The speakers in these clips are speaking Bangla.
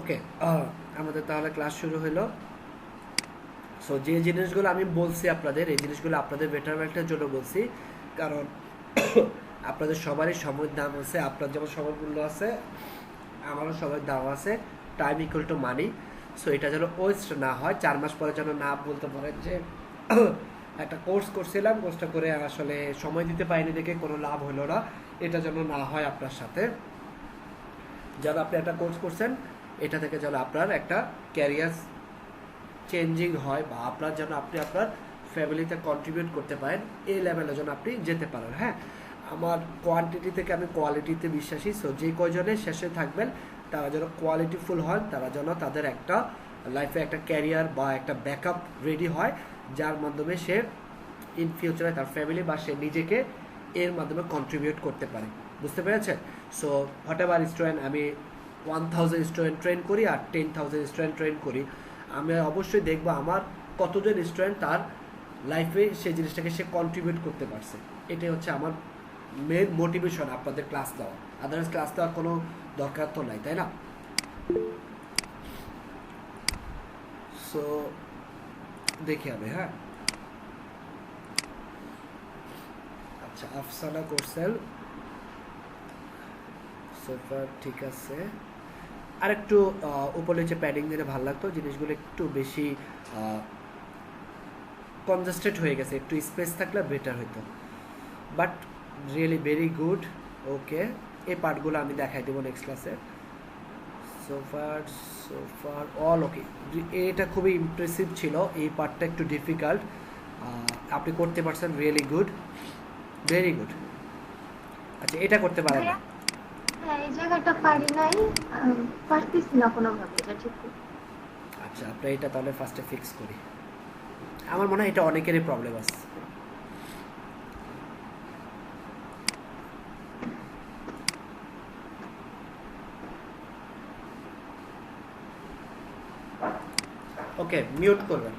ওকে, আমাদের তাহলে ক্লাস শুরু হলো। সো যে জিনিসগুলো আমি বলছি আপনাদের, এই জিনিসগুলো আপনাদের বেটারমেন্টের জন্য বলছি। কারণ আপনাদের সবারই সময়ের দাম আছে, আপনার যেমন সময় মূল্য আছে, আমারও সময়ের দাম আছে। Time equal to money. So এটা যেন ওয়েস্ট না হয়, 4 মাস পরে যেন না বলতে পারেন যে একটা কোর্স করছিলাম, কোর্সটা করে আসলে সময় দিতে পারিনি দেখে কোনো লাভ হলো না। এটা যেন না হয় আপনার সাথে। যেন আপনি একটা কোর্স করছেন, এটা থেকে যেন আপনার একটা ক্যারিয়ার চেঞ্জিং হয়, বা আপনার যেন আপনি আপনার ফ্যামিলিতে কন্ট্রিবিউট করতে পারেন, এই লেভেলে যেন আপনি যেতে পারেন। হ্যাঁ, আমার কোয়ান্টিটি থেকে আমি কোয়ালিটিতে বিশ্বাসী। সো যে কয়জনে শেষে থাকবেন তারা যেন কোয়ালিটিফুল হন, তারা যেন তাদের একটা লাইফে একটা ক্যারিয়ার বা একটা ব্যাকআপ রেডি হয়, যার মাধ্যমে সে ইন ফিউচারে তার ফ্যামিলি বা সে নিজেকে এর মাধ্যমে কন্ট্রিবিউট করতে পারে। বুঝতে পেরেছেন? সো হোয়াট এভার স্টুডেন্ট, আমি 1000 স্টুডেন্ট ট্রেন করি আর 10,000 স্টুডেন্ট ট্রেন করি, আমি অবশ্যই দেখবো আমার কতজন স্টুডেন্ট তার লাইফে সেই জিনিসটাকে সে কন্ট্রিবিউট করতে পারছে। এটাই হচ্ছে আমার মেন মোটিভেশন আপনাদের ক্লাস দেওয়া। আদারওয়াইজ ক্লাস দেওয়ার কোনো দরকার তো নাই, তাই না? সো দেখি আমি, হ্যাঁ, আচ্ছা, আফসানা করছেন, সোফার ঠিক আছে। আর একটু উপরে নিচে প্যাডিং দিলে ভালো লাগতো, জিনিসগুলো একটু বেশি কনজাস্টেড হয়ে গেছে, একটু স্পেস থাকলে বেটার হতো। But really very good. Okay, এই পার্টগুলো আমি দেখাই দেবো নেক্সট ক্লাসে। সোফার সোফার অল ওকে। এটা খুবই ইমপ্রেসিভ ছিল, এই পার্টটা একটু ডিফিকাল্ট, আপনি করতে পারছেন, রিয়েলি গুড, ভেরি গুড। আচ্ছা, এটা করতে পারেন না? ভাইয়া, হ্যাঁ এই জায়গাটা পারি নাই, পারতেছি না কোনোভাবে এটা ঠিক করতে। আচ্ছা, আমরা এটা তাহলে ফার্স্টে ফিক্স করি। আমার মনে হয় এটা অনেকেরই প্রবলেম আছে। ওকে, মিউট করবেন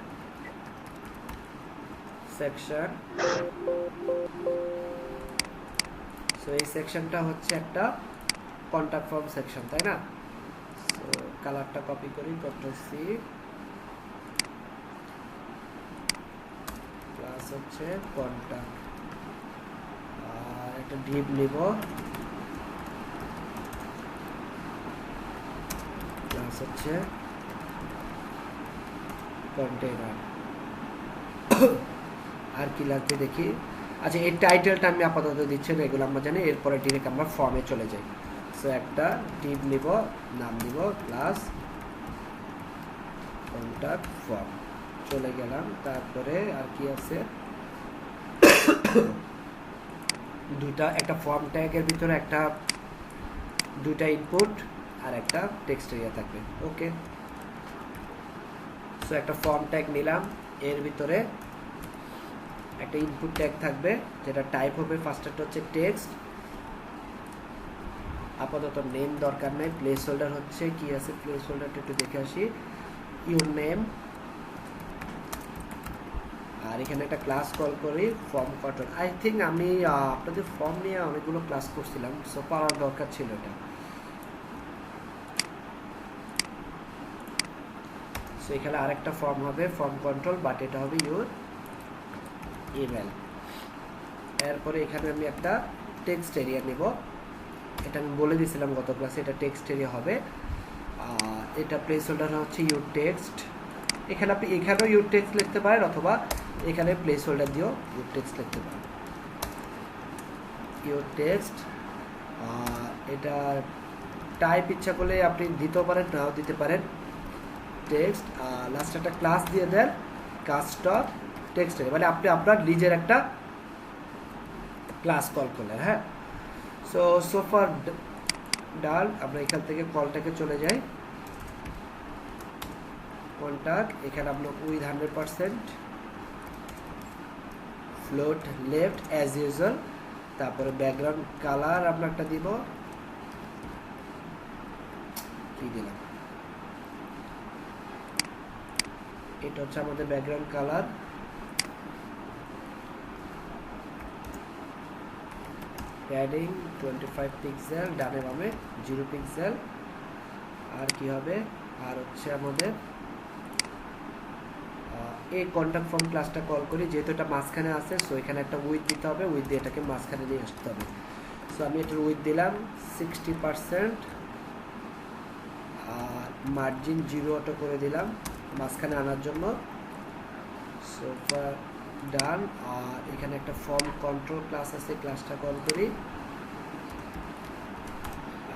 সেকশন। সো এই সেকশনটা হচ্ছে একটা কন্ট্যাক্ট ফর্ম সেকশন, তাই না? সো কালারটা কপি করি, কন্ট্রোল সি, প্লাস হচ্ছে কন্ট্যাক্ট, আর একটা ডিপ নিব, প্লাস হচ্ছে কন্টেইনার। আর কি লাগবে দেখি। আচ্ছা, এই টাইটেলটা আমি আপাতত দিচ্ছি না, এগুলো আমরা জানি, এরপরে ডিরেক্ট আমরা ফর্মে চলে যাই। সো একটা ডিপ নিব, নাম নিব, প্লাস কন্ট্যাক্ট ফর্ম, চলে গেলাম। তারপরে আর কি আছে, দুটা, একটা ফর্ম ট্যাগের ভিতরে একটা, দুটা ইনপুট আর একটা টেক্সট এরিয়া থাকবে। ওকে, সো একটা ফর্ম ট্যাগ নিলাম, এর ভিতরে একটা ইনপুট ট্যাগ থাকবে, যেটা টাইপ হবে, ফার্স্টটা হচ্ছে টেক্সট, আপাতত নেম দরকার নেই। প্লেস হোল্ডার হচ্ছে কি আছে, প্লেস হোল্ডারটা একটু দেখে আসি, ইউর নেম। আর এখানে একটা ক্লাস কল করি, ফর্ম কন্ট্রোল। আই থিঙ্ক আমি আপনাদের ফর্ম নিয়ে অনেকগুলো ক্লাস করছিলাম, সো পাওয়ার দরকার ছিল এটা। সো এখানে আরেকটা ফর্ম হবে, ফর্ম কন্ট্রোল, বাট এটা হবে ইউর ইমেল। এরপরে এখানে আমি একটা টেক্সট এরিয়া নেব, এটা আমি বলে দিয়েছিলাম গত ক্লাসে, এটা টেক্সট এরিয়া হবে। এটা প্লেস হোল্ডার হচ্ছে ইউর টেক্সট। এখানে আপনি এখানেও ইউর টেক্সট লিখতে পারেন, অথবা এখানে প্লেস হোল্ডার দিয়েও ইউর টেক্সট লিখতে পারেন, ইউর টেক্সট। এটা টাইপ ইচ্ছা করলে আপনি দিতেও পারেন, নাও দিতে পারেন, টেক্সট। লাস্ট একটা ক্লাস দিয়ে দেন, কাস্টম টেক্সট, মানে আপনি আপনার নিজের একটা ক্লাস কল করলেন। হ্যাঁ, সো সোফার ডাল, আমরা এখান থেকে কলটাকে চলে যাই, কন্ট্যাক্ট, এখানে আপনার with 100%, float left as usual, তারপরে ব্যাকগ্রাউন্ড কালার আমরা একটা দিব, কি দিলাম, এটা হচ্ছে আমাদের ব্যাকগ্রাউন্ড কালার। প্যাডিং 25 পিক্সেল, ডানে বামে 0 পিক্সেল। আর কি হবে, আর হচ্ছে আমাদের এই কন্টাক্ট ফর্ম ক্লাসটা কল করি, যেহেতু এটা মাঝখানে আছে, সো এখানে একটা উইথ দিতে হবে, উইথ দিয়ে এটাকে মাঝখানে নিয়ে আসতে হবে। সো আমি এটার উইথ দিলাম 60%, আর মার্জিন 0 অটো করে দিলাম মাঝখানে আনার জন্য। সো ডান। আর এখানে একটা ফর্ম কন্ট্রোল ক্লাস আছে, ক্লাসটা কল করি।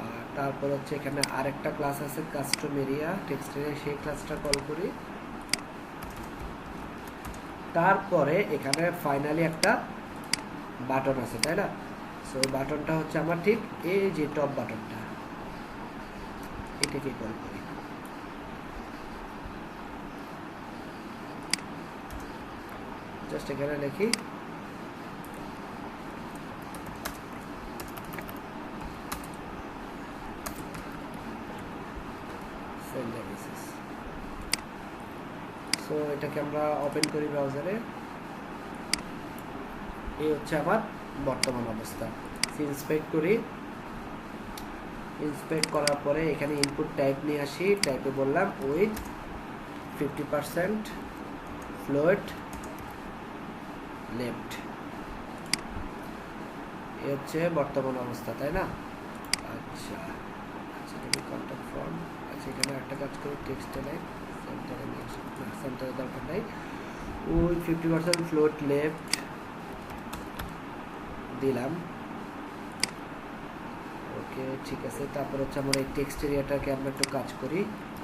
আর তারপর হচ্ছে এখানে আরেকটা ক্লাস আছে কাস্টম এরিয়া, টেক্সট এরিয়া, সেই ক্লাসটা কল করি। তারপরে এখানে ফাইনালি একটা বাটন আছে, তাই না? সো বাটনটা হচ্ছে আমার ঠিক এই যে টপ বাটনটা, এটাকে কল করি। জাস্ট এখানে লিখি সো এটাকে আমরা ওপেন করি ব্রাউজারে। এই হচ্ছে আমার বর্তমান অবস্থা। ইন্সপেক্ট করি, ইন্সপেক্ট করার পরে এখানে ইনপুট টাইপ নিয়ে আসি, টাইপে বললাম উইথ 50% ফ্লোট লেফট। এই হচ্ছে বর্তমান অবস্থা, তাই না? আচ্ছা আচ্ছা, তুমি কন্ট্যাক্ট ফর্ম, আচ্ছা এখানে একটা কাজ করি, টেক্সটে লাইন সেন্টারে নিয়ে আসি, সেন্টারে দরকার নাই, উইথ 50% ফ্লোট লেফট দিলাম। ওকে ঠিক আছে। তারপর হচ্ছে আমরা এই টেক্সট এরিয়াটাকে আমরা একটু কাজ করি,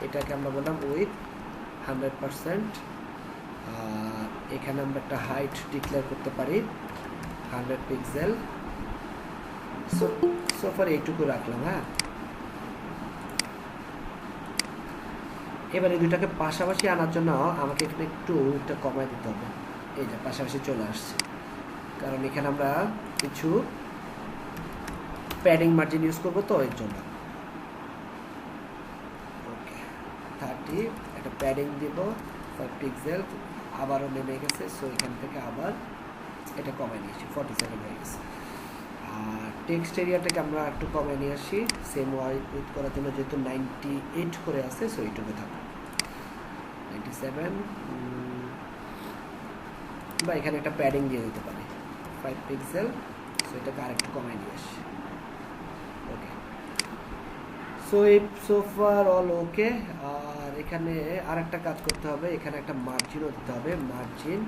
এটাকে আমরা বললাম উইথ 100%। আর এখানে আমরা একটা হাইট ডিক্লেয়ার করতে পারি 100 পিক্সেল। সো ফার এইটুকু রাখলাম। হ্যাঁ, এবার এই দুটাকে পাশাপাশি আনার জন্য আমাকে এখানে একটু উইথটা কমায় দিতে হবে। এই যে পাশাপাশি চলে আসছে, কারণ এখানে আমরা কিছু প্যাডিং মার্জিন ইউজ করবো, তো এর জন্য। ওকে 30 একটা প্যাডিং দিব 5 পিক্সেল, আবারও নেমে গেছে। সো এখান থেকে আবার এটা কমে নিয়েছি, 47 হয়ে গেছে। আর টেক্সট এরিয়াটাকে আমরা একটু কমে নিয়ে আসি সেম উইথ করার জন্য, যেহেতু 98 করে আছে, সো এইটুকু থাকবে 97, বা এখানে একটা প্যাডিং দিয়ে দিতে পারি 5 পিক্সেল। সো এটাকে আরেকটু কমে নিয়ে আসি। Okay, so so far all okay. আর এখানে আরেকটা কাজ করতে হবে, এখানে একটা মার্জিনও দিতে হবে, মার্জিন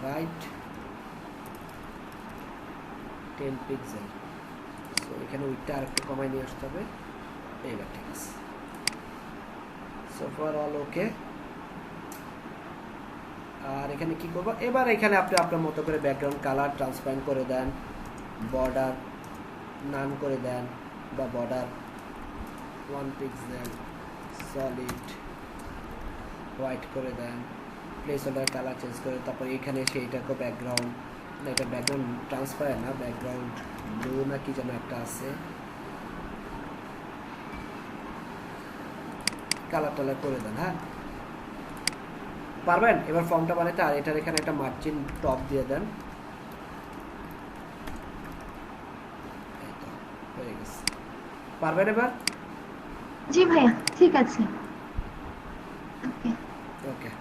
রাইট 10 পিক্সেল। সো এখানে উইথটা আরেকটু কমাই নিয়ে আসতে হবে। এইবার ঠিক আছে, সো ফার অল ওকে। আর এখানে কি করবো, এবার এখানে আপনি আপনার মতো করে ব্যাকগ্রাউন্ড কালার ট্রান্সপারেন্ট করে দেন, বর্ডার নান করে দেন, বা বর্ডার 1 পিক্সেল সলিড হোয়াইট করে দেন, প্লেস হোল্ডার কালার চেঞ্জ করে। তারপর এখানে সেইটাকে ব্যাকগ্রাউন্ড, না এটা ব্যাকগ্রাউন্ড ট্রান্সপারেন্ট না, ব্যাকগ্রাউন্ড ব্লু না কি যেন একটা আছে, কালার টালার করে দেন। হ্যাঁ, পারবেন এবার ফর্মটা বানাতে। আর এটার এখানে একটা মার্জিন টপ দিয়ে দেন, এই তো হয়ে গেছে। পারবেন এবার? জি ভাইয়া, ঠিক আছে। ওকে। ওকে,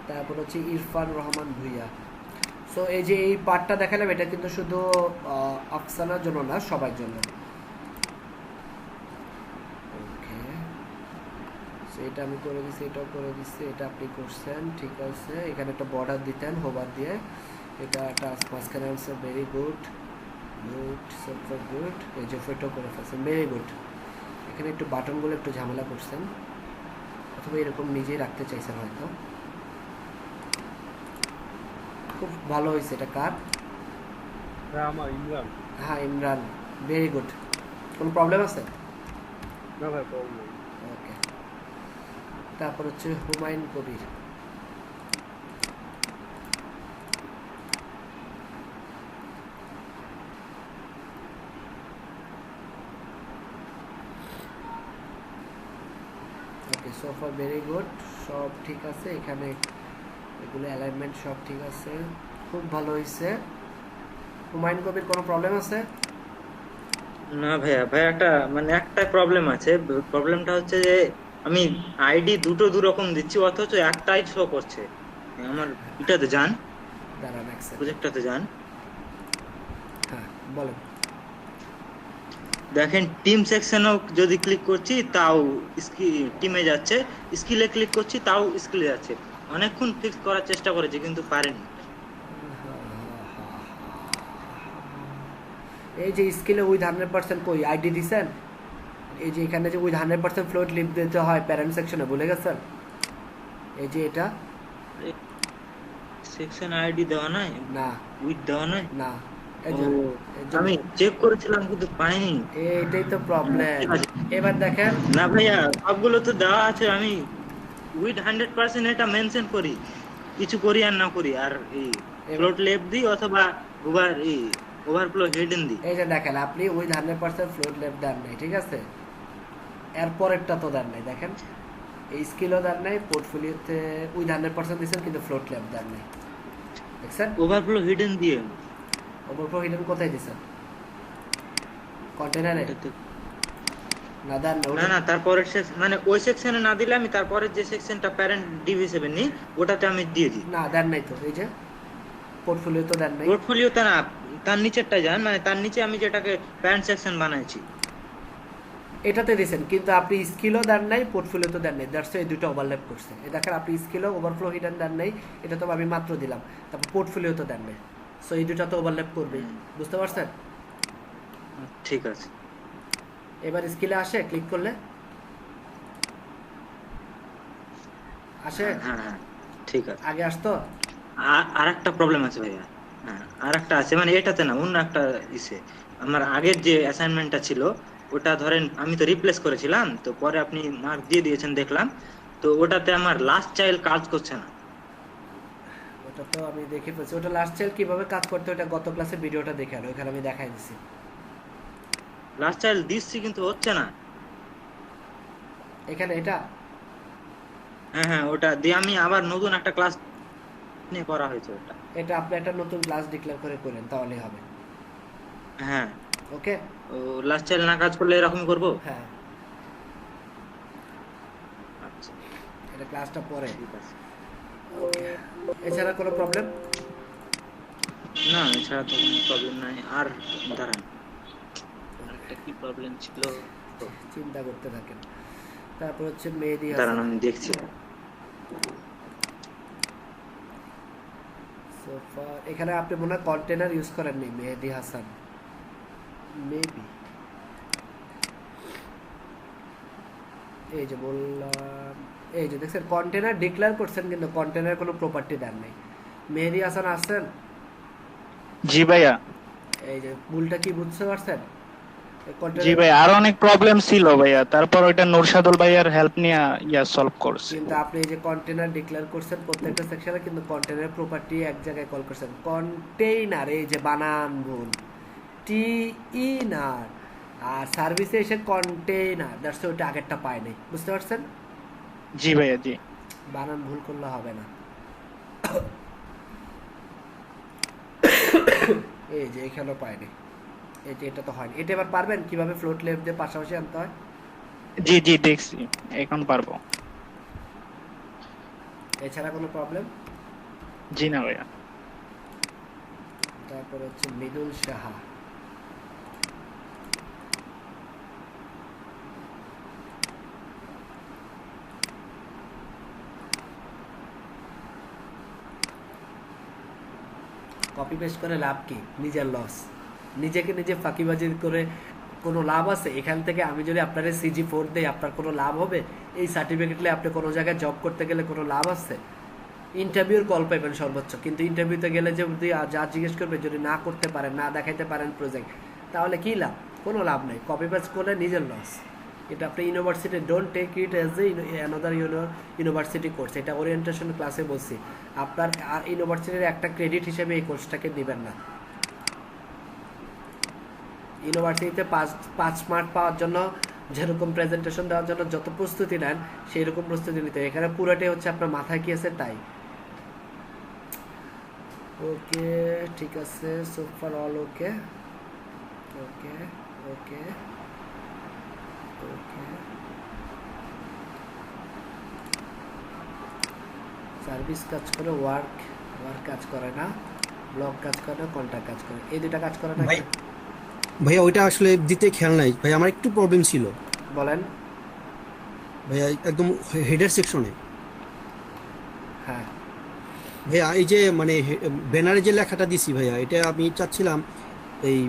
তারপর হচ্ছে ইরফান রহমান ভুইয়া। সো এই যে এই পার্টটা দেখালাম, এটা কিন্তু শুধু আফসানার জন্য না, সবার জন্য। ওকে, সো এটা আমি করে দিচ্ছি, এটাও করে দিচ্ছি, এটা আপনি করছেন, ঠিক আছে। এখানে একটা বর্ডার দিতেন হোভার দিয়ে, এটা একটা মাঝখানে আনছে, very good good super good. এই যে ফটো করে ফেলছেন, ভেরি গুড। এখানে একটু বাটনগুলো একটু ঝামেলা করছেন, অথবা এরকম নিজেই রাখতে চাইছেন হয়তো। খুব ভালো হয়েছে। এটা কার? আমার ইমরান। হ্যাঁ ইমরান, ভেরি গুড। কোনো প্রবলেম আছে? না ভাই, প্রবলেম। ওকে, তারপর হচ্ছে হুমায়ুন কবির। ওকে, সো ফার ভেরি গুড। সব ঠিক আছে, এখানে এগুলো অ্যালাইনমেন্ট সব ঠিক আছে, খুব ভালো হয়েছে। হুমায়ুন কবির কোনো প্রবলেম আছে? না ভাইয়া, ভাইয়া একটা মানে একটাই প্রবলেম আছে। প্রবলেমটা হচ্ছে যে আমি আইডি দুটো দু রকম দিচ্ছি অথচ একটাই শো করছে। আমার এটাতে যান, দাঁড়ান এক সেকেন্ড। প্রজেক্টটাতে যান, হ্যাঁ বলেন। দেখেন টিম সেকশনেও যদি ক্লিক করছি তাও টিমে যাচ্ছে, স্কিলে ক্লিক করছি তাও স্কিলে যাচ্ছে। অনেকক্ষণ ফিক্স করার চেষ্টা করেছি কিন্তু পারেনি। এই যে স্কিলে উইথ 100% কই আইডি দিছেন? এই যে এখানে যে উইথ 100% ফ্লোট লিভ দিতে হয় প্যারেন্ট সেকশনে, ভুলে গেছেন? এই যে এটা সেকশন আইডি দেওয়া নাই, না উইথ দেওয়া নাই। না, এই ও, যে এই যে আমি চেক করেছিলাম কিন্তু পাইনি। এইটাই তো প্রবলেম। এবার দেখেন, না ভাইয়া, সবগুলো তো দেওয়া আছে, আমি উইথ 100% এটা মেনশন করি, কিছু করি আর না করি, আর এই ফ্লোট লেফট দিই অথবা ওভারফ্লো হিডেন দিই। এই যে দেখেন আপনি উইথ 100% ফ্লোট লেভ দেন নাই, ঠিক আছে? এরপরেরটা তো দেন নাই, দেখেন এই স্কিলও দেন নাই, পোর্টফোলিওতে উইথ 100% দিচ্ছেন কিন্তু ফ্লোট লেভ দেন নাই, দেখছেন? ওভারফ্লো হিডেন দিয়ে ওভারফ্লো হিডেন কোথায় দিচ্ছেন? কন্টেনারে এটাতে। না দেন না না ওটা। না, তারপরের মানে ওই সেকশনে না দিলে আমি তারপরের যে সেকশনটা প্যারেন্ট ডিভি7 নি ওটাতে আমি দিয়ে দিই। না দেন নাই তো, এই যে পোর্টফোলিও তো দেন নাই। পোর্টফোলিওতে না, তার নিচেরটা যান, মানে তার নিচে আমি যেটাকে প্যারেন্ট সেকশন বানাইছি এটাতে দিয়েছেন কিন্তু আপনি স্কিলও দেন নাই, পোর্টফোলিও তো দেন নাই, দ্যাটস এই দুটো ওভারল্যাপ করছে। এই দেখেন আপনি স্কিলও ওভারফ্লো হিডেন দেন নাই, এটা তো আমি মাত্র দিলাম, তারপর পোর্টফোলিও তো দেন নাই, সো এই দুটো তো ওভারল্যাপ করবেই, বুঝতে পারছেন? ঠিক আছে। এবার স্কিলে আসে ক্লিক করলে আসে, হ্যাঁ হ্যাঁ, ঠিক আছে। আগে আসতো। আর একটা প্রবলেম আছে ভাইয়া। হ্যাঁ, আর একটা আছে, মানে এটাতে না, অন্য একটা ইসে। আমার আগের যে অ্যাসাইনমেন্টটা ছিল ওটা ধরেন আমি তো রিপ্লেস করেছিলাম, তো পরে আপনি মার্ক দিয়ে দিয়েছেন দেখলাম, তো ওটাতে আমার লাস্ট চাইল্ড কাজ করছে না। ওটা তো আমি দেখে ফেলছি, ওটা লাস্ট চাইল্ড কিভাবে কাজ করতে, ওটা গত ক্লাসে ভিডিওটা দেখে আনো, ওখানে আমি দেখাই দিছি। লাস্ট চাইল্ড দিচ্ছি কিন্তু হচ্ছে না। এখানে এটা হ্যাঁ হ্যাঁ, ওটা দিয়ে আমি আবার নতুন একটা ক্লাস নিয়ে করা হয়েছে ওটা। এটা আপনি একটা নতুন ক্লাস ডিক্লেয়ার করে করেন, তাহলেই হবে। হ্যাঁ, ওকে, ও লাস্ট চাইল্ড না কাজ করলে এরকমই করবো। হ্যাঁ আচ্ছা, এটা ক্লাসটা পরে। ঠিক আছে। ওকে, এছাড়া কোনো প্রবলেম? না, এছাড়া তো কোনো প্রবলেম নাই। আর দাঁড়ান, আরেকটা কি প্রবলেম ছিল, চিন্তা করতে থাকেন। তারপর হচ্ছে মেহেদি দাঁড়ান হাসান। আমি দেখছি। So far, এখানে আপনি মনে হয় কন্টেনার ইউজ করেননি, মেহেদি হাসান মেবি। এই যে বললাম, এই যে দেখছেন কন্টেনার ডিক্লেয়ার করছেন কিন্তু কন্টেনার কোনো প্রপার্টি দেন নাই। মেহেদি হাসান আসছেন? জি ভাইয়া। এই যে ভুলটা কি বুঝতে পারছেন? জি ভাই, আর অনেক প্রবলেম ছিল ভাইয়া, তারপর ওইটা নূরসাদুল ভাইয়ার হেল্প নিয়ে সলভ করছি। কিন্তু আপনি এই যে কন্টেনার ডিক্লেয়ার করছেন প্রত্যেকটা সেকশনে, কিন্তু কন্টেনার প্রপার্টি এক জায়গায় কল করছেন। কন্টেইনার, এই যে বানান ভুল, টি ই না, আর সার্ভিসে এসে কন্টেইনার, দ্যাটস ওইটা আগেরটা পায় নাই, বুঝতে পারছেন? জি ভাইয়া, জি। বানান ভুল করলে হবে না। এই যে এখানেও পায়নি, এই যে এটা তো হয়নি। এটা এবার পারবেন কিভাবে ফ্লোট লেফট দিয়ে পাশাপাশি আনতে হয়? জি জি, দেখছি, এখন পারবো। এছাড়া কোনো প্রবলেম? জি না ভাইয়া। তারপর হচ্ছে মৃদুল সাহা। কপি পেস্ট করে লাভ কি? নিজের লস। নিজেকে নিজে ফাঁকিবাজি করে কোনো লাভ আছে? এখান থেকে আমি যদি আপনার CG4 দেই, আপনার কোনো লাভ হবে? এই সার্টিফিকেটলে আপনি কোনো জায়গায় জব করতে গেলে কোনো লাভ আছে? ইন্টারভিউর কল পাইবেন সর্বোচ্চ, কিন্তু ইন্টারভিউতে গেলে যদি যা জিজ্ঞেস করবে যদি না করতে পারেন, না দেখাইতে পারেন প্রজেক্ট, তাহলে কি লাভ? কোনো লাভ নেই। কপি পেস্ট করলে নিজের লস। এটা আপনি university don't take it as a another university course. এটা ওরিয়েন্টেশন ক্লাসে বলছি, আপনার ইউনিভার্সিটির একটা ক্রেডিট হিসেবে এই কোর্সটাকে নেবেন না। ইউনিভার্সিটিতে 5 মার্ক পাওয়ার জন্য যেরকম প্রেজেন্টেশন দেওয়ার জন্য যত প্রস্তুতি নেন সেই রকম প্রস্তুতি নিতে হবে। এখানে পুরোটাই হচ্ছে আপনার মাথায় কি আছে তাই। ওকে, ঠিক আছে, সো ফার অল ওকে। ওকে ওকে ওকে, সার্ভিস কাজ করে, ওয়ার্ক কাজ করে না, ব্লগ কাজ করে না, কন্ট্যাক্ট কাজ করে, এই দুটা কাজ করে না। ভাই ভাইয়া ওইটা আসলে দিতে খেয়াল নাই ভাই, আমার একটু প্রবলেম ছিল বলেন। ভাইয়া, একদম হেডার সেকশনে হ্যাঁ, ভাইয়া এই যে মানে ব্যানারে যে লেখাটা দিছি ভাইয়া, এটা আমি চাচ্ছিলাম এই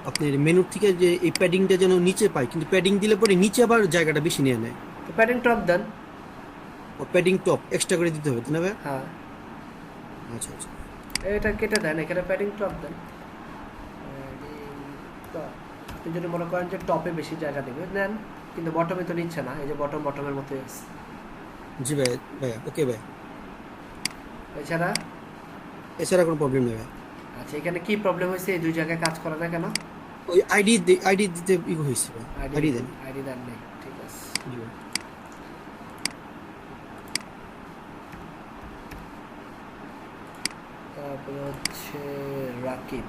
আপনার মেনুর থেকে যে এই প্যাডিংটা যেন নিচে পাই, কিন্তু প্যাডিং দিলে পরে নিচে আবার জায়গাটা বেশি নিয়ে নেয়। তো প্যাডিং টপ দেন। ও প্যাডিং টপ এক্সট্রা করে দিতে হবে তাই না ভাইয়া? হ্যাঁ, আচ্ছা আচ্ছা, এটা কেটে দেন, এখানে প্যাডিং টপ দেন। top। আপনি যদি মনে করেন যে টপে বেশি জায়গা দেবে নেন, কিন্তু বটমে তো নিচ্ছে না, এই যে বটমের মতো আছে। জি ভাইয়া, ভাইয়া ওকে ভাইয়া, এছাড়া এছাড়া কোনো প্রবলেম নেই ভাইয়া। আচ্ছা, এখানে কি প্রবলেম হয়েছে এই দুই জায়গায় কাজ করে না কেন? ওই আইডি দিতে হয়েছে ভাই, আইডি দেন। আইডি দেন নেই, ঠিক আছে। জি ভাই। তারপরে হচ্ছে রাকিব।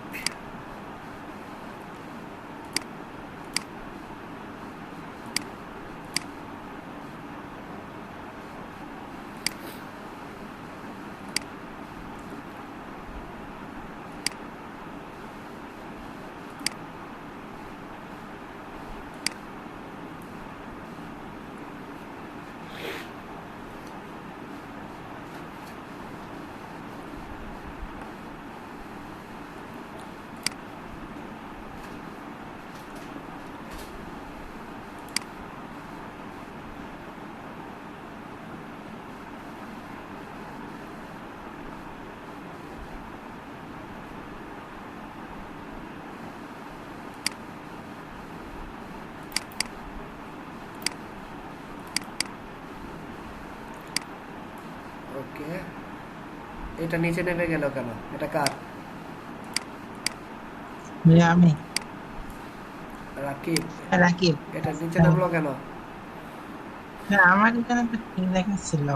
ওকে, এটা নিচে নেমে গেল কেন? এটা কার? আমি রাকিব। রাকিব। এটা নিচে নামলো কেন? হ্যাঁ, আমার এখানে তো ঠিক দেখাচ্ছিল।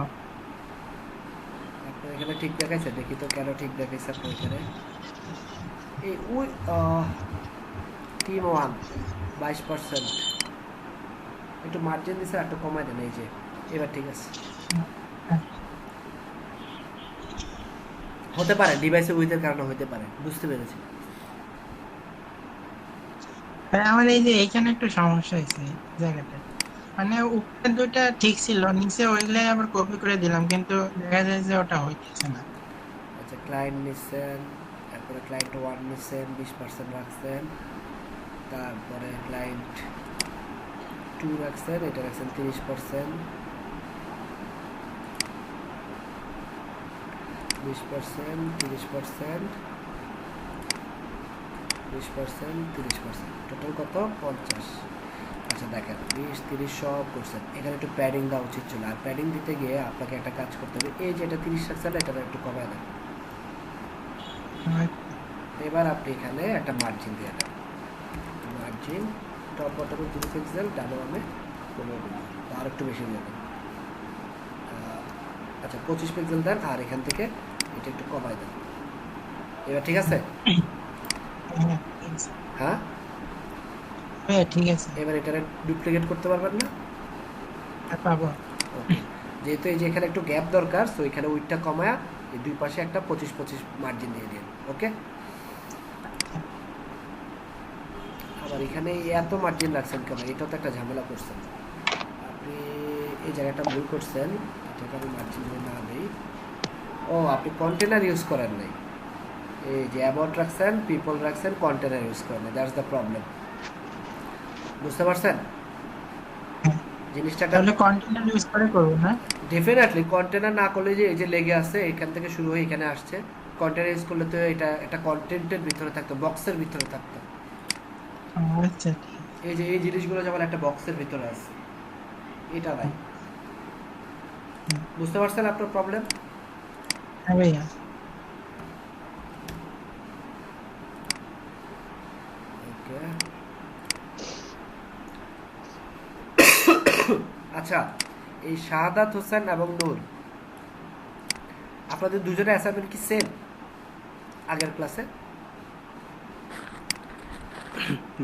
আপনার এখানে ঠিক দেখাইছে? দেখি তো কেন ঠিক দেখাইছে আপনার এখানে। এই ওই টিম 1 22%, একটু মার্জিন দিছে, একটু কমাই দেন, এই যে এবার ঠিক আছে। হতে পারে ডিভাইসে উইথের কারণে হতে পারে, বুঝতে পেরেছি। আমার এই যে এইখানে একটু সমস্যা হয়েছে এই জায়গাটা, মানে উপরে দুইটা ঠিক ছিল, নিচে ওইগুলো আবার কপি করে দিলাম, কিন্তু দেখা যায় যে ওটা হইতেছে না। আচ্ছা, ক্লায়েন্ট নিচ্ছেন, তারপরে ক্লায়েন্ট 1 নিচ্ছেন, 20% রাখছেন, তারপরে ক্লায়েন্ট 2 রাখছেন, এটা রাখছেন 30%, 20%, 30%, 20%, 30%, টোটাল কত? 50। আচ্ছা দেখেন, 20 30 সব করছেন। এখানে একটু প্যাডিং দেওয়া উচিত ছিল, আর প্যাডিং দিতে গিয়ে আপনাকে একটা কাজ করতে হবে, এই যে এটা 30 রাখছেন, এটা একটু কমায় দেন। এবার আপনি এখানে একটা মার্জিন দিয়ে দেন, মার্জিন টপ বটমে 3 পিক্সেল, ডাবল আমি 15 আর একটু বেশি দিয়ে দেন। আচ্ছা 25 পিক্সেল দেন, আর এখান থেকে এটা একটু কমাই দেন। এবার ঠিক আছে? হ্যাঁ, হ্যাঁ ঠিক আছে, এবার এটা ডুপ্লিকেট করতে পারবেন না? পাবো। ওকে, যেহেতু এই যে এখানে একটু গ্যাপ দরকার, সো এখানে উইডটা কমায়া এই দুই পাশে একটা 25-25 মার্জিন দিয়ে দিন। ওকে, আবার এখানে এত মার্জিন রাখছেন কেন? এটাও তো একটা ঝামেলা করছেন আপনি, এই জায়গাটা ভুল করছেন। এটাকে আমি মার্জিন না দিই। ও, আপনি কন্টেনার ইউজ করেন নাই, এই যে অ্যাবাউট রাখছেন, পিপল রাখছেন, কন্টেনার ইউজ করেন নাই, দ্যাটস দ্য প্রবলেম। বুঝতে পারছেন জিনিসটা? তাহলে কন্টেনার ইউজ করে করবো না? ডেফিনেটলি কন্টেনার না করলে যে এই যে লেগে আছে, এখান থেকে শুরু হয়ে এখানে আসছে, কন্টেনার ইউজ করলে তো এটা একটা কন্টেন্টের ভিতরে থাকতো, বক্সের ভিতরে থাকতো। আচ্ছা, এই যে এই জিনিসগুলো যেমন একটা বক্সের ভিতরে আছে, এটা নাই। বুঝতে পারছেন আপনার প্রবলেম? হ্যাঁ ভাইয়া। ওকে, আচ্ছা, এই শাহাদাত হোসেন এবং নূর, আপনাদের দুজনের অ্যাসাইনমেন্ট কি সেম আগের ক্লাসে?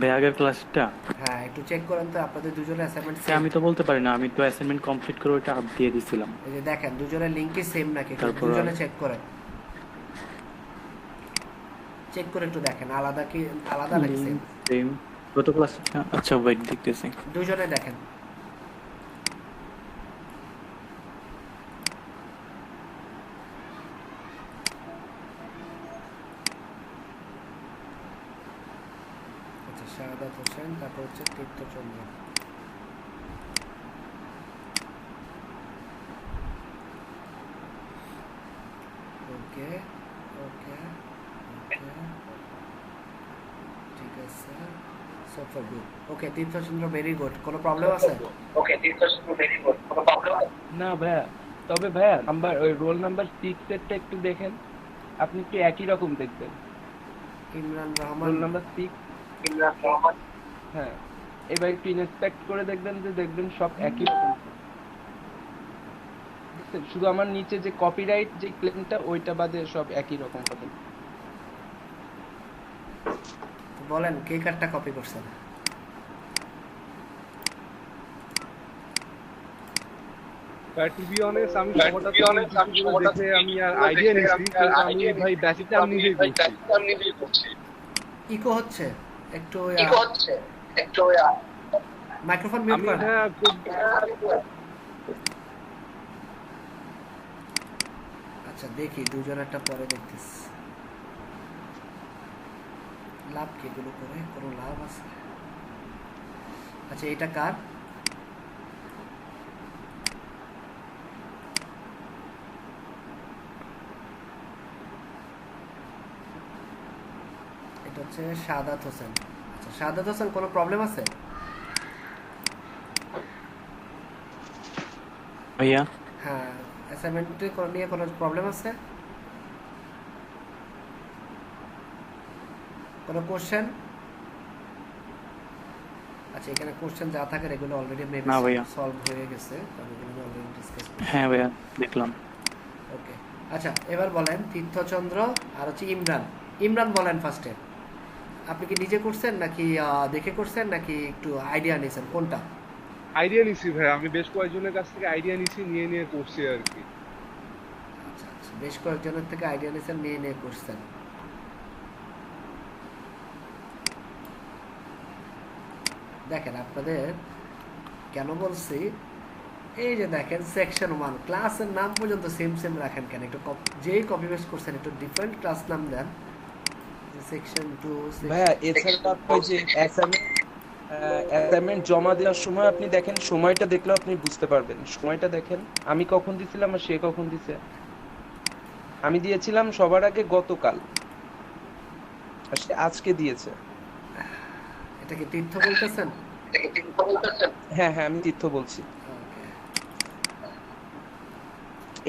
ভাই আগের ক্লাসটা হ্যাঁ, একটু চেক করেন তো আপনাদের দুজনের অ্যাসাইনমেন্ট সেম। আমি তো বলতে পারি না, আমি তো অ্যাসাইনমেন্ট কমপ্লিট করে ওটা আপ দিয়ে দিছিলাম। এই যে দেখেন দুজনের লিংক কি সেম নাকি, একটু তারপর দুজনে চেক করেন, চেক করে একটু দেখেন আলাদা কি আলাদা নাকি সেম। সেম গত ক্লাস। আচ্ছা ওয়েট দেখতেছি। দুজনে দেখেন। আচ্ছা, শাহাদাত হোসেন, তারপর হচ্ছে তীর্থচন্দ্র। ওকে ওকে ওকে, ঠিক আছে, so far good. Okay, Tirthachandra very good. কোনো প্রবলেম আছে? না ভাইয়া, তবে ভাইয়া নাম্বার ওই রোল নাম্বার 6 এরটা একটু দেখেন, আপনি কি একই রকম দেখবেন। ইমরান রহমান, রোল নাম্বার 6, হ্যাঁ, এবার একটু ইন্সপেক্ট করে দেখবেন যে দেখবেন সব একই রকম। দেখছেন, শুধু আমার নিচে যে কপিরাইট যে ক্লেমটা ওইটা বাদে সব একই রকম পাবেন। বলেন কে কারটা কপি করছেন? টু বি অনেস্ট আমি সবটা দেখে আমি আর আইডিয়া নিছি, কিন্তু আমি ভাই বেসিকটা আমি নিজেই করছি। ইকো হচ্ছে একটু, মাইক্রোফোন মিউট আমি করেন। এটা খুব আচ্ছা, দেখি দুজনেরটা পরে দেখতেছি। লাভ কি এগুলো করে, কোনো লাভ আছে? আচ্ছা, এটা কার? এটা হচ্ছে শাহাদাত হোসেন। আচ্ছা, শাহাদাত হোসেন, কোনো প্রবলেম আছে? ভাইয়া হ্যাঁ, অ্যাসাইনমেন্টে নিয়ে কোনো প্রবলেম আছে? কোনো কোশ্চেন? আচ্ছা, এখানে কোশ্চেন যা থাকে এগুলো অলরেডি মেবি না ভাইয়া। সলভ হয়ে গেছে, কারণ এগুলো অলরেডি ডিসকাস করেছি। হ্যাঁ ভাইয়া দেখলাম। ওকে, আচ্ছা, এবার বলেন তীর্থচন্দ্র আর হচ্ছে ইমরান। ইমরান বলেন ফার্স্টে, আপনি কি নিজে করছেন নাকি দেখে করছেন নাকি একটু আইডিয়া নিয়েছেন, কোনটা? আইডিয়া নিছি ভাই, আমি বেশ কয়েকজনের কাছ থেকে আইডিয়া নিছি, নিয়ে করছি আর কি। আচ্ছা আচ্ছা, বেশ কয়েকজনের থেকে আইডিয়া নিয়েছেন, নিয়ে করছেন। দেখেন আপনাদের কেন বলছি, এই যে দেখেন সেকশন 1 ক্লাসের নাম পর্যন্ত সেম রাখেন কেন? একটু যেই কপি পেস্ট করছেন একটু ডিফারেন্ট ক্লাস নাম দেন। সেকশন 2 ভাইয়া এছাড়া ওই যে অ্যাসাইনমেন্ট জমা দেওয়ার সময় আপনি দেখেন, সময়টা দেখলে আপনি বুঝতে পারবেন। সময়টা দেখেন আমি কখন দিছিলাম আর সে কখন দিছে। আমি দিয়েছিলাম সবার আগে গতকাল, আর সে আজকে দিয়েছে। এটা কি তীর্থ বলতেছেন? হ্যাঁ হ্যাঁ, আমি তীর্থ বলছি। ওকে,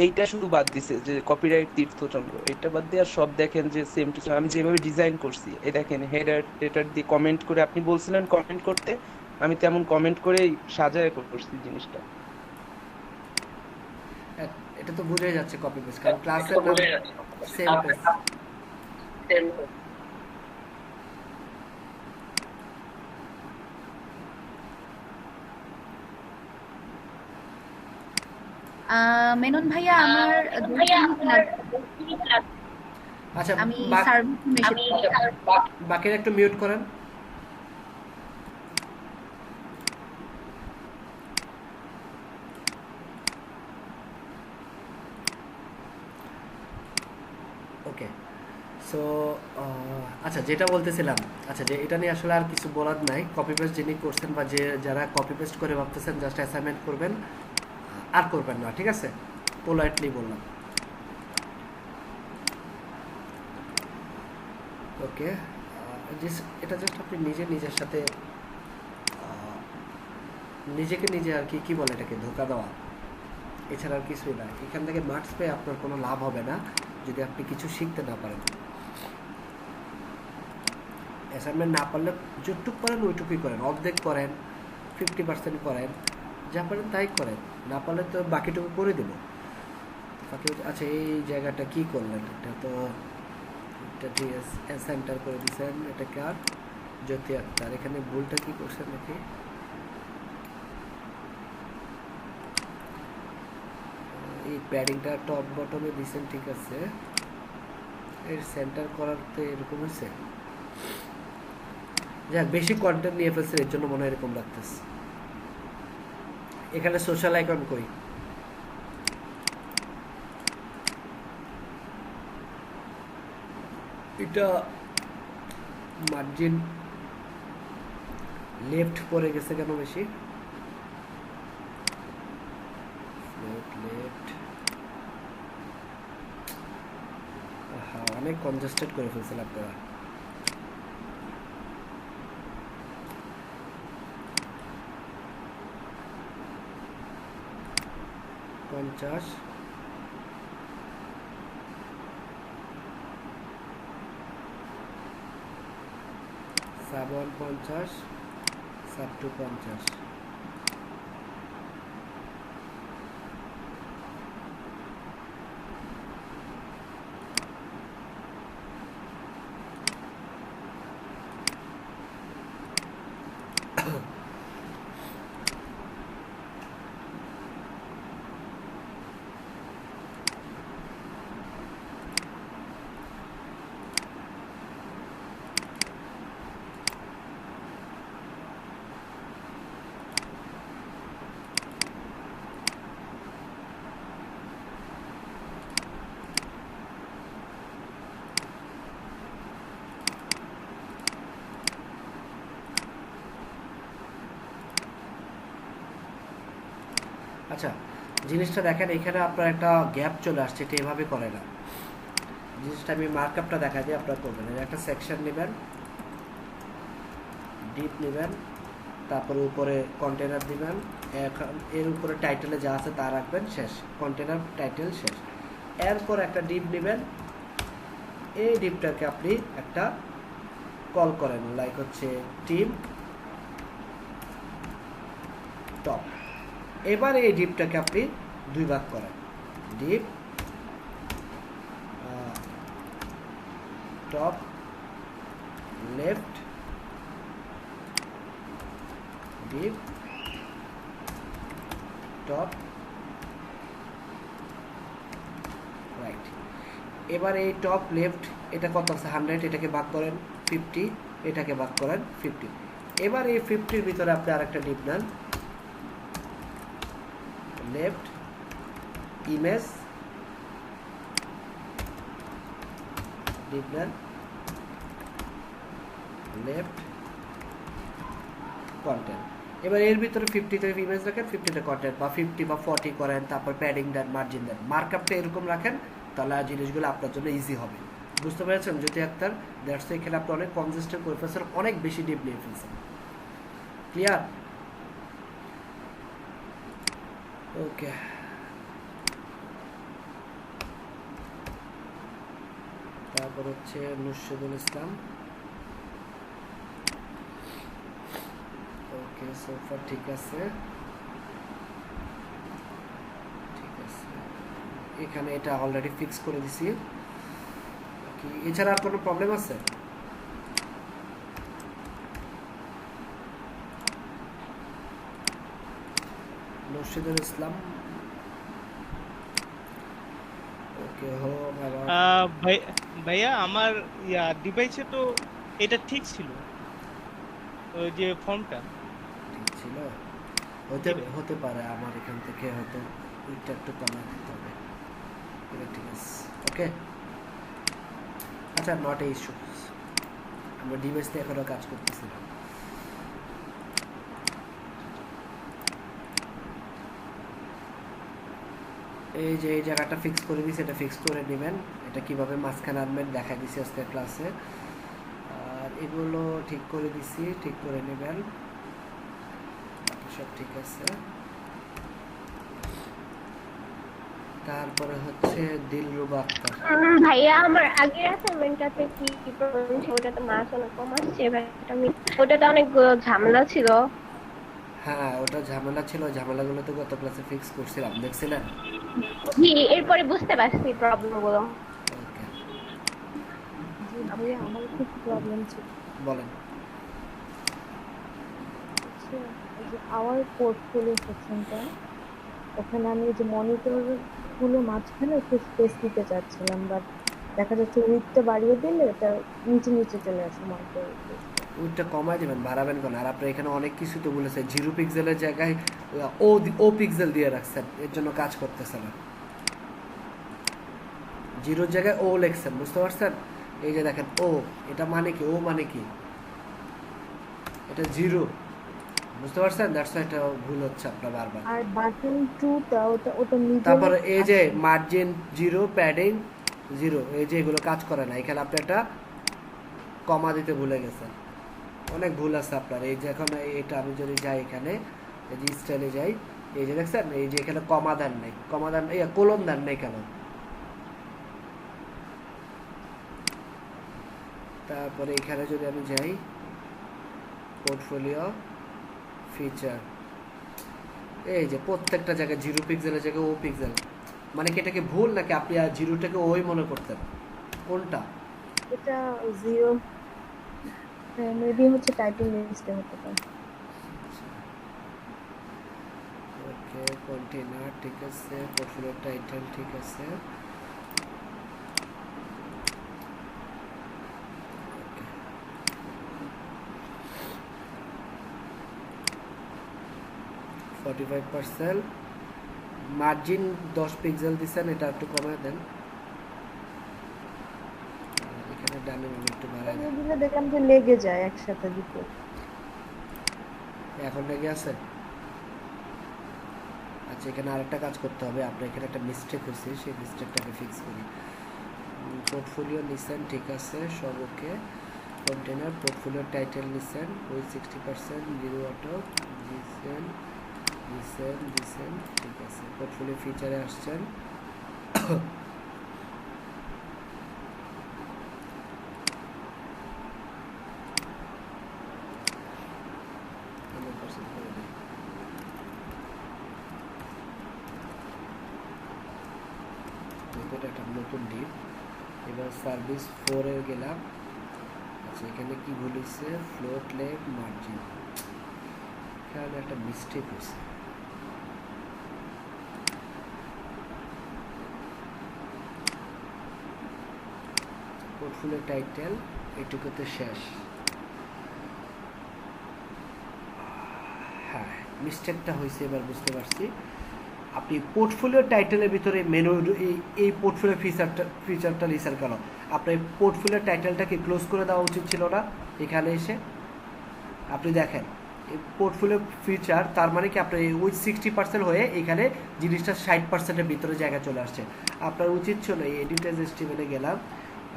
এইটা শুধু বাদ দিছে যে কপিরাইট তীর্থচন্দ্র, এটা বাদ দিয়ে আর সব দেখেন যে সেম টু সেম। আমি যেভাবে ডিজাইন করছি, এই দেখেন হেডার টেটার দিয়ে কমেন্ট করে, আপনি বলছিলেন কমেন্ট করতে, আমি তেমন কমেন্ট করে সাজায় করছি জিনিসটা। এটা তো বুঝে যাচ্ছে কপি পেস্ট, কারণ ক্লাসের নাম সেম পেজ। মেনন ভাইয়া আমার 2 মিনিট লাগবে, আচ্ছা, আমি সার্ভিস মেসেজ বাকিরা একটু মিউট করেন। ওকে, সো আচ্ছা, যেটা বলতেছিলাম, আচ্ছা, যে এটা নিয়ে আসলে আর কিছু বলার নাই। কপি পেস্ট যিনি করছেন বা যারা কপি পেস্ট করে ভাবতেছেন জাস্ট অ্যাসাইনমেন্ট করবেন, আর করবেন না, ঠিক আছে? পোলাইটলি বললাম। ওকে, এটা জাস্ট আপনি নিজের সাথে নিজেকে নিজে আর কি বলে এটাকে ধোকা দেওয়া, এছাড়া আর কিছুই না। এখান থেকে মার্কস পেয়ে আপনার কোনো লাভ হবে না যদি আপনি কিছু শিখতে না পারেন। অ্যাসাইনমেন্ট না পারলে যতটুকু পারেন ওইটুকুই করেন, অর্ধেক করেন, 50% করেন, যা পারেন তাই করেন, না পারলে তো বাকিটুকু করে দেবো। আচ্ছা এই জায়গাটা কি করলেন, এটা তো এটা সেন্টার করে দিয়েছেন, এটা কার জ্যোতি আক্তার, এখানে ভুলটা কি করছেন নাকি? এই প্যাডিংটা টপ বটমে দিয়েছেন, ঠিক আছে, এর সেন্টার করার তো এরকম হয়েছে। যাক, বেশি কন্টেন্ট নিয়ে ফেলছে, এর জন্য মনে হয় এরকম লাগতেছে। এখানে সোশ্যাল আইকন কই? এটা মার্জিন লেফট পড়ে গেছে কেন বেশি? লেফট অনেক কনজেস্টেড করে ফেলছেন আপনারা। পঞ্চাশ, সাব 150, সাব 250। আচ্ছা জিনিসটা দেখেন, এখানে আপনার একটা গ্যাপ চলে আসছে, এটা এভাবে করে না। জিনিসটা আমি মার্কআপটা দেখা দিই, আপনারা করবেন। একটা সেকশন নেবেন, ডিপ নেবেন, তারপরে উপরে কন্টেনার দিবেন, এখন এর উপরে টাইটেলে যা আছে তা রাখবেন, শেষ। কন্টেনার টাইটেল শেষ। এরপর একটা ডিপ নেবেন, এই ডিপটাকে আপনি একটা কল করেন, লাইক হচ্ছে টিম টপ। এবার এই ডিপটাকে আপনি দুই ভাগ করেন, deep top left, deep top right. এবার এই টপ লেফট এটা কত আছে 100, এটাকে ভাগ করেন 50, এটাকে ভাগ করেন 50। এবার এই 50-র ভিতরে আপনি আরেকটা ডিপ নেন, লেফট ইমেজ, ডিপ নেন, লেফট কন্টেন্ট। এবার এর ভিতরে 50-তে ইমেজ রাখেন, 50-তে কন্টেন্ট, বা 50 বা 40 করেন, তারপর প্যাডিং দেন, মার্জিন দেন, মার্কআপটা এরকম রাখেন, তাহলে জিনিসগুলো আপনার জন্য ইজি হবে। বুঝতে পেরেছেন জ্যোতি আক্তার? দ্যাটস এখানে আপনি অনেক কনসিস্টেন্ট করে ফেলছেন, অনেক বেশি ডিপ নিয়ে ফেলছেন। ক্লিয়ার? ওকে, তারপর হচ্ছে নুরশিদুল ইসলাম। ওকে, সোফা ঠিক আছে, ঠিক আছে। এখানে এটা অলরেডি ফিক্স করে দিছি। কি এছাড়া আর কোনো প্রবলেম আছে? নুরশিদুল ইসলাম, ওকে হো ভাইয়া আমার ডিভাইসে তো এটা ঠিক ছিল, ওই যে ফর্মটা ঠিক ছিল, হতে পারে আমার এখান থেকে হয়তো ওইটা একটু কমা দিতে হবে। ঠিক আছে, ওকে। আচ্ছা, নট এ ইস্যু, আমরা ডিভাইস নিয়ে এখনো কাজ করতেছি না। এই যে এই জায়গাটা ফিক্স করে দিয়েছি, এটা ফিক্স করে নেবেন। এটা কিভাবে মাঝখানে আনবেন দেখা দিছি আজকে ক্লাসে। আর এগুলো ঠিক করে দিছি, ঠিক করে নেবেন, সব ঠিক আছে। তারপরে হচ্ছে দিলরুবা আক্তার। ভাইয়া আমার আগের অ্যাসাইনমেন্টটাতে কি প্রবলেম ছিল? ওটাতে মার্কস অনেক কম আসছে, আমি ওটাতে অনেক ঝামেলা ছিল। হ্যাঁ ওটা ঝামেলা ছিল, ঝামেলাগুলো তো গত ক্লাসে ফিক্স করছিলাম, দেখছিলেন? জি এরপরে বুঝতে পারছি প্রবলেম গুলো। ওকে জি ভাইয়া আমার খুব প্রবলেম ছিল বলেন। হচ্ছে এই যে আওয়ার পোর্টফোলিও সেকশনটা, ওখানে আমি এই যে মনিটর গুলো মাঝখানে একটু স্পেস দিতে চাচ্ছিলাম, বাট দেখা যাচ্ছে উইডথটা বাড়িয়ে দিলে এটা নিচে নিচে চলে আসে মনিটর। উইডটা কমাই দেবেন, বাড়াবেন কেন? আর আপনি এখানে অনেক কিছু তো বলেছে, 0 পিক্সেলের জায়গায় ও পিক্সেল দিয়ে রাখছেন, এর জন্য কাজ করতেছে না। 0 জায়গায় ও লিখছেন, বুঝতে পারছেন? এই যে দেখেন ও, এটা মানে কি? ও মানে কি? এটা 0, বুঝতে পারছেন? দ্যাটস এটা ভুল হচ্ছে আপনার বারবার। আর বাটন 2টা ওটা নিচে, তারপরে এই যে মার্জিন 0, প্যাডিং 0, এই যে এগুলো কাজ করে না। এখানে আপনি একটা কমা দিতে ভুলে গেছেন, অনেক ভুল আছে আপনার। এই যে এখন এটা আমি যদি যাই এখানে, এই যে স্টাইলে যাই, এই যে দেখছেন এই যে এখানে কমা দেন নাই, কমা দেন এই কোলন দেন নাই কেন? তারপরে এখানে যদি আমি যাই পোর্টফোলিও ফিচার, এই যে প্রত্যেকটা জায়গায় 0 পিক্সেলের জায়গায় ও পিক্সেল, মানে কি এটাকে ভুল নাকি আপনি আর 0টাকে ওই মনে করতেন? কোনটা? এটা 0 মেবি হচ্ছে টাইপিং লিস্টে হতে পারে। ওকে কন্টেইনার ঠিক আছে, পোর্টফোলিও টাইটেল ঠিক আছে। ওকে 45% মার্জিন 10 পিক্সেল দিচ্ছেন, এটা একটু কমায় দেন। এখানে ডানে বামে একটু বাড়ায় দেন। দিলে দেখলাম যে লেগে যায় একসাথে দুটো। এখন লেগে আছে? আচ্ছা এখানে আরেকটা কাজ করতে হবে, আপনার এখানে একটা মিস্টেক হয়েছে, সেই মিস্টেকটাকে ফিক্স করি। পোর্টফোলিও নিছেন ঠিক আছে, সব ওকে। কন্টেইনার পোর্টফোলিও টাইটেল নিছেন ওই 60%, 0 অটো দিছেন ঠিক আছে। পোর্টফোলিও ফিচারে আসছেন, একটা নতুন ডিপ। এবার সার্ভিস 4 এ গেলাম। আচ্ছা এখানে কি ভুল হয়েছে? ফ্লোট লেগ মার্জিন, এখানে একটা মিস্টেক হয়েছে। পোর্টফোলিও টাইটেল এটুকুতে শেষ। হ্যাঁ মিস্টেকটা হয়েছে, এবার বুঝতে পারছি। আপনি পোর্টফোলিও টাইটেলের ভিতরে মেনু এই পোর্টফোলিও ফিচারটা লিসার কেন? আপনার পোর্টফোলিও টাইটেলটাকে ক্লোজ করে দেওয়া উচিত ছিল না? এখানে এসে আপনি দেখেন এই পোর্টফোলিও ফিচার, তার মানে কি আপনার ওই 60% হয়ে এখানে জিনিসটা 60%-এর ভিতরে জায়গা চলে আসছে। আপনার উচিত ছিল এই এডিটার এস্টিমেটে গেলাম,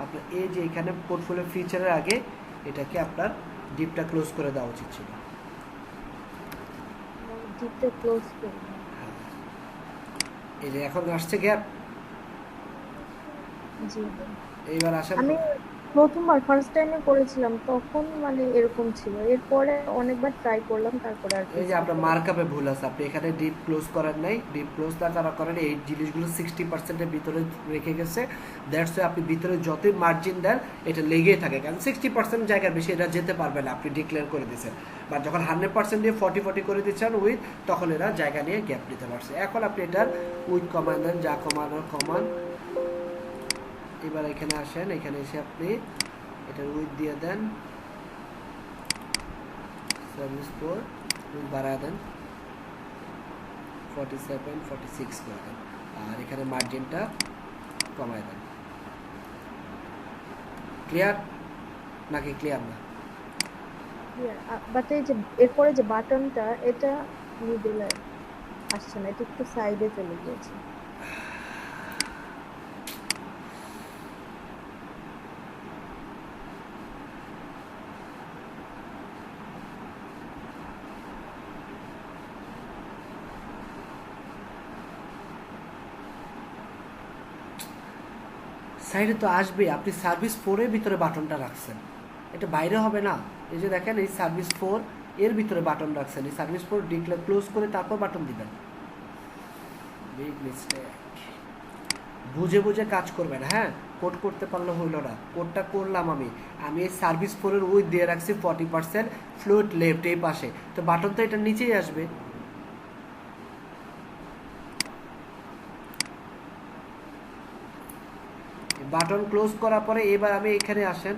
আপনার এই যে এখানে পোর্টফোলিও ফিচারের আগে এটাকে আপনার ডিপটা ক্লোজ করে দেওয়া উচিত ছিল। ডিপটা ক্লোজ করে এই যে এখন আসছে গ্যাপ। জি এইবার আসেন। আমি প্রথমবার ফার্স্ট টাইমে করেছিলাম তখন মানে এরকম ছিল, এরপরে অনেকবার ট্রাই করলাম, তারপরে আর এই যে আপনার মার্কআপে ভুল আছে, আপনি এখানে ডিপ ক্লোজ করেন নাই, ডিপ ক্লোজ না করেন, এই জিনিসগুলো 60%-এর ভিতরে রেখে গেছে। দ্যাটস ওয়াই আপনি ভিতরে যতই মার্জিন দেন এটা লেগেই থাকে, কারণ 60% জায়গার বেশি এটা যেতে পারবে না, আপনি ডিক্লেয়ার করে দিয়েছেন। বা যখন 100% দিয়ে 40 করে দিচ্ছেন উইথ, তখন এরা জায়গা নিয়ে গ্যাপ নিতে পারছে। এখন আপনি এটার উইথ কমান দেন, যা কমানোর কমান। এবার এখানে আসেন, এখানে এসে আপনি এটার উইথ দিয়ে দেন, সার্ভিস 4 বাড়ায় দেন, 47, 46 করে দেন, আর এখানে মার্জিনটা কমায় দেন। ক্লিয়ার নাকি ক্লিয়ার না? বাট এই যে এরপরে যে বাটনটা, এটা মিডলে আসছে না, এটা একটু সাইডে চলে গিয়েছে। সাইডে তো আসবে, আপনি সার্ভিস 4-এর ভিতরে বাটনটা রাখছেন, এটা বাইরে হবে না। এই যে দেখেন এই সার্ভিস 4 এর ভিতরে বাটন রাখছেন। এই সার্ভিস পোর্ট ডিক্লেয়ার ক্লোজ করে তারপর বাটন দিবেন। Big mistake. বুঝে বুঝে কাজ করবেন। হ্যাঁ, কোড করতে পারলে হইল না। কোডটা করলাম আমি এই সার্ভিস ফোরের ওই দিয়ে রাখছি 40% ফ্লোট লেফট এই পাশে, তো বাটন তো এটা নিচেই আসবে। বাটন ক্লোজ করার পরে এবার আমি এখানে আসেন,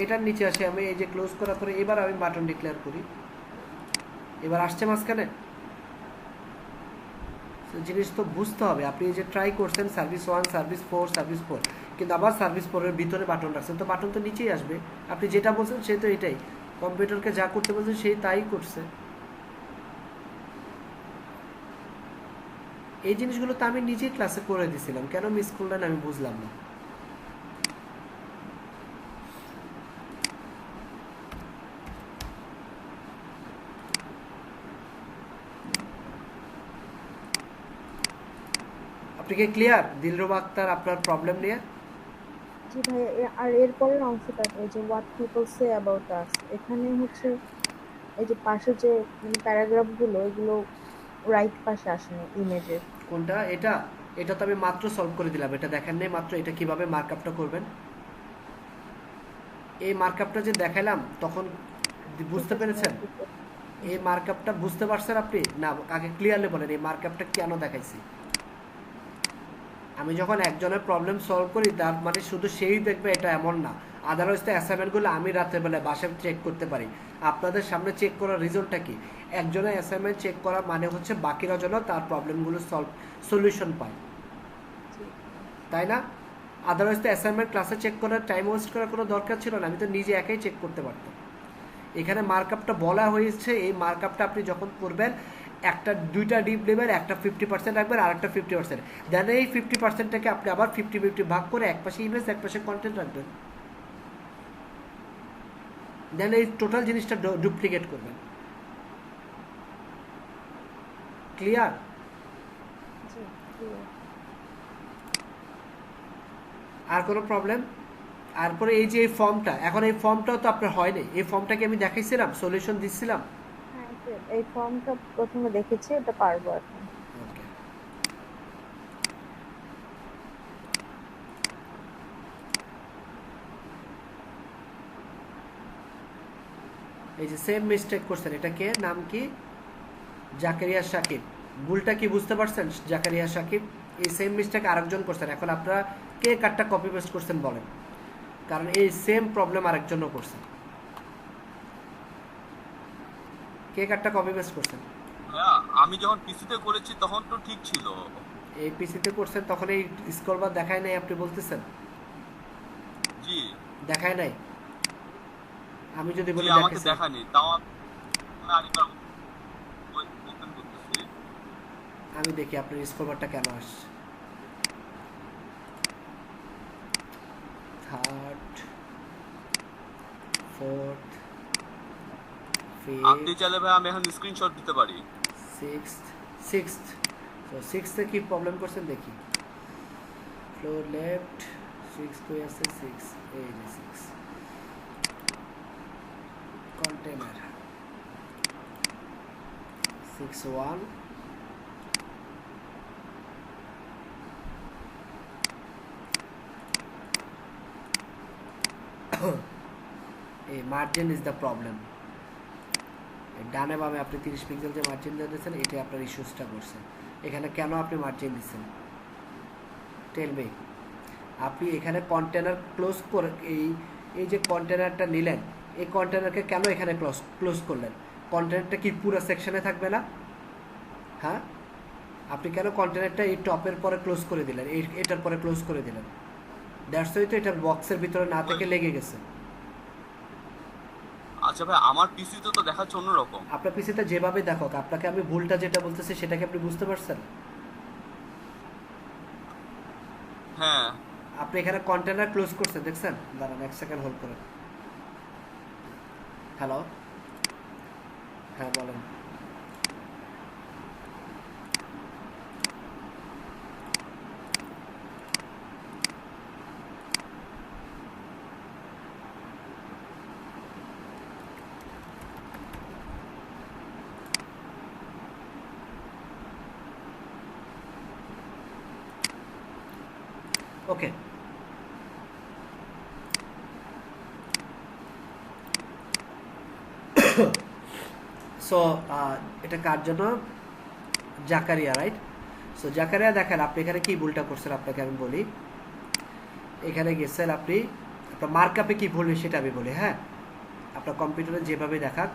এটার নিচে আসে আমি এই যে ক্লোজ করার পরে এবার আমি বাটন ডিক্লেয়ার করি। এবার আসছে মাঝখানে। জিনিস তো বুঝতে হবে। আপনি এই যে ট্রাই করছেন সার্ভিস 1, সার্ভিস 4, সার্ভিস 4, কিন্তু আবার সার্ভিস 4-এর ভিতরে বাটন রাখছেন, তো বাটন তো নিচেই আসবে। আপনি যেটা বলছেন সে তো এটাই, কম্পিউটারকে যা করতে বলছেন সেই তাই করছে। এই জিনিসগুলো তো আমি নিজেই ক্লাসে করে দিয়েছিলাম, কেন মিস করলেন আমি বুঝলাম না। আপনি কি ক্লিয়ার দিলরুবা আক্তার আপনার প্রবলেম নিয়ে? জি ভাই, আর এরপরের অংশটা এই যে what people say about us, এখানে হচ্ছে এই যে পাশে যে প্যারাগ্রাফ গুলো এগুলো রাইট পাশে আসে না ইমেজের। কোনটা? এটা এটা তো আমি মাত্র সলভ করে দিলাম, এটা দেখেন নাই মাত্র। এটা কিভাবে মার্কআপটা করবেন, এই মার্কআপটা যে দেখাইলাম তখন বুঝতে পেরেছেন? এই মার্কআপটা বুঝতে পারছেন আপনি না? আগে ক্লিয়ারলি বলেন এই মার্কআপটা কেন দেখাইছি। আমি যখন একজনের প্রবলেম সলভ করি তার মানে শুধু সেই দেখবে এটা এমন না, আদারওয়াইজ তো অ্যাসাইনমেন্টগুলো আমি রাতের বেলায় বাসায় চেক করতে পারি। আপনাদের সামনে চেক করার রিজল্টটা কি? একজনের অ্যাসাইনমেন্ট চেক করা মানে হচ্ছে বাকিরা যেন তার প্রবলেমগুলো সলিউশন পায়, তাই না? আদারওয়াইজ তো অ্যাসাইনমেন্ট ক্লাসে চেক করার টাইম ওয়েস্ট করার কোনো দরকার ছিল না, আমি তো নিজে একাই চেক করতে পারতাম। এখানে মার্কআপটা বলা হয়েছে, এই মার্কআপটা আপনি যখন করবেন একটা দুইটা ডিপ নেবেন, একটা 50% রাখবেন আর একটা 50%, দেন এই 50%টাকে আপনি আবার 50-50 ভাগ করে এক পাশে ইমেজ এক পাশে কন্টেন্ট রাখবেন, দেন এই টোটাল জিনিসটা ডুপ্লিকেট করবেন। ক্লিয়ার? আর কোনো প্রবলেম? তারপরে এই যে এই ফর্মটা, এখন এই ফর্মটাও তো আপনার হয়নি, এই ফর্মটাকে আমি দেখাইছিলাম, সলিউশন দিচ্ছিলাম। এই ফর্মটা প্রথমে দেখেছি, এটা পারবো এখন। এই যে সেম মিস্টেক করছেন, এটা কে? নাম কি? জাকারিয়া সাকিব। ভুলটা কি বুঝতে পারছেন? জাকারিয়া সাকিব এই সেম মিস্টেক আরেকজন করছেন। এখন আপনারা কে কারটা কপি পেস্ট করছেন বলেন, কারণ এই সেম প্রবলেম আরেকজনও করছেন। কে কারটা কপি পেস্ট করছেন? আমি যখন পিসিতে করেছি তখন তো ঠিক ছিল। এই পিসিতে করছেন তখন এই স্ক্রল বার দেখায় নাই আপনি বলতেছেন? জি দেখায় নাই। আমি যদি বলি আমাকে দেখায়নি, তাও আমি দেখি আপনার স্ক্রল বারটা কেন আসছে। থার্ড, ফোর্থ, আপনি চাইলে ভাই আমি এখন স্ক্রিনশট দিতে পারি। সিক্সথ তো সিক্সথে কি প্রবলেম করছেন দেখি। ফ্লোর লেফট 6 কই আছে? 6 এই যে 6 কন্টেইনার 6-1 এই মার্জিন ইজ দ্য প্রবলেম। ডানে বামে আপনি 30 পিক্সেল যে মার্জিন দিয়েছেন এটা আপনার ইস্যুসটা করছে। এখানে কেন আপনি মার্জিন দিচ্ছেন টেল মি। আপনি এখানে কন্টেনার ক্লোজ করে এই যে কন্টেনারটা নিলেন, এই কন্টেনারকে কেন এখানে ক্লোজ করলেন? কন্টেনারটা কি পুরো সেকশনে থাকবে না? হ্যাঁ, আপনি কেন কন্টেনারটা এই টপের পরে ক্লোজ করে দিলেন, এটার পরে ক্লোজ করে দিলেন? দ্যাটস ওয়াই তো এটা বক্সের ভিতরে না থেকে লেগে গেছে। আচ্ছা ভাই, আমার পিসিতে তো দেখাচ্ছে অন্যরকম। আপনার পিসিতে যেভাবে দেখো, আপনাকে আমি ভুলটা যেটা বলতেছি সেটাকে আপনি বুঝতে পারছেন? হ্যাঁ, আপনি এখানে কন্টেনার ক্লোজ করছেন দেখছেন? দাঁড়ান এক সেকেন্ড হোল্ড করেন। হ্যালো, হ্যাঁ বলেন। ওকে, সো এটা কার জন্য? জাকারিয়া, রাইট? সো জাকারিয়া দেখেন আপনি এখানে কি ভুলটা করছেন আপনাকে আমি বলি। এখানে গেছেন আপনি, আপনার মার্কআপে কি ভুল সেটা আমি বলি। হ্যাঁ, আপনার কম্পিউটারে যেভাবে দেখাক,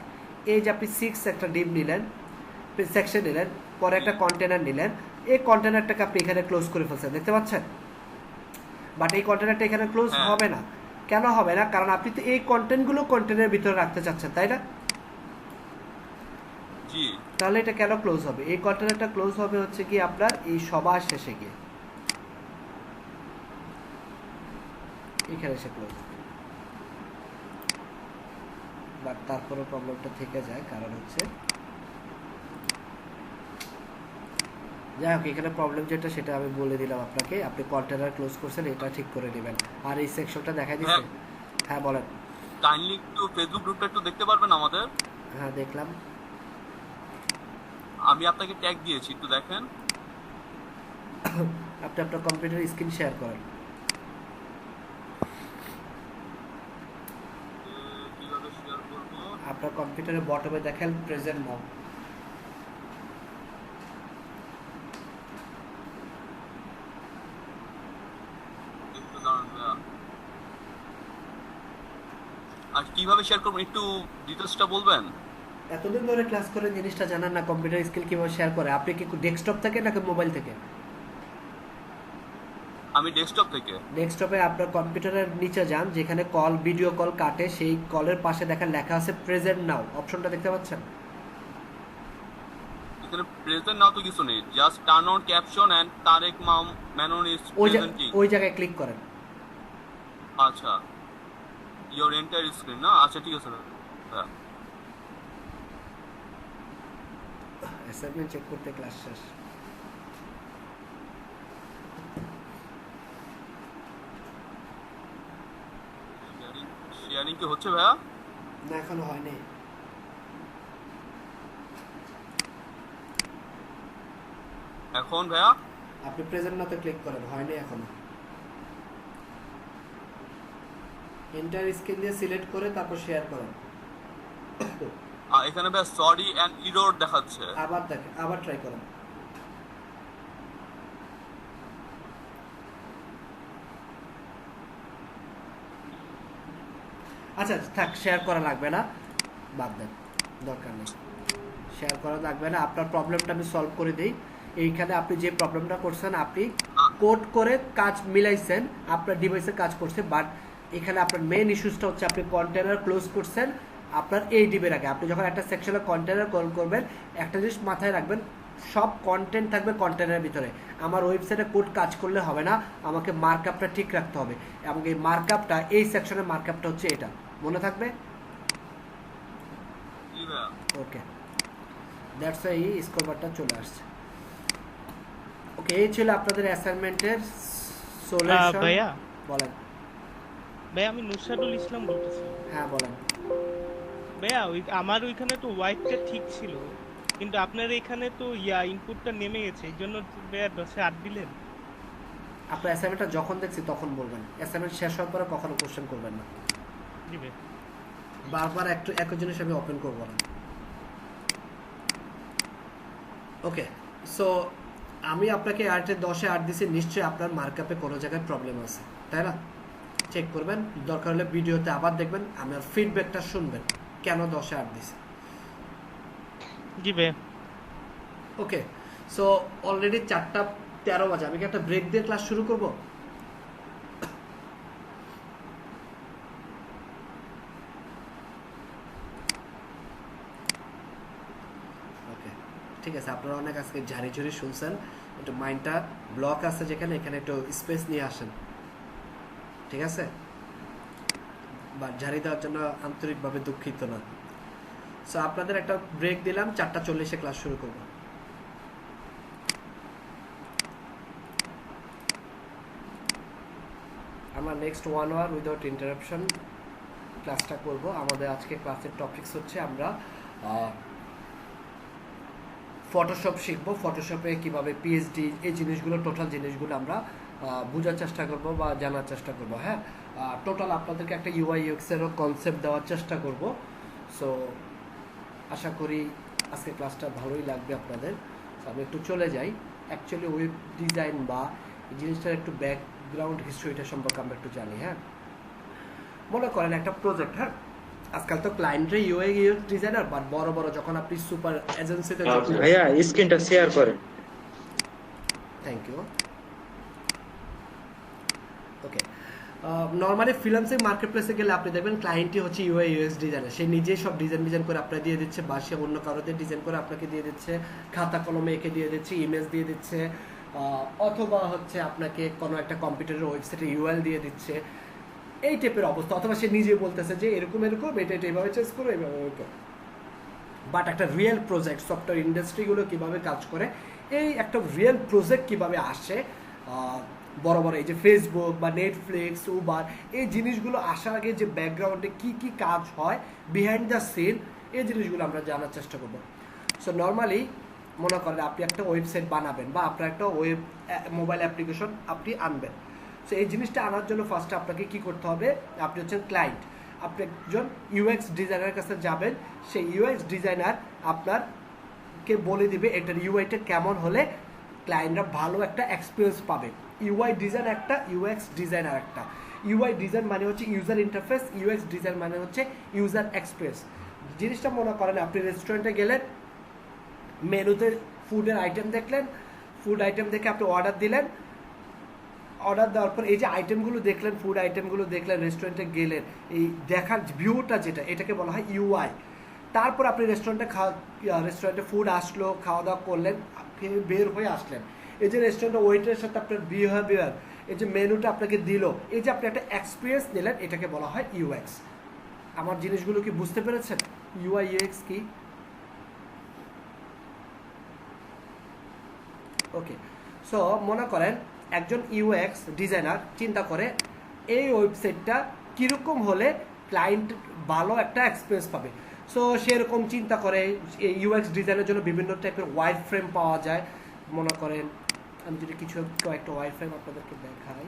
এই যে আপনি 6 একটা ডিপ নিলেন, সেকশন নিলেন, পরে একটা কন্টেনার নিলেন, এই কন্টেনারটাকে আপনি এখানে ক্লোজ করে ফেলছেন, দেখতে পাচ্ছেন? বাট এই কন্টেনারটা এখানে ক্লোজ হবে না। কেন হবে না? কারণ আপনি তো এই কন্টেন্টগুলো কন্টেনারের ভিতরে রাখতে চাচ্ছেন, তাই না? জি। তাহলে এটা কেন ক্লোজ হবে? এই কন্টেনারটা ক্লোজ হবে হচ্ছে কি আপনার এই সবার শেষে গিয়ে, এখানে এসে ক্লোজ। বাট তারপরে প্রবলেমটা থেকে যায়, কারণ হচ্ছে যাই হোক, এখানে প্রবলেম যেটা সেটা আমি বলে দিলাম আপনাকে। আপনি কন্টেনার ক্লোজ করছেন, এটা ঠিক করে নেবেন। আর এই সেকশনটা দেখাই দিচ্ছে। হ্যাঁ বলেন। কাইন্ডলি একটু ফেসবুক গ্রুপটা একটু দেখতে পারবেন আমাদের? হ্যাঁ দেখলাম। আমি আপনাকে ট্যাগ দিয়েছি, একটু দেখেন। আপনি আপনার কম্পিউটার স্ক্রিন শেয়ার করেন। কিভাবে শেয়ার করব? আপনার কম্পিউটারের বটমে দেখেন প্রেজেন্ট নাও। একটু দাঁড়ান ভাইয়া। আর কিভাবে শেয়ার করবেন একটু ডিটেইলসটা বলবেন? এতদিন ধরে ক্লাস করে জিনিসটা জানেন না কম্পিউটার স্কিল কিভাবে শেয়ার করে? আপনি কি ডেস্কটপ থেকে নাকি মোবাইল থেকে? আমি ডেস্কটপ থেকে। ডেস্কটপে আপনার কম্পিউটারের নিচে যান, যেখানে কল ভিডিও কল কাটে, সেই কলের পাশে দেখেন লেখা আছে প্রেজেন্ট নাও, অপশনটা দেখতে পাচ্ছেন? এখানে প্রেজেন্ট নাও তো কিছু নেই, just turn on caption and Tareq Menon is presenting. ওই জায়গায় ক্লিক করেন। আচ্ছা, ইওর এন্টায়ার স্ক্রিন না? আচ্ছা ঠিক আছে। হ্যাঁ, অ্যাসাইনমেন্ট চেক করতে ক্লাস শেষ। শেয়ারিং কি হচ্ছে ভাইয়া? না এখনো হয়নি। এখন ভাইয়া আপনি প্রেজেন্ট নাওতে ক্লিক করেন, হয়নি এখনো। এন্টার স্ক্রিন দিয়ে সিলেক্ট করে তারপর শেয়ার করেন। এখানে ভাই সরি এন্ড এরর দেখাচ্ছে। আবার দেখেন, আবার ট্রাই করেন। আচ্ছা থাক, শেয়ার করা লাগবে না, বাদ দেন, দরকার নেই, শেয়ার করা লাগবে না। আপনার প্রবলেমটা আমি সলভ করে দিই। এইখানে আপনি যে প্রবলেমটা করছেন, আপনি কোড করে কাজ মিলাইছেন, আপনার ডিভাইসে কাজ করছে, বাট এখানে আপনার মেইন ইস্যুসটা হচ্ছে আপনি কন্টেনার ক্লোজ করছেন আপনার এই ডিবের আগে। আপনি যখন একটা সেকশনে কন্টেনার কল করবেন, একটা জিনিস মাথায় রাখবেন, সব কন্টেন্ট থাকবে কন্টেনারের ভিতরে। আমার ওয়েবসাইটে কোড কাজ করলে হবে না, আমাকে মার্কআপটা ঠিক রাখতে হবে, এবং এই মার্কআপটা, এই সেকশনের মার্কআপটা হচ্ছে এটা, মনে থাকবে? ওকে, দ্যাটস ওয়াই স্কোর বারটা চলে আসছে। ওকে, এই ছিল আপনাদের অ্যাসাইনমেন্টের সলিউশন। ভাইয়া বলেন। ভাই আমি নুরশাদুল ইসলাম বলতেছি। হ্যাঁ বলেন। ভাইয়া আমার ওইখানে তো ওয়াইটটা ঠিক ছিল, কিন্তু আপনার এখানে তো ইনপুটটা নেমে গেছে, এই জন্য ভাইয়া 10-এ 8 দিলেন। আপনার অ্যাসাইনমেন্টটা যখন দেখছি তখন বলবেন, অ্যাসাইনমেন্ট শেষ হওয়ার পরে কখনো কোশ্চেন করবেন না। জি ভাই। বারবার একই জিনিস আমি ওপেন করব না। ওকে, সো আমি আপনাকে 8-এ 10-এ 8 দিছি, নিশ্চয়ই আপনার মার্কআপে কোনো জায়গায় প্রবলেম আছে, তাই না? চেক করবেন, দরকার হলে ভিডিওতে আবার দেখবেন, আমার ফিডব্যাকটা শুনবেন কেন 10-এ 8 দিছি। জি ভাই। ওকে, সো অলরেডি 4:13 বাজে, আমি কি একটা ব্রেক দিয়ে ক্লাস শুরু করব? ওকে ঠিক আছে, আপনারা অনেক আজকে ঝাড়ি ঝুড়ি শুনছেন, একটু মাইন্ডটা ব্লক আছে যেখানে, এখানে একটু স্পেস নিয়ে আসেন, ঠিক আছে? বা ঝাড়ি দেওয়ার জন্য আন্তরিকভাবে দুঃখিত না। সো আপনাদের একটা ব্রেক দিলাম, 4:40-এ ক্লাস শুরু করব। আমরা নেক্সট 1 আওয়ার উইদাউট ইন্টারাপশন ক্লাসটা করব। আমাদের আজকে ক্লাসের টপিকস হচ্ছে আমরা ফটোশপ শিখবো, ফটোশপে কিভাবে পিএইচডি, এই জিনিসগুলো, টোটাল জিনিসগুলো আমরা বোঝার চেষ্টা করব বা জানার চেষ্টা করব। হ্যাঁ, টোটাল আপনাদেরকে একটা ইউআই ইউএক্সেরও কনসেপ্ট দেওয়ার চেষ্টা করব। সো আশা করি আজকে ক্লাসটা ভালোই লাগবে আপনাদের। তো আমি একটু চলে যাই অ্যাকচুয়ালি ওয়েব ডিজাইন বা এই জিনিসটার একটু ব্যাকগ্রাউন্ড হিস্ট্রিটা সম্পর্কে আমরা একটু জানি। হ্যাঁ, মনে করেন একটা প্রজেক্ট, হ্যাঁ আজকাল তো ক্লায়েন্টরা ইউআই ইউএক্স ডিজাইনার, বাট বড় বড় যখন আপনি সুপার এজেন্সিতে ভাইয়া স্ক্রিনটা শেয়ার করেন। Thank you. Okay, normally freelancing মার্কেটপ্লেসে গেলে আপনি দেখবেন ক্লায়েন্টই হচ্ছে ইউআই ইউএক্স ডিজাইনার। সে নিজেই সব ডিজাইন করে আপনাকে দিয়ে দিচ্ছে, বা সে অন্য কারোতে ডিজাইন করে আপনাকে দিয়ে দিচ্ছে, খাতা কলমে এঁকে দিয়ে দিচ্ছে, ইমেজ দিয়ে দিচ্ছে, অথবা হচ্ছে আপনাকে কোনো একটা কম্পিউটারের ওয়েবসাইটে ইউআইএল দিয়ে দিচ্ছে, এই টাইপের অবস্থা। অথবা সে নিজে বলতেছে যে এরকম এটা এইভাবে চেঞ্জ করো, এইভাবে করো। বাট একটা রিয়েল প্রজেক্ট, সফটওয়্যার ইন্ডাস্ট্রিগুলো কীভাবে কাজ করে, এই একটা রিয়েল প্রজেক্ট কীভাবে আসে, বড় বড় এই যে ফেসবুক বা নেটফ্লিক্স, উবার, এই জিনিসগুলো আসার আগে যে ব্যাকগ্রাউন্ডে কী কী কাজ হয়, বিহাইন্ড দ্য সিন, এই জিনিসগুলো আমরা জানার চেষ্টা করব। সো নর্মালি মনে করেন আপনি একটা ওয়েবসাইট বানাবেন বা আপনার একটা মোবাইল অ্যাপ্লিকেশন আপনি আনবেন। সো এই জিনিসটা আনার জন্য ফার্স্টে আপনাকে কি করতে হবে, আপনি হচ্ছেন ক্লায়েন্ট, আপনি একজন ইউএক্স ডিজাইনারের কাছে যাবেন। সেই ইউএক্স ডিজাইনার আপনারকে বলে দিবে এটার ইউআইটা কেমন হলে ক্লায়েন্টরা ভালো একটা এক্সপিরিয়েন্স পাবে। ইউআই ডিজাইন একটা, ইউএক্স ডিজাইনার একটা। ইউআই ডিজাইন মানে হচ্ছে ইউজার ইন্টারফেস, ইউএক্স ডিজাইন মানে হচ্ছে ইউজার এক্সপিরিয়েন্স। জিনিসটা মনে করেন আপনি রেস্টুরেন্টে গেলেন, মেনুতে ফুডের আইটেম দেখলেন, ফুড আইটেম দেখে আপনি অর্ডার দিলেন, অর্ডার দেওয়ার পর এই যে আইটেমগুলো দেখলেন, ফুড আইটেমগুলো দেখলেন, রেস্টুরেন্টে গেলেন, এই দেখার ভিউটা যেটা, এটাকে বলা হয় ইউআই। তারপর আপনি রেস্টুরেন্টে ফুড আসলো, খাওয়া দাওয়া করলেন, বের হয়ে আসলেন, এই যে রেস্টুরেন্টের ওয়েটারের সাথে আপনার বিহেভিয়ার, এই যে মেনুটা আপনাকে দিল, এই যে আপনি একটা এক্সপিরিয়েন্স নিলেন, এটাকে বলা হয় ইউএক্স। আমার জিনিসগুলো কি বুঝতে পেরেছেন ইউআই ইউএক্স কি? ওকে, সো মনে করেন একজন ইউএক্স ডিজাইনার চিন্তা করে এই ওয়েবসাইটটা কীরকম হলে ক্লায়েন্ট ভালো একটা এক্সপিরিয়েন্স পাবে। সো সেরকম চিন্তা করে এই ইউএক্স ডিজাইনের জন্য বিভিন্ন টাইপের ওয়াইর ফ্রেম পাওয়া যায়। মনে করেন আমি যদি কয়েকটা ওয়াইর ফ্রেম আপনাদেরকে দেখাই,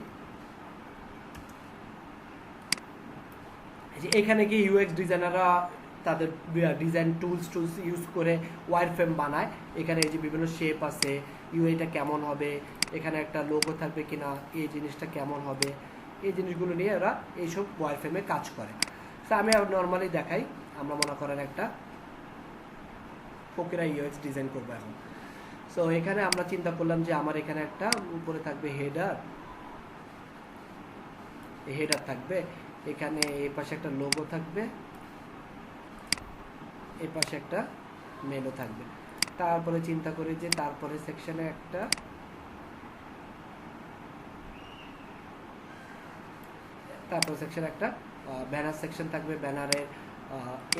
যে এখানে গিয়ে ইউএক্স ডিজাইনাররা তাদের ডিজাইন টুলস ইউজ করে ওয়াইর ফ্রেম বানায়। এখানে এই যে বিভিন্ন শেপ আছে, ইউআইটা কেমন হবে, এখানে একটা লোগো থাকবে কিনা, এই জিনিসটা কেমন হবে, এই জিনিসগুলো নিয়ে ওরা এইসব ওয়াইর ফ্রেমে কাজ করে। তো আমি নর্মালি দেখাই, আমরা মনে করেন একটা ফকিরা ইউএক্স ডিজাইন করবো এখন। সো এখানে আমরা চিন্তা করলাম যে আমার এখানে একটা উপরে থাকবে হেডার থাকবে, এখানে এই পাশে একটা লোগো থাকবে, এই পাশে একটা মেনু থাকবে। তারপরে চিন্তা করি যে তারপরে সেকশনে একটা ব্যানার সেকশন থাকবে, ব্যানারের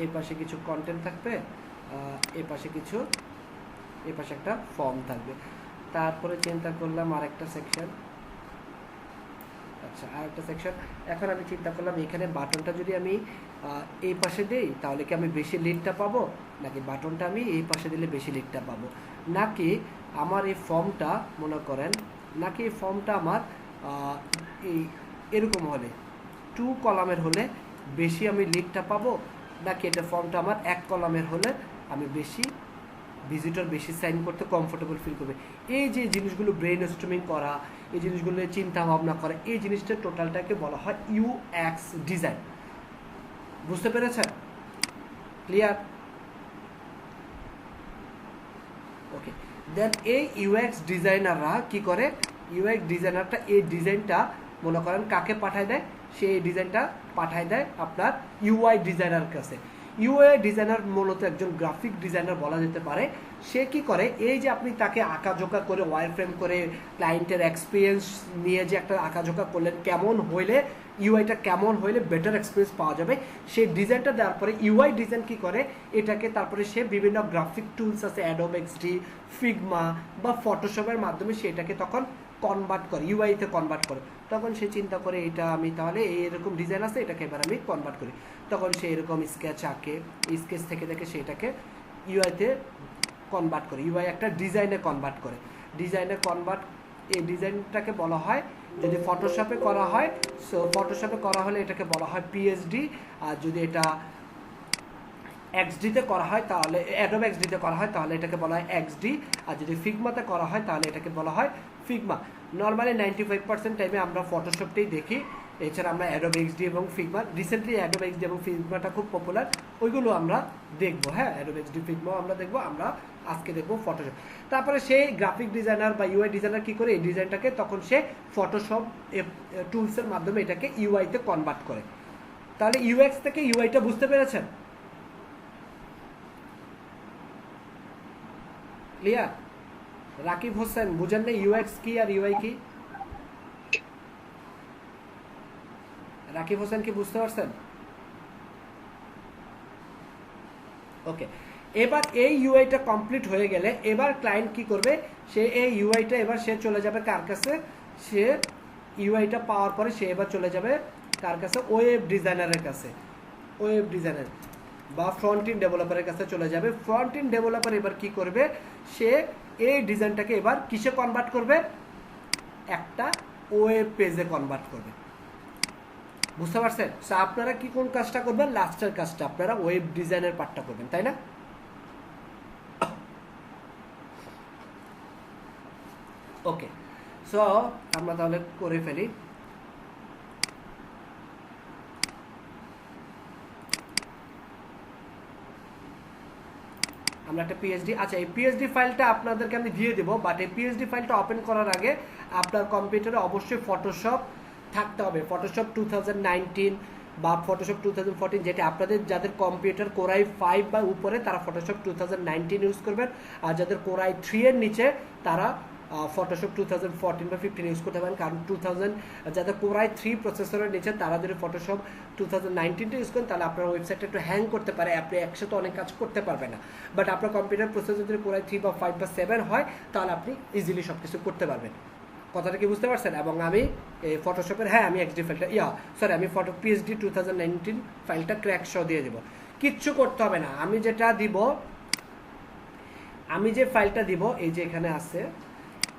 এই পাশে কিছু কন্টেন্ট থাকবে, এই পাশে একটা ফর্ম থাকবে। তারপরে চিন্তা করলাম আরেকটা সেকশন, আরেকটা সেকশন। এখন আমি চিন্তা করলাম এখানে বাটনটা যদি আমি এই পাশে দেই তাহলে কি আমি বেশি লিডটা পাবো, নাকি বাটনটা আমি এই পাশে দিলে বেশি লিডটা পাবো, নাকি আমার এই ফর্মটা মনে করেন, নাকি এই ফর্মটা আমার এই এরকম হলে 2 কলামের হলে বেশি আমি লিডটা পাবো, নাকি এটা ফর্মটা আমার 1 কলামের হলে আমি বেশি ভিজিটর বেশি সাইন করতে কমফোর্টেবল ফিল করবে। এই যে জিনিসগুলো ব্রেন স্টর্মিং করা, এই জিনিসগুলো চিন্তা ভাবনা করা, এই জিনিসটা টোটালটাকে বলা হয় ইউএক্স ডিজাইন। বুঝতে পেরেছেন? ক্লিয়ার? ওকে, দেন এই ইউএক্স ডিজাইনাররা কি করে, ইউএক্স ডিজাইনারটা এই ডিজাইনটা মনে করেন কাকে পাঠায় দেয়, সেই ডিজাইনটা পাঠায় দেয় আপনার ইউআই ডিজাইনার কাছে। ইউআই ডিজাইনার মূলত একজন গ্রাফিক ডিজাইনার বলা যেতে পারে। সে কি করে, এই যে আপনি তাকে আঁকাঝোঁকা করে ওয়ার ফ্রেম করে ক্লায়েন্টের এক্সপিরিয়েন্স নিয়ে যে একটা আঁকাঝোঁকা করলেন, কেমন হইলে ইউআইটা কেমন হইলে বেটার এক্সপিরিয়েন্স পাওয়া যাবে, সেই ডিজাইনটা দেওয়ার পরে ইউআই ডিজাইন কি করে, এটাকে তারপরে সে বিভিন্ন গ্রাফিক টুলস আছে, অ্যাডোব এক্সডি, ফিগমা বা ফটোশপের মাধ্যমে সেটাকে তখন কনভার্ট করে, ইউআইতে কনভার্ট করে। তখন সে চিন্তা করে এটা আমি তাহলে এইরকম ডিজাইন আছে, এটাকে এবার আমি কনভার্ট করি। তখন সে এরকম স্কেচ আঁকে, স্কেচ থেকে দেখে সেটাকে ইউআইতে কনভার্ট করে, ইউআই একটা ডিজাইনে কনভার্ট করে। ডিজাইনে কনভার্ট এই ডিজাইনটাকে বলা হয়, যদি ফটোশপে করা হয় সো ফটোশপে করা হলে এটাকে বলা হয় পিএসডি, আর যদি এটা এক্সডিতে করা হয় তাহলে অ্যাডোব এক্সডিতে করা হয় তাহলে এটাকে বলা হয় এক্সডি, আর যদি ফিগমাতে করা হয় তাহলে এটাকে বলা হয় ফিগমা। নর্মালি 95% টাইমে আমরা ফটোশপটাই দেখি, এছাড়া আমরা অ্যাডোব এক্সডি এবং ফিগমা, রিসেন্টলি অ্যাডোব এক্সডি এবং ফিগমাটা খুব পপুলার, ওইগুলো আমরা দেখবো। হ্যাঁ, অ্যাডোব এক্সডি ফিগমাও আমরা দেখবো, আমরা আজকে দেখবো ফটোশপ। তারপরে সেই গ্রাফিক ডিজাইনার বা ইউআই ডিজাইনার কী করে এই ডিজাইনটাকে তখন সে ফটোশপ টুলসের মাধ্যমে এটাকে ইউআইতে কনভার্ট করে। তাহলে ইউএক্স থেকে ইউআইটা বুঝতে পেরেছেন? ক্লিয়ার? রাকিব হোসেন বুঝেন না ইউএক্স কি আর ইউআই কি? রাকিব হোসেন কি বুঝতে পারছেন? ওকে, এবার এই ইউআইটা কমপ্লিট হয়ে গেলে এবার ক্লায়েন্ট কি করবে, সে এই ইউআইটা এবার সে চলে যাবে কার কাছে, সে ইউআইটা পাওয়ার পরে সে এবার চলে যাবে কার কাছে, ওয়েব ডিজাইনারের কাছে, ওয়েব ডিজাইনার বা ফ্রন্ট এন্ড ডেভেলপারের কাছে চলে যাবে। ফ্রন্ট এন্ড ডেভেলপার এবার কি করবে, সে এই ডিজাইনটাকে এবার কিসে কনভার্ট করবে, একটা ওয়েব পেজে কনভার্ট করবে। বুঝতে পারছেন? আপনারা কি কোন কাজটা করবেন, লাস্টের কাজটা আপনারা ওয়েব ডিজাইনের পার্টটা করবেন, তাই না? ওকে, সো আমরা তাহলে করে ফেলি। আমরা একটা পিএইচডি, আচ্ছা এই পিএইচডি ফাইলটা আপনাদেরকে আমি দিয়ে দেবো, বাট এই পিএইচডি ফাইলটা ওপেন করার আগে আপনার কম্পিউটারে অবশ্যই ফটোশপ থাকতে হবে। ফটোশপ 2019 বা ফটোশপ 2014, যেটা আপনাদের যাদের কম্পিউটার কোরাই 5 বা উপরে তারা ফটোশপ 2019 ইউজ করবেন, আর যাদের কোরাই 3 এর নিচে তারা ফটোশপ 2014 বা 15 ইউজ করতে পারেন। কারণ যাদের কোরাই 3 প্রসেসরের নিচে তারা যদি ফটোশপ 2019টা ইউজ করেন তাহলে আপনার ওয়েবসাইটটা একটু হ্যাং করতে পারে, আপনি একসাথে অনেক কাজ করতে পারবেন না। বাট আপনার কম্পিউটার প্রসেসর যদি কোরাই 3 বা 5 বা 7 হয় তাহলে আপনি ইজিলি সব কিছু করতে পারবেন। কথাটা কি বুঝতে পারছেন? এবং আমি এই ফটোশপের, হ্যাঁ আমি এক্সডি ফাইলটা আমি ফটো পিএইচডি 2019 ফাইলটা ক্র্যাক সহ দিয়ে দেবো, কিচ্ছু করতে হবে না। আমি যেটা দিব, আমি যে ফাইলটা দিব এই যে এখানে আছে,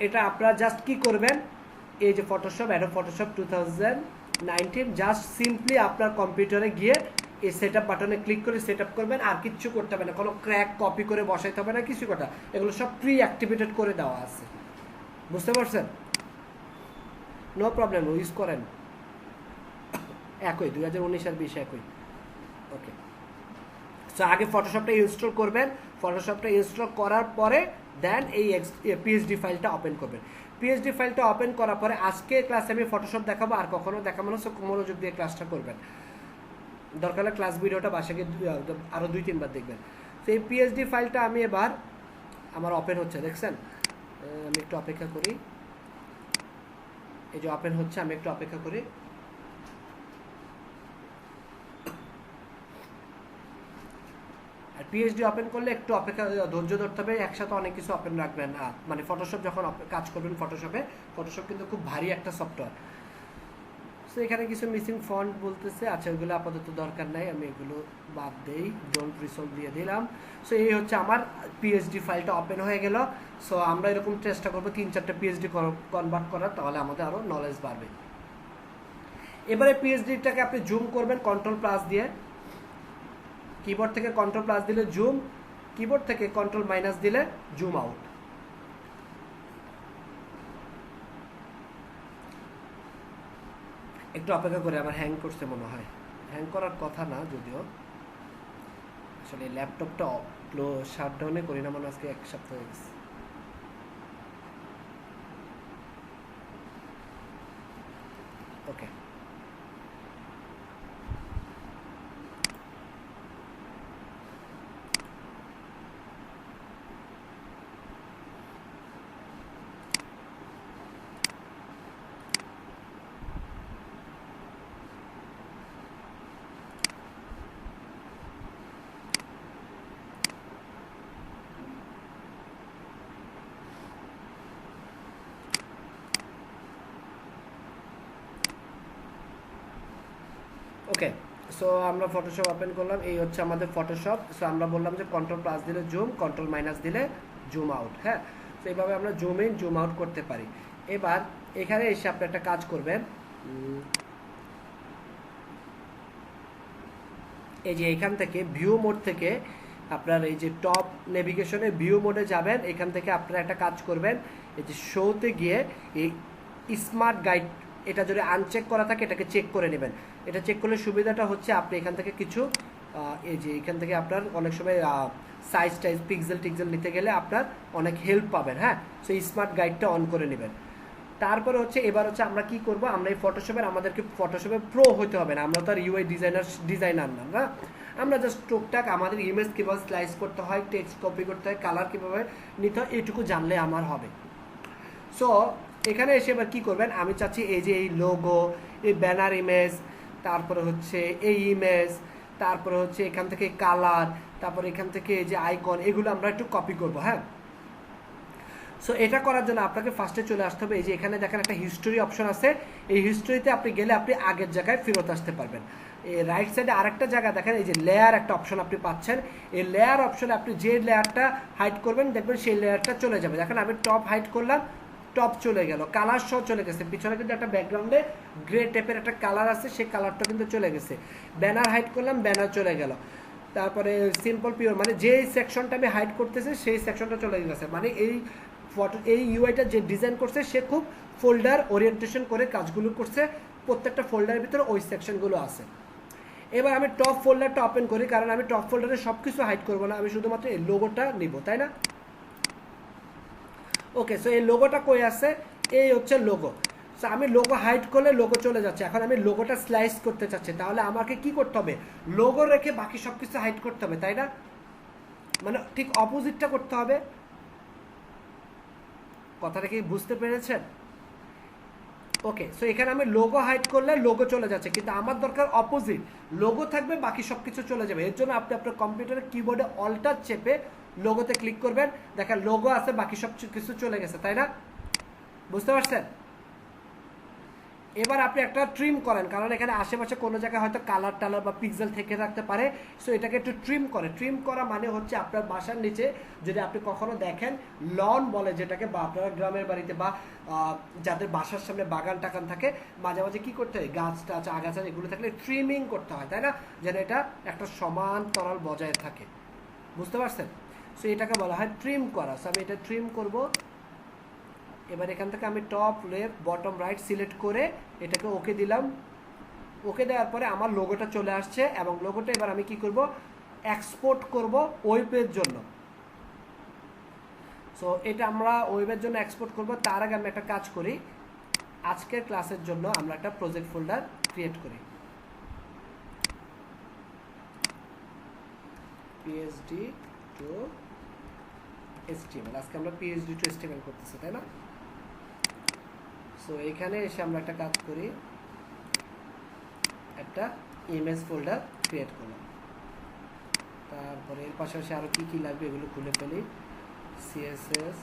এটা আপনারা জাস্ট কি করবেন, এই যে Photoshop Adobe Photoshop 2019 just simply আপনার কম্পিউটারে গিয়ে এই সেটআপ বাটনে ক্লিক করে সেটআপ করবেন, আর কিচ্ছু করতে হবে না, কোনো ক্র্যাক কপি করে বসাইতে হবে না, কিছু কথা, এগুলো সব প্রি অ্যাক্টিভেটেড করে দেওয়া আছে। বুঝতে পারছেন? নো প্রবলেম, ইউজ করেন, একই 2019 আর 20 একই। ওকে, সো আগে ফটোশপটা ইনস্টল করবেন, ফটোশপটা ইনস্টল করার পরে দেন এই পিএইচডি ফাইলটা ওপেন করবেন। পিএইচডি ফাইলটা ওপেন করার পরে আজকে ক্লাসে আমি ফটোশপ দেখাবো, আর কখনো দেখাবো না, সো মনোযোগ দিয়ে ক্লাসটা করবেন। দরকার হলে ক্লাস ভিডিওটা বাসাকে আরও 2-3 বার দেখবেন। তো এই পিএইচডি ফাইলটা আমি এবার আমার ওপেন হচ্ছে, দেখছেন? আমি একটু অপেক্ষা করি, এই যে ওপেন হচ্ছে, আমি একটু অপেক্ষা করি। আর পিএইচডি ওপেন করলে একটু অপেক্ষা, ধৈর্য ধরতে হবে, একসাথে অনেক কিছু ওপেন রাখবেন না। মানে ফটোশপ যখন কাজ করবেন ফটোশপে, ফটোশপ কিন্তু খুব ভারী একটা সফটওয়্যার। সো এখানে কিছু মিসিং ফন্ট বলতেছে, আচ্ছা ওইগুলো আপাতত দরকার নাই, আমি এগুলো বাদ দেই, ডোন্ট রিসলভ দিয়ে দিলাম। সো এই হচ্ছে আমার পিএইচডি ফাইলটা ওপেন হয়ে গেল। সো আমরা এরকম চেষ্টা করবো 3-4টা পিএইচডি কনভার্ট করার, তাহলে আমাদের আরও নলেজ বাড়বে। এবারে পিএইচডিটাকে আপনি জুম করবেন কন্ট্রোল+ দিয়ে, কিবোর্ড থেকে কন্ট্রোল+ দিলে জুম, কিবোর্ড থেকে কন্ট্রোল- দিলে জুম আউট। একটু অপেক্ষা করে, আমার হ্যাং করছে মনে হয়, হ্যাং করার কথা না যদিও, আসলে ল্যাপটপটা শাটডাউনে করি না, মানে আজকে 1 সপ্তাহ হয়ে গেছে। ওকে, ওকে, সো আমরা ফটোশপ ওপেন করলাম, এই হচ্ছে আমাদের ফটোশপ। সো আমরা বললাম যে কন্ট্রোল+ দিলে জুম, কন্ট্রোল- দিলে জুম আউট। হ্যাঁ, তো এইভাবে আমরা জুম ইন জুম আউট করতে পারি। এবার এখানে এসে আপনি একটা কাজ করবেন, এই যে এখান থেকে ভিউ মোড থেকে আপনার এই যে টপ নেভিগেশনে ভিউ মোডে যাবেন। এখান থেকে আপনারা একটা কাজ করবেন, এই যে শোতে গিয়ে এই স্মার্ট গাইড এটা যদি আনচেক করা থাকে এটাকে চেক করে নেবেন। এটা চেক করলে সুবিধাটা হচ্ছে আপনি এখান থেকে কিছু এই যে এখান থেকে আপনার অনেক সময় সাইজ টাইজ পিক্সেল টিক্সেল নিতে গেলে আপনার অনেক হেল্প পাবেন। হ্যাঁ, সো স্মার্ট গাইডটা অন করে নেবেন। তারপরে হচ্ছে এবার হচ্ছে আমরা কি করব, আমরা এই ফটোশপের আমাদেরকে ফটোশপে প্রো হতে হবে না, আমরা তো আর ইউআই ডিজাইনার না, আমরা জাস্ট টুকটাক আমাদের ইমেজ কীভাবে স্লাইস করতে হয়, টেক্সট কপি করতে হয়, কালার কীভাবে নিতে হয় এইটুকু জানলে আমার হবে। সো এখানে এসে এবার কী করবেন, আমি চাচ্ছি এই যে এই লোগো, এই ব্যানার ইমেজ, তারপরে হচ্ছে এই ইমেজ, তারপরে হচ্ছে এখান থেকে কালার, তারপরে এখান থেকে এই যে আইকন, এগুলো আমরা একটু কপি করব। হ্যাঁ, সো এটা করার জন্য আপনাকে ফার্স্টে চলে আসতে হবে, এই যে এখানে দেখেন একটা হিস্টোরি অপশন আছে, এই হিস্টোরিতে আপনি গেলে আপনি আগের জায়গায় ফেরত আসতে পারবেন। এই রাইট সাইডে আরেকটা জায়গা দেখেন, এই যে লেয়ার একটা অপশন আপনি পাচ্ছেন, এই লেয়ার অপশনে আপনি যে লেয়ারটা হাইড করবেন দেখবেন সেই লেয়ারটা চলে যাবে। দেখেন আমি টপ হাইড করলাম, টপ চলে গেল, কালার সহ চলে গেছে, পিছনে কিন্তু একটা ব্যাকগ্রাউন্ডে গ্রে টাইপের একটা কালার আছে, সেই কালারটা কিন্তু চলে গেছে। ব্যানার হাইড করলাম, ব্যানার চলে গেল। তারপরে সিম্পল পিওর মানে যে সেকশনটা আমি হাইড করতেছি সেই সেকশনটা চলে গেছে, মানে এই এই ইউআইটা যে ডিজাইন করছে সে খুব ফোল্ডার ওরিয়েন্টেশন করে কাজগুলো করছে, প্রত্যেকটা ফোল্ডারের ভিতরে ওই সেকশনগুলো আছে। এবার আমি টপ ফোল্ডারটা ওপেন করি, কারণ আমি টপ ফোল্ডারে সব কিছু হাইড করবো না, আমি শুধুমাত্র এই লোগোটা নিব, তাই না? ওকে, সো এই লোগোটা কই আছে, এই হচ্ছে লোগো। সো আমি লোগো হাইড করলে লোগো চলে যাচ্ছে, এখন আমি লোগোটা স্লাইস করতে চাচ্ছি, তাহলে আমাকে কি করতে হবে, লোগো রেখে বাকি সব কিছু হাইড করতে হবে, তাই না? মানে ঠিক অপোজিটটা করতে হবে। কথাটা কি বুঝতে পেরেছেন? ওকে, সো এখানে আমি লোগো হাইড করলে লোগো চলে যাচ্ছে, কিন্তু আমার দরকার অপোজিট, লোগো থাকবে বাকি সব কিছু চলে যাবে। এর জন্য আপনি আপনার কম্পিউটারের কিবোর্ডে অল্টার চেপে লোগোতে ক্লিক করবেন, দেখেন লোগো আছে বাকি সব কিছু চলে গেছে, তাই না? বুঝতে পারছেন? এবার আপনি একটা ট্রিম করেন, কারণ এখানে আশেপাশে কোনো জায়গায় হয়তো কালার টালার বা পিক্সেল থেকে থাকতে পারে, সো এটাকে একটু ট্রিম করে। ট্রিম করা মানে হচ্ছে আপনার বাসার নিচে যদি আপনি কখনো দেখেন লন বলে যেটাকে, বা আপনারা গ্রামের বাড়িতে বা যাদের বাসার সামনে বাগান টাগান থাকে, মাঝে মাঝে কি করতে হয়, গাছ টাছ আগাছা এগুলো থাকলে ট্রিমিং করতে হয়, তাই না? যেন এটা একটা সমান্তরাল বজায় থাকে। বুঝতে পারছেন? সো এটাকে বলা হয় ট্রিম করা। সো আমি এটা ট্রিম করব। এবার এখান থেকে আমি top left bottom right select করে এটাকে ওকে দিলাম। ওকে দেওয়ার পরে আমার লোগোটা চলে আসছে, এবং লোগোটা এবার আমি কি করব, এক্সপোর্ট করব ওয়েবের জন্য। সো এটা আমরা ওয়েবের জন্য এক্সপোর্ট করব। তার আগে আমি একটা কাজ করি, আজকের ক্লাসের জন্য আমরা একটা প্রজেক্ট ফোল্ডার ক্রিয়েট করি, PhD to HTML। আজকে আমরা PhD to HTML করতেছি, তাই না? সো এখানে এসে আমরা একটা কাজ করি, একটা ইমেজ ফোল্ডার ক্রিয়েট করলাম। তারপরে এর পাশাপাশি আরও কী কী লাগবে এগুলো খুলে ফেলি। CSS,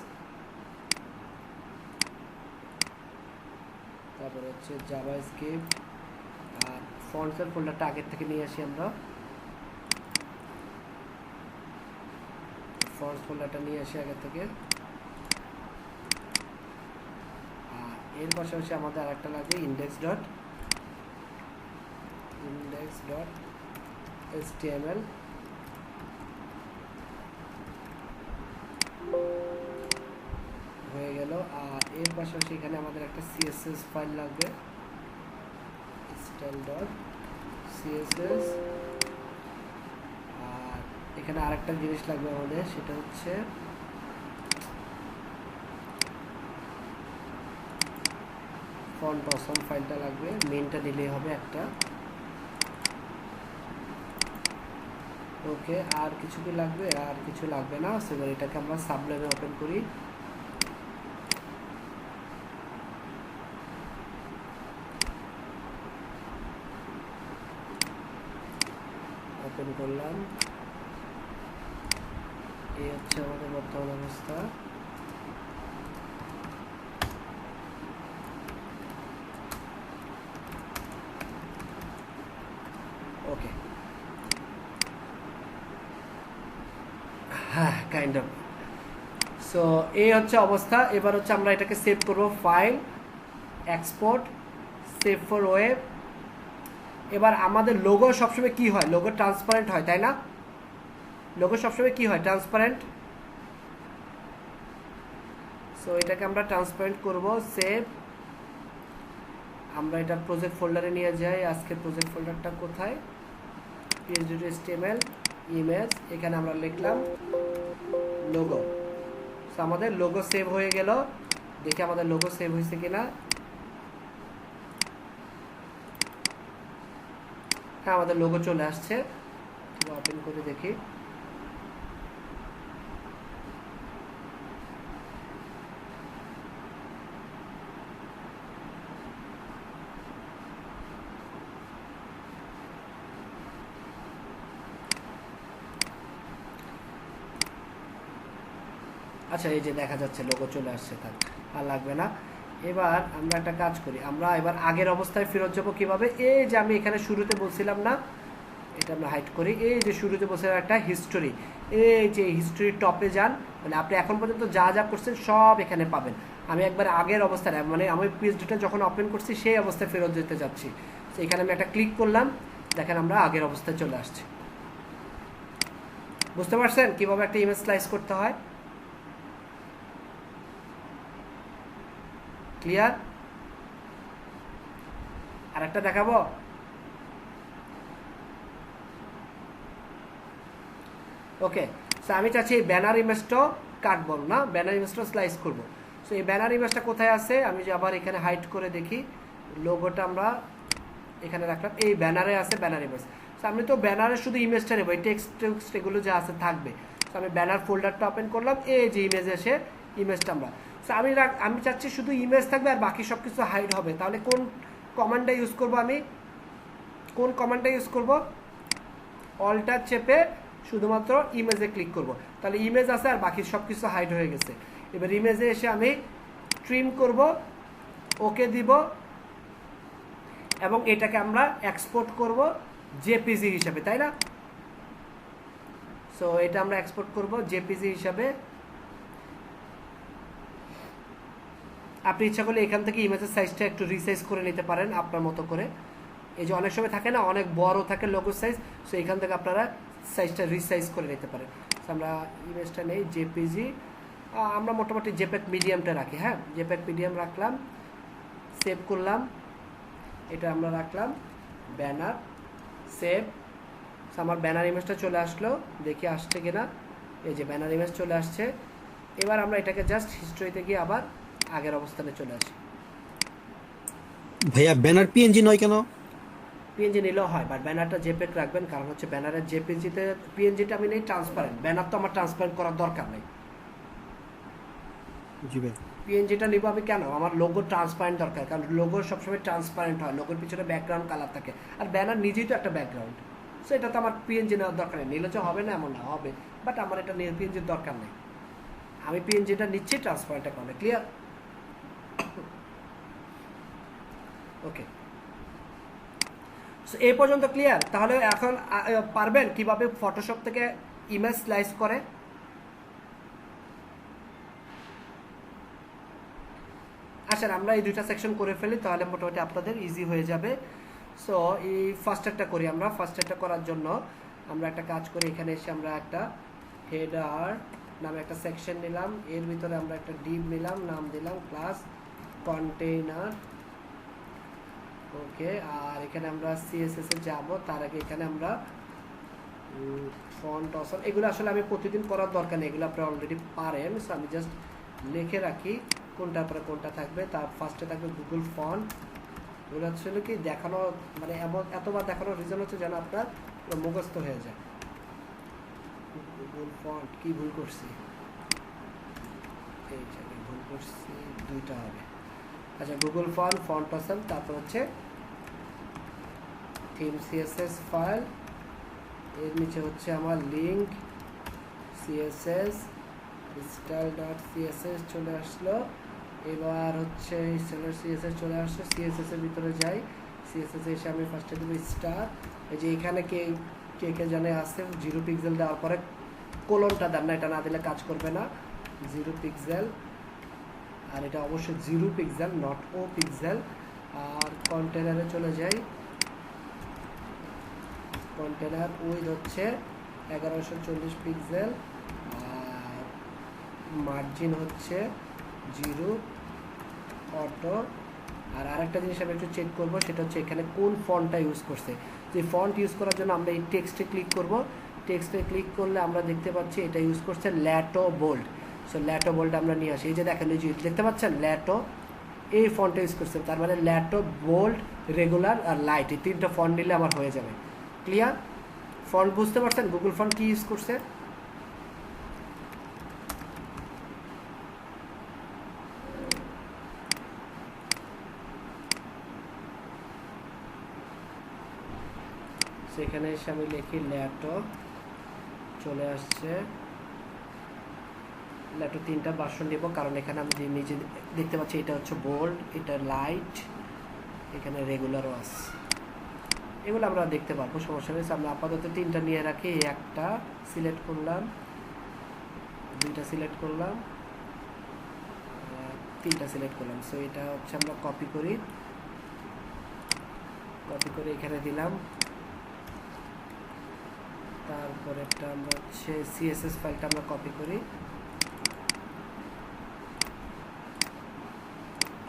তারপরে হচ্ছে জাভাস্ক্রিপ্ট, আর ফন্টসের ফোল্ডারটা আগের থেকে নিয়ে আসি আমরা। ফন্টস ফোল্ডারটা নিয়ে আসি আগে থেকে। আর এর পাশাপাশি আমাদের আরেকটা লাগবে index.html। হয়ে গেল। আর এর পাশাপাশি এখানে আমাদের একটা CSS ফাইল লাগবে, style.css। আর এখানে আরেকটা জিনিস লাগবে আমাদের, সেটা হচ্ছে ফন্ট অসম ফাইলটা লাগবে, মেনটা দিলেই হবে একটা। ওকে, আর কিছু কি লাগবে? আর কিছু লাগবে না। সেবার এটাকে আমরা সাবলেমে ওপেন করি। ওপেন করলাম, এই হচ্ছে আমাদের বর্তমান অবস্থা। ওকে, হ্যাঁ, কাইন্ড অফ। সো এই হচ্ছে অবস্থা। এবার হচ্ছে আমরা এটাকে সেভ করব, file, export, save for web. এবার আমাদের লোগো সবসময় কি হয়, লোগো ট্রান্সপারেন্ট হয় তাই না? লোগো সবসময় কি হয়, ট্রান্সপারেন্ট। সো এটাকে আমরা ট্রান্সপারেন্ট করব, সেভ। আমরা এটা প্রজেক্ট ফোল্ডারে নিয়ে যাই। আজকে প্রজেক্ট ফোল্ডারটা কোথায়, php.html ইমেজ, এখানে আমরা লিখলাম লোগো। সো আমাদের লোগো সেভ হয়ে গেল। দেখি আমাদের লোগো সেভ হয়েছে কিনা। হ্যাঁ, আমাদের লোগো চলে আসছে। ওপেন করে দেখি। আচ্ছা, এই যে দেখা যাচ্ছে লোগো চলে আসছে, তার আর লাগবে না। এবার আমরা একটা কাজ করি, আমরা এবার আগের অবস্থায় ফেরত যাবো কিভাবে। এই যে আমি এখানে শুরুতে বলছিলাম না, এটা আমরা হাইড করি। এই যে শুরুতে বলছিলাম একটা হিস্টোরি, এই যে হিস্টোরি টপে যান, মানে আপনি এখন পর্যন্ত যা যা করছেন সব এখানে পাবেন। আমি একবার আগের অবস্থায়, মানে আমি পেজটা যখন ওপেন করছি সেই অবস্থায় ফেরত যেতে যাচ্ছি। তো এখানে আমি একটা ক্লিক করলাম, দেখেন আমরা আগের অবস্থায় চলে আসছি। বুঝতে পারছেন কিভাবে একটা ইমেজ স্লাইস করতে হয়? ক্লিয়ার? আর একটা দেখাবো। ওকে, সো আমি চাচ্ছি এই ব্যানার ইমেজটা কাটবো না, ব্যানার ইমেজটা স্লাইস করব। সো এই ব্যানার ইমেজটা কোথায় আছে, আমি যে আবার এখানে হাইড করে দেখি, লোগোটা আমরা এখানে রাখলাম, এই ব্যানারে আছে ব্যানার ইমেজ। সো আমি তো ব্যানারে শুধু ইমেজটা নেবো, এই টেক্সট এগুলো যা আছে থাকবে। সো আমি ব্যানার ফোল্ডারটা ওপেন করলাম, এই যে ইমেজ এসে ইমেজটা আমরা, সো আমি চাচ্ছি শুধু ইমেজ থাকবে আর বাকি সব কিছু হাইড হবে। তাহলে কোন কমান্ডটা ইউজ করব, আমি কোন কমান্ডটা ইউজ করব? অল্টার চেপে শুধুমাত্র ইমেজে ক্লিক করব, তাহলে ইমেজ আছে আর বাকি সব কিছু হাইড হয়ে গেছে। এবার ইমেজে এসে আমি ট্রিম করব, ওকে দিব, এবং এটাকে আমরা এক্সপোর্ট করব জেপিজি হিসাবে, তাই না? সো এটা আমরা এক্সপোর্ট করব জেপিজি হিসাবে। আপনি ইচ্ছা করলে এখান থেকে ইমেজের সাইজটা একটু রিসাইজ করে নিতে পারেন আপনার মতো করে। এই যে অনেক সময় থাকে না, অনেক বড় থাকে লোগো সাইজ, সো এখান থেকে আপনারা সাইজটা রিসাইজ করে নিতে পারেন। আমরা ইমেজটা নেই জেপিজি, আমরা মোটামুটি জেপ্যাক মিডিয়ামটা রাখি। হ্যাঁ, জেপ্যাক মিডিয়াম রাখলাম, সেভ করলাম, এটা আমরা রাখলাম ব্যানার, সেভ। আমার ব্যানার ইমেজটা চলে আসলো, দেখি আসছে কিনা। এই যে ব্যানার ইমেজ চলে আসছে। এবার আমরা এটাকে জাস্ট হিস্ট্রিতে গিয়ে আবার আগের অবস্থানে চলে আসি। ভাইয়া ব্যানার পিএনজি নয় কেন? পিএনজি নিলেও হয়, বাট ব্যানারটা জেপেক রাখবেন, কারণ হচ্ছে ব্যানারের জেপিজিতে পিএনজিটা আমি নেই ট্রান্সপারেন্ট, ব্যানার তো আমার ট্রান্সপারেন্ট করার দরকার নেই। জি ভাই, পিএনজিটা নিব আমি কেন, আমার লোগো ট্রান্সপারেন্ট দরকার, কারণ লোগো সবসময় ট্রান্সপারেন্ট হয়, লোগোর পিছনে ব্যাকগ্রাউন্ড কালার থাকে, আর ব্যানার নিজেই তো একটা ব্যাকগ্রাউন্ড। সো এটা তো আমার পিএনজি নেওয়ার দরকার নেই, নিলে যে হবে না এমন না, হবে, বাট আমার এটা পিএনজির দরকার নেই। আমি পিএনজিটা নিচ্ছি ট্রান্সপারেন্ট কারণে। ক্লিয়ার? ওকে, সো এই পর্যন্ত ক্লিয়ার? তাহলে এখন পারবেন কিভাবে ফটোশপ থেকে ইমেজ স্লাইস করে? আসেন আমরা এই দুইটা সেকশন করে ফেলি, তাহলে মোটামুটি আপনাদের ইজি হয়ে যাবে। সো এই ফার্স্ট একটা করি আমরা। ফার্স্ট একটা করার জন্য আমরা একটা কাজ করি, এখানে এসে আমরা একটা হেডার নামে একটা সেকশন নিলাম, এর ভিতরে আমরা একটা ডিভ নিলাম, নাম দিলাম ক্লাস কন্টেইনার। ওকে, আর এখানে আমরা সিএসএস এ যাব, তার আগে এখানে আমরা ফন্ট অপশন, এগুলো আসলে আমি প্রতিদিন করার দরকার নেই, এগুলো আপনারা অলরেডি পারেন। সো আমি জাস্ট লিখে রাখি কোনটার পরে কোনটা থাকবে। তার ফার্স্টে থাকবে গুগল ফন্ট। এগুলো আসলে কি দেখানো, মানে এতবার দেখানোর রিজন হচ্ছে যেন আপনার মুখস্থ হয়ে যায়। গুগল ফন্ট, কি ভুল করছি, এই জায়গায় ভুল করছি, দুইটা হবে। আচ্ছা, গুগল ফন্ট, ফন্ট অপশন, তারপর হচ্ছে থিম সিএসএস ফাইল, এর নিচে হচ্ছে আমার লিঙ্ক সিএসএস style.css চলে আসলো। এবার হচ্ছে সিএসএস চলে আসছে, সিএসএস এর ভিতরে যাই, সিএসএস এসে আমি ফার্স্টে দেবো স্টার। এই যে এখানে কে কে জানে আছে 0 পিক্সেল দেওয়ার পরে কোলনটা দেন না, এটা না দিলে কাজ করবে না। 0 পিক্সেল, আর এটা অবশ্যই 0 পিক্সেল, নট ও পিক্সেল। আর কন্টেনারে চলে যাই, কন্টেনার উইথ হচ্ছে 1140 পিক্সেল, আর মার্জিন হচ্ছে 0 অটো। আর আরেকটা জিনিস আমি একটু চেক করবো, সেটা হচ্ছে এখানে কোন ফন্টটা ইউজ করছে। যে ফন্ট ইউজ করার জন্য আমরা এই টেক্সটে ক্লিক করব, টেক্সটে ক্লিক করলে আমরা দেখতে পাচ্ছি এটা ইউজ করছে Lato bold. So Lato bold আমরা নিয়ে আসি, এই যে দেখেন এই যে দেখতে পাচ্ছেন ল্যাটো, এই ফন্টটা ইউজ করছে, তার মানে ল্যাটো, বোল্ড, রেগুলার আর লাইট, এই 3টা ফন্ট নিলে আমার হয়ে যাবে। ক্লিয়ার? ফন্ট বুঝতে পারছেন গুগল ফন্ট কি ইউজ করছে? সেখানে এসে আমি লিখি ল্যাটো, চলে আসছে ল্যাটো। 3টা ভার্সন নেব, কারণ এখানে আমি নিজে দেখতে পাচ্ছি এটা হচ্ছে বোল্ড, এটা লাইট, এখানে রেগুলারও আছে। এগুলো আমরা দেখতে পারবো, সমস্যা নেই। আমরা আপাতত 3টা নিয়ে রাখি। একটা সিলেক্ট করলাম, 2টা সিলেক্ট করলাম, 3টা সিলেক্ট করলাম। সো এটা হচ্ছে আমরা কপি করি, কপি করে এখানে দিলাম। তারপরে একটা আমরা হচ্ছে সিএসএস ফাইলটা আমরা কপি করি।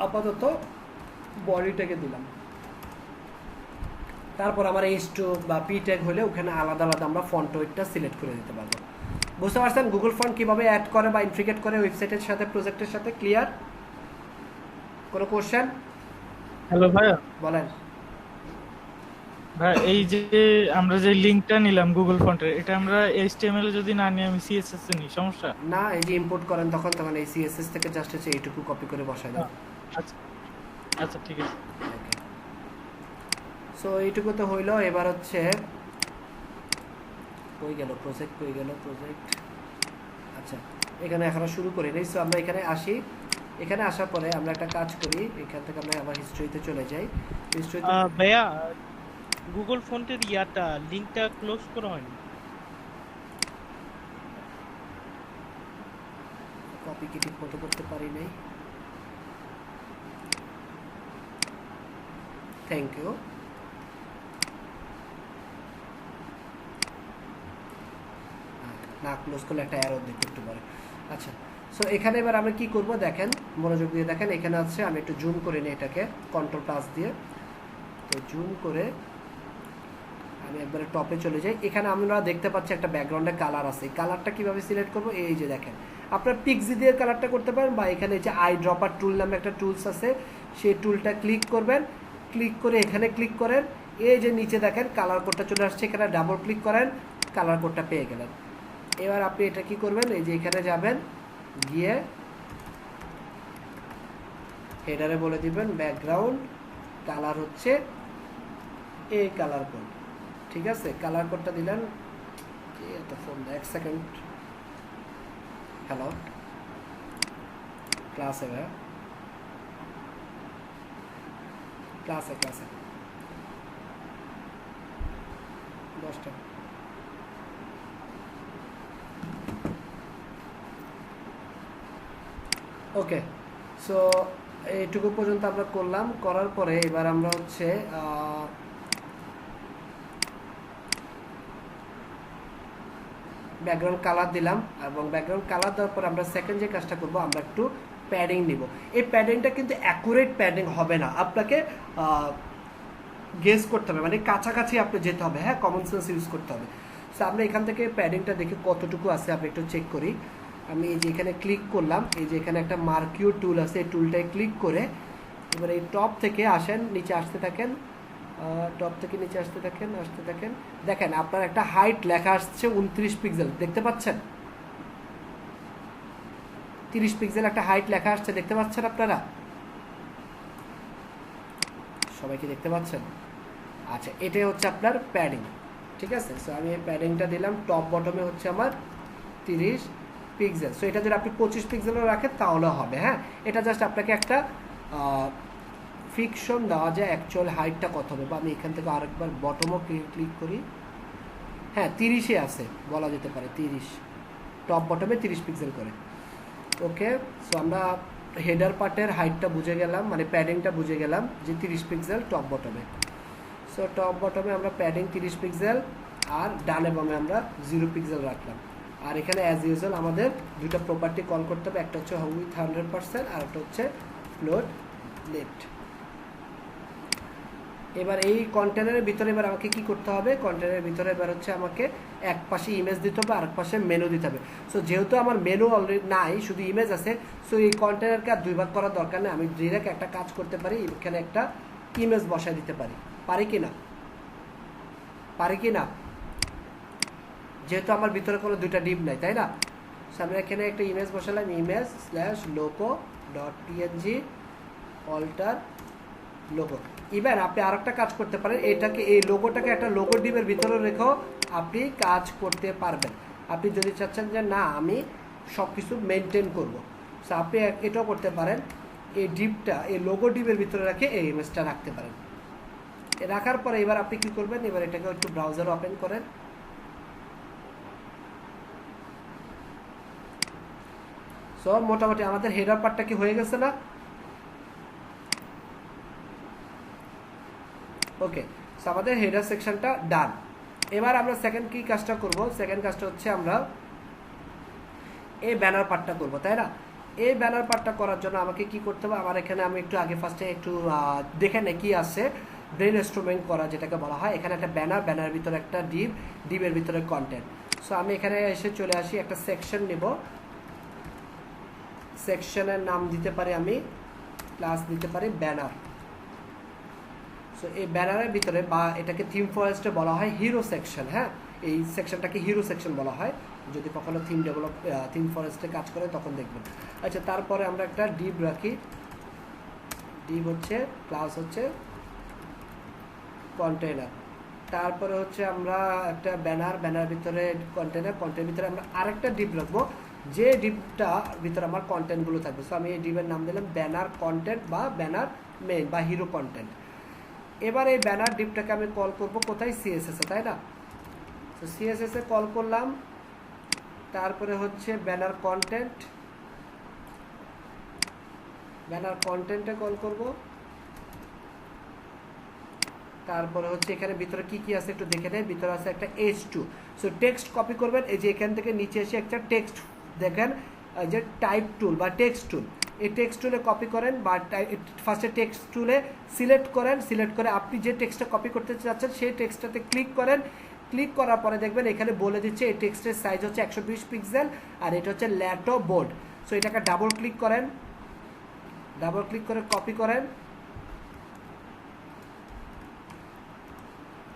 আপাতত বডিটাকে দিলাম। তারপর আমার H2 বা P ট্যাগ হলে ওখানে আলাদা আলাদা আমরা ফন্ট ওয়েটটা সিলেক্ট করে দিতে পারবো। বুঝতে পারছেন গুগল ফন্ট কিভাবে অ্যাড করে বা ইন্টিগ্রেট করে ওয়েবসাইটের সাথে, প্রজেক্টের সাথে? ক্লিয়ার? কোনো কোশ্চেন? হ্যালো ভাইয়া, বলেন। ভাই এই যে আমরা যে লিংকটা নিলাম গুগল ফন্টের, এটা আমরা HTML যদি না নিয়ে আমি CSS এ নিই, সমস্যা? না, এই যে ইম্পোর্ট করেন তখন এই CSS থেকে জাস্ট হচ্ছে এইটুকু কপি করে বসাই দেন। আচ্ছা আচ্ছা, ঠিক আছে। সো এইটুকু তো হইলো। এবার হচ্ছে কই গেল প্রজেক্ট, কই গেল প্রজেক্ট? আচ্ছা, এখানে এখনো শুরু করি নাই। সো আমরা এখানে আসি, এখানে আসার পরে আমরা একটা কাজ করি, এখান থেকে আমরা আবার হিস্ট্রিতে চলে যাই। হিস্ট্রিতে ভাইয়া গুগল ফন্টের ইয়াটা লিংকটা ক্লোজ করা হয়নি। কপি কি ঠিক মতো করতে পারি নাই, থ্যাংক ইউ। না ক্লোজ করলে একটা এরর দেখতে পারে। আচ্ছা, সো এখানে এবার আমরা কি করব দেখেন, মনোযোগ দিয়ে দেখেন। এখানে আছে, আমি একটু জুম করে নিই এটাকে কন্ট্রোল+ দিয়ে। তো জুম করে আমি একবারে টপে চলে যাই। এখানে আমরা দেখতে পাচ্ছি একটা ব্যাকগ্রাউন্ডে কালার আছে। কালারটা কিভাবে সিলেক্ট করব? এই যে দেখেন, আপনার পিক্সি দিয়ে কালারটা করতে পারেন, বা এখানে যে আই ড্রপার টুল নামে একটা টুলস আছে, সেই টুলটা ক্লিক করবেন। ক্লিক করে এখানে ক্লিক করেন, এই যে নিচে দেখেন কালার কোডটা চলে আসছে, এখানে ডাবল ক্লিক করেন, কালার কোডটা পেয়ে গেলেন। এবার আপনি এটা কি করবেন, এই যে এখানে যাবেন, গিয়ে হেডারে বলে দিবেন ব্যাকগ্রাউন্ড কালার হচ্ছে এই কালার কোড। ঠিক আছে, কালার কোডটা দিলেন। এত ফোন, 1 সেকেন্ড। হ্যালো, ক্লাসে ভাই, ক্লাসে 10টা। ওকে, সো এইটুকু পর্যন্ত আমরা করলাম। করার পরে এবার আমরা হচ্ছে ব্যাকগ্রাউন্ড কালার দিলাম, এবং ব্যাকগ্রাউন্ড কালার দেওয়ার পর আমরা সেকেন্ড যে কাজটা করব, আমরা একটু প্যাডিং নিব। এই প্যাডিংটা কিন্তু অ্যাকুরেট প্যাডিং হবে না, আপনাকে গেস করতে হবে, মানে কাছাকাছি আপনি যেতে হবে। হ্যাঁ, কমন সেন্স ইউজ করতে হবে। সো আমরা এখান থেকে প্যাডিংটা দেখে কতটুকু আছে আপনি একটু চেক করি। আমি এই যে এখানে ক্লিক করলাম, এই যে এখানে একটা মার্কিউ টুল আছে, এই টুলটায় ক্লিক করে এবার এই টপ থেকে আসেন, নিচে আসতে থাকেন, টপ থেকে নিচে আসতে থাকেন, দেখেন আপনার একটা হাইট লেখা আসছে 29 পিক্সেল, দেখতে পাচ্ছেন? 30 পিক্সেল একটা হাইট লেখা আসছে, দেখতে পাচ্ছেন আপনারা? সবাই কি দেখতে পাচ্ছেন? আচ্ছা, এটাই হচ্ছে আপনার প্যাডিং। ঠিক আছে, সো আমি এই প্যাডিংটা দিলাম। টপ বটমে হচ্ছে আমার 30 পিক্সেল। সো এটা যদি আপনি 25 পিক্সেলও রাখেন তাহলে হবে। হ্যাঁ, এটা জাস্ট আপনাকে একটা ফিকশন দেওয়া যায় অ্যাকচুয়াল হাইটটা কত হবে। বা আমি এখান থেকে আরেকবার বটমও ক্লিক করি, হ্যাঁ 30-এ আছে, বলা যেতে পারে 30, টপ বটমে 30 পিক্সেল করে। ওকে, সো আমরা হেডার পার্টের হাইটটা বুঝে গেলাম, মানে প্যাডিংটা বুঝে গেলাম যে 30 পিক্সেল টপ বটমে। সো টপ বটমে আমরা প্যাডিং 30 পিক্সেল আর ডানে বামে আমরা 0 পিক্সেল রাখলাম। আর এখানে অ্যাজ ইউজুয়াল আমাদের দুটো প্রপার্টি কল করতে হবে, একটা হচ্ছে উইথ 100% আর একটা হচ্ছে ফ্লোট লেফট। এবার এই কন্টেনারের ভিতরে এবার আমাকে কি করতে হবে, কন্টেনারের ভিতরে এবার হচ্ছে আমাকে এক পাশে ইমেজ দিতে হবে, আরেক পাশে মেনু দিতে হবে। সো যেহেতু আমার মেনু অলরেডি নাই, শুধু ইমেজ আছে, সো এই কন্টেনারকে আর দুই ভাগ করার দরকার নেই, আমি ডিরেক্ট একটা কাজ করতে পারি, এখানে একটা ইমেজ বসায় দিতে পারি। পারি কি না? পারি কি না? যেহেতু আমার ভিতরে কোনো দুইটা ডিপ নাই, তাই না? সো আমি এখানে একটা ইমেজ বসালাম, image slash logo dot PNG alter logo. Even আপনি আরেকটা কাজ করতে পারেন, এটাকে এই লোগোটাকে একটা লোগো ডিপের ভিতরে রেখেও আপনি কাজ করতে পারবেন। আপনি যদি চাচ্ছেন যে না আমি সব কিছু মেনটেন করবো, সো আপনি এটাও করতে পারেন, এই ডিপটা এই লোগো ডিপের ভিতরে রেখে এই ইমেজটা রাখতে পারেন। রাখার পরে এবার আপনি কি করবেন, এবার এটাকে একটু ব্রাউজার ওপেন করেন। সো মোটামুটি আমাদের হেডার পার্টটা কি হয়ে গেছে না? ওকে, সো আমাদের হেডার সেকশনটা ডান। এবার আমরা সেকেন্ড কি কাজটা করব, সেকেন্ড কাজটা হচ্ছে আমরা এই ব্যানার পার্টটা করব, তাই না? এই ব্যানার পার্টটা করার জন্য আমাকে কি করতে হবে, আমার এখানে আমি একটু আগে ফার্স্টে একটু দেখে নেই কি আছে, ব্রেন স্ট্রোমিং করা যেটাকে বলা হয়। এখানে একটা ব্যানার, ব্যানারের ভিতরে একটা ডিপ, ডিপের ভিতরে কন্টেন্ট। সো আমি এখানে এসে চলে আসি, একটা সেকশন নেব, সেকশনের নাম দিতে পারি আমি প্লাস দিতে পারি ব্যানার। সো এই ব্যানারের ভিতরে বা এটাকে থিম ফরেস্টে বলা হয় হিরো সেকশন। হ্যাঁ, এই সেকশনটাকে হিরো সেকশন বলা হয়, যদি কখনো থিম ফরেস্টে কাজ করে তখন দেখবেন। আচ্ছা, তারপরে আমরা একটা ডিপ রাখি, ডিপ হচ্ছে প্লাস হচ্ছে কন্টেনার, তারপরে হচ্ছে আমরা একটা ব্যানার, ব্যানার ভিতরে কন্টেনার, কন্টেনার ভিতরে আমরা আরেকটা ডিপ রাখবো, যে ডিপটা ভিতরে আমার কন্টেন্টগুলো থাকবে। সো আমি এই ডিপের নাম দিলাম ব্যানার কন্টেন্ট বা ব্যানার মেইন বা হিরো কন্টেন্ট। এবার এই ব্যানার ডিপটাকে আমি কল করব কোথায়, সিএসএস এ, তাই না? তো সিএসএস এ কল করলাম, তারপরে হচ্ছে ব্যানার কন্টেন্ট, ব্যানার কন্টেন্টে কল করব, তারপরে হচ্ছে এখানে ভিতরে কি কি আছে একটু দেখে নেই। ভিতরে আছে একটা H2, সো টেক্সট কপি করবেন, এই যে এখান থেকে নিচে এসে একটা টেক্সট দেখেন, এই যে টাইপ টুল বা টেক্সট টুল, এই টেক্সট টুলে কপি করেন বা ফার্স্টে টেক্সট টুলে সিলেক্ট করেন, সিলেক্ট করে আপনি যে টেক্সটটা কপি করতে চাচ্ছেন সেই টেক্সটটাতে ক্লিক করেন। ক্লিক করার পরে দেখবেন এখানে বলে দিচ্ছে এই টেক্সটের সাইজ হচ্ছে 120 পিক্সেল আর এটা হচ্ছে ল্যাটো বোল্ড। সো এটাকে ডাবল ক্লিক করেন, ডাবল ক্লিক করে কপি করেন,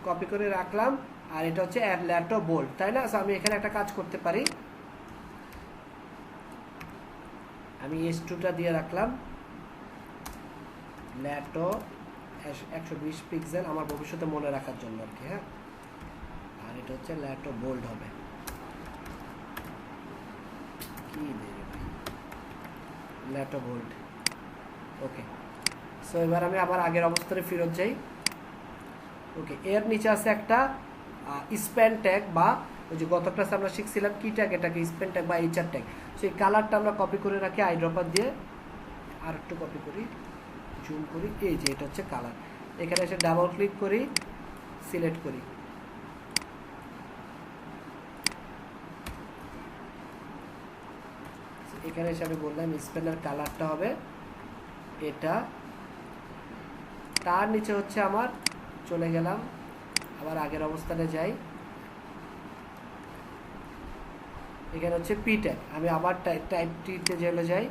কপি করে রাখলাম, আর এটা হচ্ছে ল্যাটো বোল্ড, তাই না? সো আমি এখানে একটা কাজ করতে পারি, আমি S2টা দিয়ে রাখলাম, ল্যাটো 120 পিক্সেল আমার ভবিষ্যতে মনে রাখার জন্য আর কি। হ্যাঁ, আর এটা হচ্ছে ল্যাটো বোল্ড হবে, কি দেবে ভাই, ল্যাটো বোল্ড। ওকে, সো এবার আমি আবার আগের অবস্থায় ফেরত যাই। ওকে, এর নিচে আছে একটা স্প্যান ট্যাগ বা ওই যে গত ক্লাসে আমরা শিখছিলাম কি ট্যাগ, এটাকে স্প্যান ট্যাগ বা এইচআর ট্যাগ। সেই কালারটা আমরা কপি করে রাখি আইড্রপার দিয়ে, আর একটু কপি করি, জুম করি, এই যে এটা হচ্ছে কালার। এখানে এসে ডাবল ক্লিক করি, সিলেক্ট করি, এখানে এসে আমি বললাম স্প্যানের কালারটা হবে এটা, তার নিচে হচ্ছে আমার চলে গেলাম, আবার আগের অবস্থানে যাই, এখানে হচ্ছে পি ট্যাগ, আমি আবার টাইপ টিতে চলে যাই,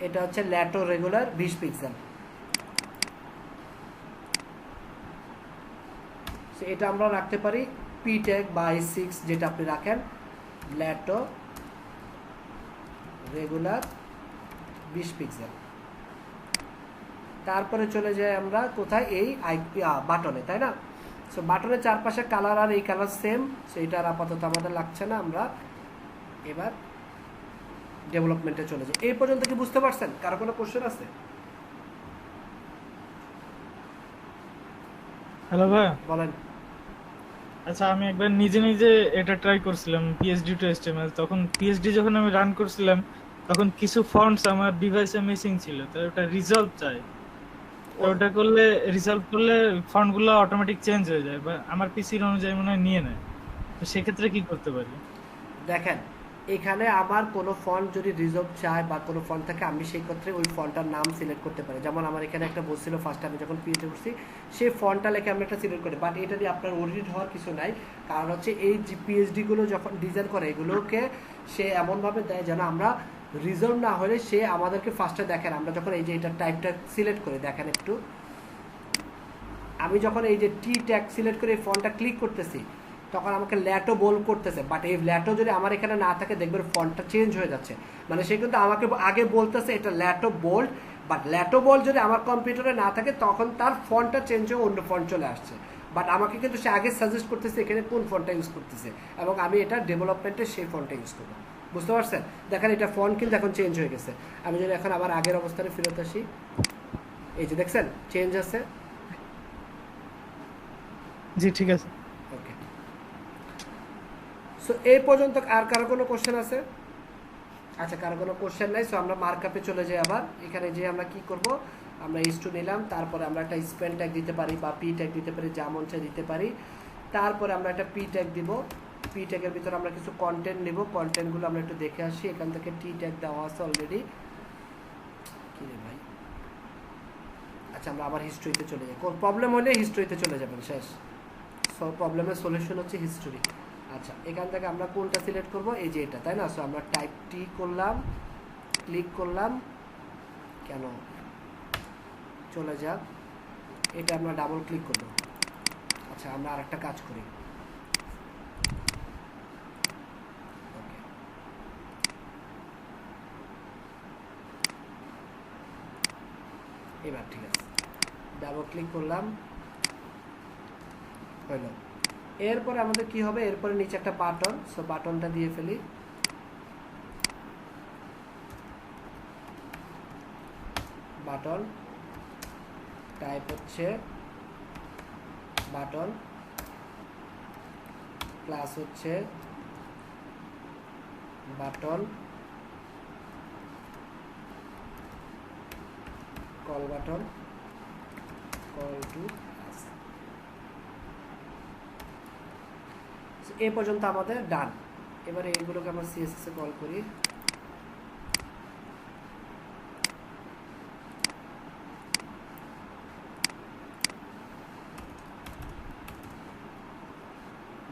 এটা হচ্ছে ল্যাটো রেগুলার 20 পিক্সেল। এটা আমরা রাখতে পারি পি ট্যাগ বা i6 যেটা আপনি রাখেন, ল্যাটো রেগুলার 20 পিক্সেল। তারপরে চলে যাই আমরা কোথায়, এই বাটনে, তাই না? সো বাটনের চারপাশে কালার আর এই কালার সেম, সেইটার আপাতত আমাদের লাগছে না, আমরা এবার ডেভেলপমেন্টে চলে যাই। এই পর্যন্ত কি বুঝতে পারছেন? কারো কোনো কোশ্চেন আছে? হ্যালো ভাই, বলেন। আচ্ছা, আমি একবার নিজে নিজে এটা ট্রাই করছিলাম পিএইচডি টু এসটিএমএল, তখন পিএইচডি যখন আমি রান করছিলাম তখন কিছু ফন্টস আমার ডিভাইসে মিসিং ছিল, তো ওটা রিজলভ চাই। তো ওটা করলে রিজলভ করলে ফন্টগুলো অটোমেটিক চেঞ্জ হয়ে যায়, বা আমার পিসির অনুযায়ী মনে হয় নিয়ে নেয়। তো সেক্ষেত্রে কি করতে পারি? দেখেন এখানে আমার কোনো ফন্ট যদি রিজলভ চায় বা কোনো ফন্ট থাকে, আমি সেই ক্ষেত্রে ওই ফন্টটার নাম সিলেক্ট করতে পারি। যেমন আমার এখানে একটা বলছিল ফার্স্ট আমি যখন পিএইচডি করছি, সেই ফন্টটা লিখে আমি একটা সিলেক্ট করি, বাট এটা দিয়ে আপনার অডিট হওয়ার কিছু নাই। কারণ হচ্ছে এই যে পিএইচডিগুলো যখন ডিজাইন করে এগুলোকে সে এমনভাবে দেয় যেন আমরা রিজলভ না হলে সে আমাদেরকে ফার্স্টে দেখেন। আমরা যখন এই যে এটা টাইপটা সিলেক্ট করে দেখেন একটু, আমি যখন এই যে টি ট্যাগ সিলেক্ট করে এই ফন্টটা ক্লিক করতেছি তখন আমাকে ল্যাটো বোল্ড করতেছে, বাট এই ল্যাটো যদি আমার এখানে না থাকে দেখবেন ফন্টটা চেঞ্জ হয়ে যাচ্ছে। মানে সে কিন্তু আমাকে আগে বলতেছে এটা Lato bold, but Lato bold যদি আমার কম্পিউটারে না থাকে তখন তার ফন্টটা চেঞ্জ হয়ে অন্য ফন্ট চলে আসছে। বাট আমাকে কিন্তু সে আগে সাজেস্ট করতেছে এখানে কোন ফন্টটা ইউজ করতেছে, এবং আমি এটা ডেভেলপমেন্টে সেই ফন্টটা ইউজ করবো। বুঝতে পারছেন? দেখেন এটা ফন্ট কিন্তু এখন চেঞ্জ হয়ে গেছে। আমি যদি এখন আবার আগের অবস্থানে ফেরত আসি, এই যে দেখছেন চেঞ্জ আছে। জি ঠিক আছে। ওকে, সো এই পর্যন্ত আর কারো কোনো কোশ্চেন আছে? আচ্ছা, কারো কোনো কোশ্চেন নাই। সো আমরা মার্কআপে চলে যাই। আবার এখানে যে আমরা কি করব, আমরা ইস্টু নিলাম, তারপরে আমরা একটা স্পেন ট্যাগ দিতে পারি বা পি ট্যাগ দিতে পারি, যা মন চায় দিতে পারি। তারপরে আমরা একটা পি ট্যাগ দিব, পি ট্যাগের ভিতরে আমরা কিছু কন্টেন্ট নিব, কন্টেন্টগুলো আমরা একটু দেখে আসি। এখান থেকে টি ট্যাগ দেওয়া আছে অলরেডি। কি রে ভাই, আচ্ছা আমরা আবার হিস্ট্রিতে চলে যাই। কোন প্রবলেম হলে হিস্ট্রিতে চলে যাবেন, শেষ। সো প্রবলেমের সলিউশন হচ্ছে হিস্ট্রি। আচ্ছা, এখান থেকে আমরা কোনটা সিলেক্ট করব, এই যে এটা, তাই না? সো আমরা টাইপ টি করলাম, ক্লিক করলাম, কেন চলে যাক, এটা আমরা ডাবল ক্লিক করব। আচ্ছা, আমরা আরেকটা কাজ করি। ওকে, এবার ঠিক আছে, ডাবল ক্লিক করলাম, হইল। এরপরে আমাদের কি হবে, এরপরে নিচে একটা বাটন, সো বাটনটা দিয়ে ফেলি। বাটন টাইপ হচ্ছে বাটন, ক্লাস হচ্ছে button, call button, call two. এ পর্যন্ত আমাদের ডান। এবারে এইগুলোকে আমরা সিএসএস এ কল করি।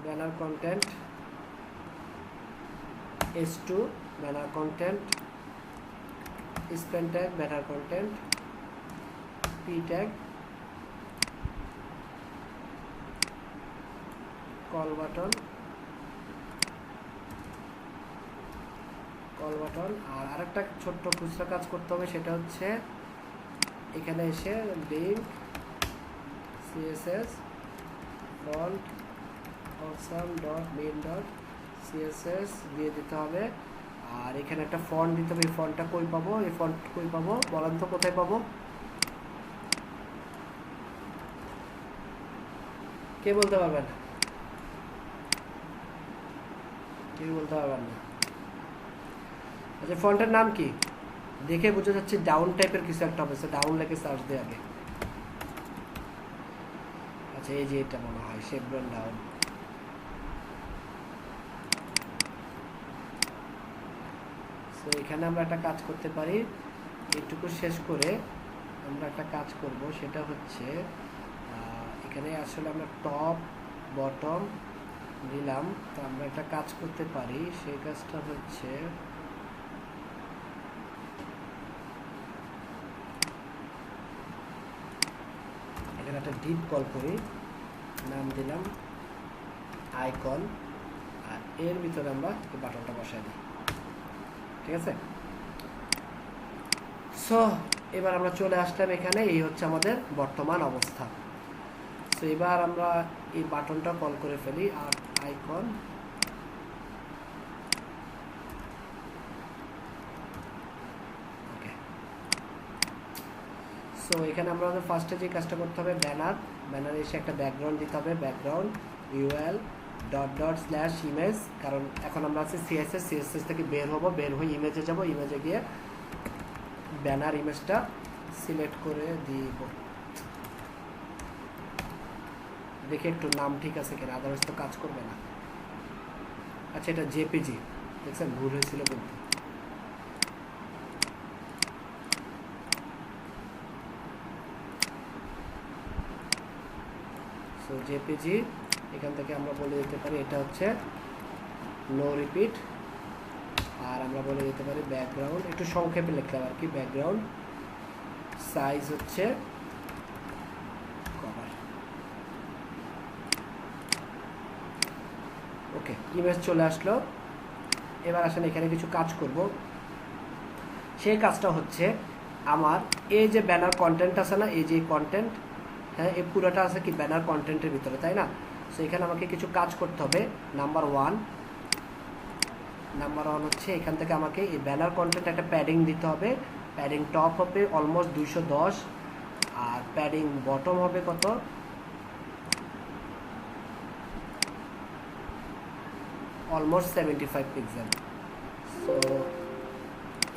Banner content S2 banner content, span tag banner content, P tag, call button, call button. আর আরেকটা ছোট্ট খুচরা কাজ করতে হবে, সেটা হচ্ছে এখানে এসে লিঙ্ক সিএসএস ফন্ট awesome.main.css দিয়ে দিতে হবে। আর এখানে একটা ফন্ট দিতে হবে। এই ফন্টটা কই পাবো, এই ফন্ট কই পাবো বলেন তো, কোথায় পাবো? কে বলতে পারবেন? কেউ বলতে পারবেন না। আচ্ছা, ফন্টের নাম কি? দেখে বোঝা যাচ্ছে ডাউন টাইপের কিছু একটা হবে, ডাউন লেখে সার্চ দিয়ে আগে। আচ্ছা, এই যে এটা মনে হয় শেভরন ডাউন। তো এখানে আমরা একটা কাজ করতে পারি, এইটুকু শেষ করে আমরা একটা কাজ করব, সেটা হচ্ছে এখানে আসলে আমরা টপ বটম দিলাম। তো আমরা একটা কাজ করতে পারি, সেই কাজটা হচ্ছে এখানে একটা ডিপ কল করি, নাম দিলাম আইকন, আর এর ভিতরে আমরা এই বাটনটা বসাই দিই। ঠিক আছে? সো এবার আমরা চলে আসলাম এখানে, এই হচ্ছে আমাদের বর্তমান অবস্থা। সো এবার আমরা এই বাটনটা কল করে ফেলি, আর আইকন, ওকে। সো এখানে আমরা ফার্স্টে যে কাজটা করতে হবে, ব্যানার, ব্যানারে এসে একটা ব্যাকগ্রাউন্ড দিতে হবে, background UL dot dot slash image, কারণ এখন আমরা আছি সিএসএস থেকে বের হব, বের হয়ে ইমেজে যাব, ইমেজে গিয়ে ব্যানার ইমেজটা সিলেক্ট করে দিব। দেখে একটু নাম ঠিক আছে কিনা, আদারওয়াইজ তো কাজ করবে না। আচ্ছা এটা জেপিজি, দেখছেন ভুল হয়েছিল কিন্তু। সো জেপিজি এখান থেকে আমরা বলে দিতে পারি এটা হচ্ছে নো রিপিট, আর আমরা বলে দিতে পারি ব্যাকগ্রাউন্ড, একটু সংক্ষেপে লিখলাম আর কি, ব্যাকগ্রাউন্ড সাইজ হচ্ছে কভার। ওকে, ইমেজ চলে আসলো। এবার আসেন এখানে কিছু কাজ করব। সেই কাজটা হচ্ছে আমার এই যে ব্যানার কন্টেন্ট আছে না, এই যে কন্টেন্ট, হ্যাঁ এই পুরোটা আছে কি ব্যানার কন্টেন্টের ভিতরে, তাই না? সো এখানে আমাকে কিছু কাজ করতে হবে। নাম্বার ওয়ান হচ্ছে এখান থেকে আমাকে এই ব্যানার কন্টেন্ট একটা প্যাডিং দিতে হবে। প্যাডিং টপ হবে অলমোস্ট 210, আর প্যাডিং বটম হবে কত, অলমোস্ট 75 পিক্সেল। সো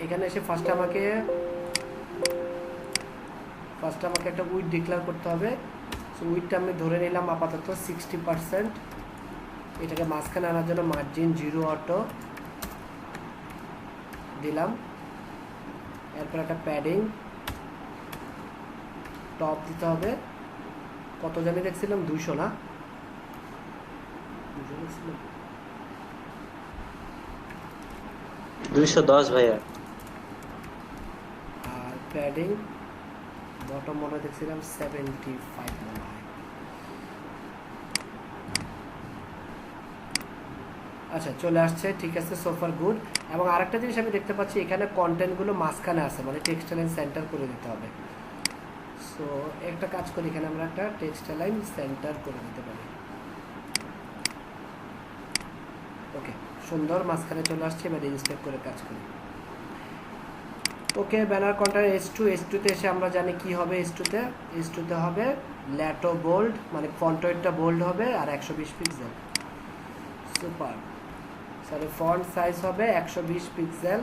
এখানে এসে ফার্স্ট আমাকে একটা উইথ ডিক্লেয়ার করতে হবে। সো উইথটা আমি ধরে নিলাম আপাতত 60%। এটাকে মাঝখানে আনার জন্য মার্জিন 0 অটো দিলাম। এরপর একটা প্যাডিং টপ দিতে হবে, কত জানি দেখছিলাম 200 না, 210 ভাইয়া। আর প্যাডিং বটম মনে দেখছিলাম 75 মনে হয়। আচ্ছা চলে আসছে, ঠিক আছে, সোফার গুড। এবং আরেকটা জিনিস আমি দেখতে পাচ্ছি এখানে কন্টেন্টগুলো মাঝখানে আছে, মানে টেক্সট লাইন সেন্টার করে দিতে হবে। সো একটা কাজ করি, এখানে আমরা একটা টেক্সট লাইন সেন্টার করে দিতে পারি। ওকে, সুন্দর, মাঝখানে চলে আসছে। এবার ইনস্পেক্ট করে কাজ করি। ওকে, ব্যানার কন্টেন্ট S2 তে এসে আমরা জানি কি হবে। S2 তে হবে ল্যাটো বোল্ড, মানে ফন্ট ওয়েটটা বোল্ড হবে, আর 120 pixel. Super. Sorry, font size হবে 120 পিক্সেল,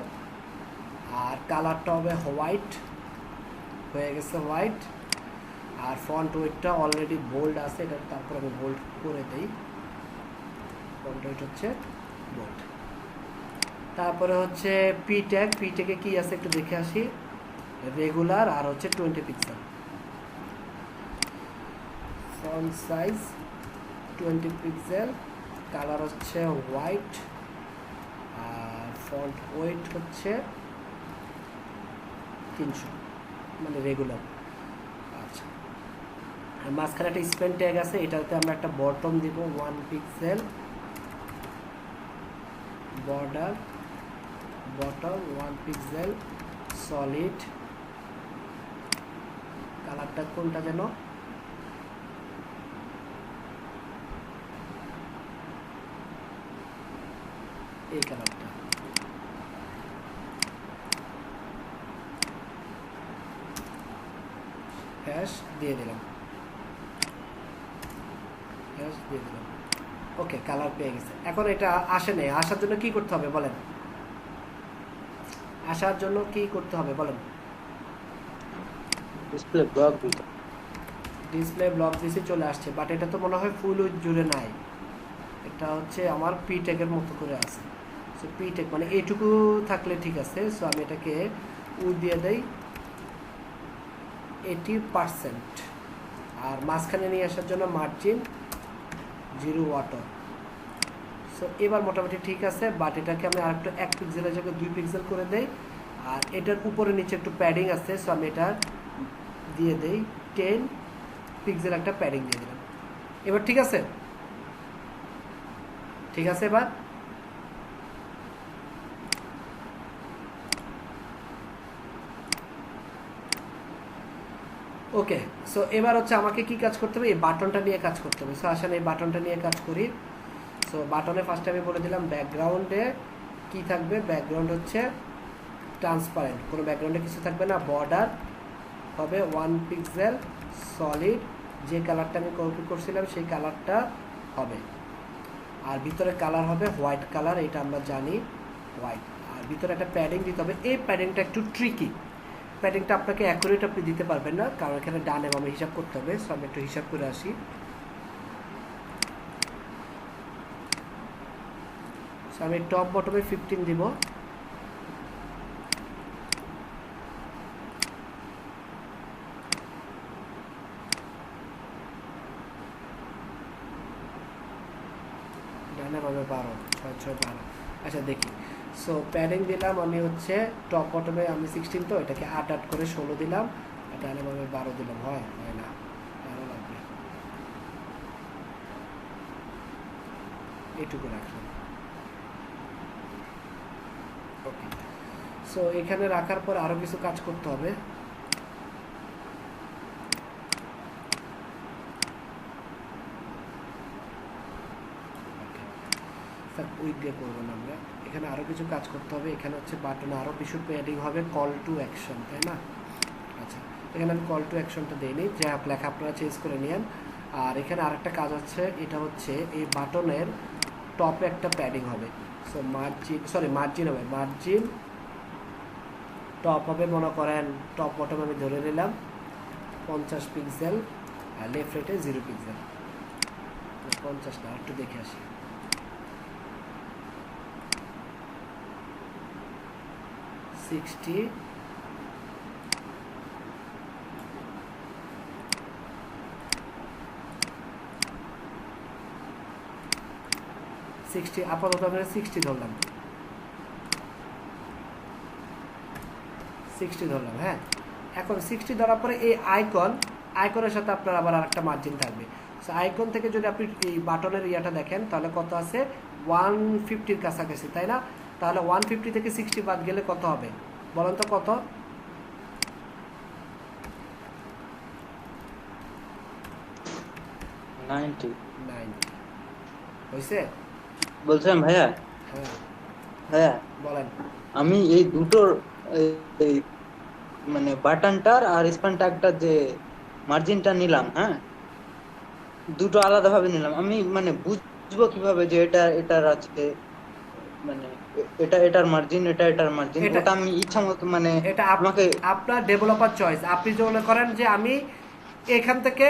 আর কালারটা হবে হোয়াইট, হয়ে গেছে হোয়াইট। আর ফন্ট ওয়েটটা অলরেডি বোল্ড আছে, এটা তারপর আমি বোল্ড করে দিই। ফন্ট ওয়েট হচ্ছে বোল্ড। তারপরে হচ্ছে পি ট্যাগে কি আছে একটু দেখে আসি। রেগুলার আর হচ্ছে 20 pixel. Font size 20 pixel, colour হচ্ছে হোয়াইট, আর ফন্ট ওয়েট হচ্ছে 300, মানে রেগুলার। আচ্ছা, আর মাঝখানে একটা স্পেন ট্যাগ আছে, এটাতে আমরা একটা বটম দিব 1 pixel, border bottom 1 pixel, solid. কালারটা কোনটা যেন, এই কালারটা। হ্যাশ দিয়ে দিলাম, ওকে, কালার পেয়ে গেছে। এখন এটা আসে নাই, আসার জন্য কি করতে হবে বলেন? ডিসপ্লে ব্লক দিছি, চলে আসছে। বাট এটা তো মনে হয় ফুল উইথ জুড়ে নাই, এটা হচ্ছে আমার পি ট্যাগের মতো করে আছে। সো পি ট্যাগ মানে এইটুকু থাকলে ঠিক আছে। সো আমি এটাকে উইথ দিয়ে দেই 80%, আর মাঝখানে নিয়ে আসার জন্য মার্জিন 0 অটো। সো এবার মোটামুটি ঠিক আছে। বাট এটাকে আমি আরেকটু 1 পিক্সেলের জায়গায় 2 পিক্সেল করে দেই, আর এটার উপরে নিচে একটু প্যাডিং আছে। সো আমি এটা দিয়ে দেই 10 পিক্সেল, একটা প্যাডিং দিয়ে দিলাম। এবার ঠিক আছে, এবার ওকে। সো এবার হচ্ছে আমাকে কি কাজ করতে হবে, এই বাটনটা নিয়ে কাজ করতে হবে। সো আসেন এই বাটনটা নিয়ে কাজ করি। সো বাটনে ফার্স্টে আমি বলে দিলাম ব্যাকগ্রাউন্ডে কি থাকবে, ব্যাকগ্রাউন্ড হচ্ছে ট্রান্সপারেন্ট, কোনো ব্যাকগ্রাউন্ডে কিছু থাকবে না। বর্ডার হবে 1 পিক্সেল, সলিড, যে কালারটা আমি কপি করছিলাম সেই কালারটা হবে। আর ভিতরে কালার হবে হোয়াইট কালার, এটা আমরা জানি হোয়াইট। আর ভিতরে একটা প্যাডিং দিতে হবে, এই প্যাডিংটা একটু ট্রিকি, প্যাডিংটা আপনাকে অ্যাকুরেট আপনি দিতে পারবেন না, কারণ এখানে ডানে বামে হিসাব করতে হবে। সো আমি একটু হিসাব করে আসি। সো আমি টপ বটমে 15 দিব, ডানে বামে 12, 6 6 12। আচ্ছা দেখি, সো প্যাডিং দিলাম আমি হচ্ছে টপ বটমে আমি 16, তো এটাকে 8 8 করে 16 দিলাম, আর ডানে বামে 12 দিলাম। হয় না, ভালো লাগবে, এইটুকু রাখলাম। ওকে, সো এখানে রাখার পর আরো কিছু কাজ করতে হবে। উইক দিয়ে করবো না আমরা, এখানে আরো কিছু কাজ করতে হবে। এখানে হচ্ছে বাটনে আরো কিছু প্যাডিং হবে, কল টু অ্যাকশন, তাই না? আচ্ছা, এখানে আমি কল টু অ্যাকশনটা দিইনি, যা লেখা আপনারা চেঞ্জ করে নিয়েন। আর এখানে আরেকটা কাজ আছে, এটা হচ্ছে এই বাটনের টপে একটা প্যাডিং হবে। সো মার্জিন হবে, মার্জিন টপ হবে, মনে করেন টপ বটম আমি ধরে নিলাম 50 পিক্সেল, আর লেফট রাইটে 0 পিক্সেল। 50 না, একটু দেখে আসি। 60 আপাতত আমরা 60 ধরলাম, 60 ধরলাম। হ্যাঁ, এখন 60 ধরার পরে এই আইকনের সাথে আপনার আবার আরেকটা মার্জিন থাকবে। সো আইকন থেকে যদি আপনি এই বাটনের ইয়াটা দেখেন, তাহলে কত আছে? 150-র কাছাকাছি, তাই না? তাহলে 150 থেকে 60 বাদ গেলে কত হবে বলেন তো? কত? 90 হইছে? বলছেন ভাইয়া? হ্যাঁ বলেন। আমি এই দুটোর এই মানে বাটনটার আর স্প্যান ট্যাগটার যে মার্জিনটা নিলাম, হ্যাঁ, দুটো আলাদা ভাবে নিলাম। আমি মানে বুঝবো কিভাবে যে এটার আছে, মানে এটার মার্জিন, এটার মার্জিন? ওটা আমি ইচ্ছা মতো, মানে এটা আমাকে আপনার ডেভেলপার চয়েস। আপনি যদি মনে করেন যে আমি এখান থেকে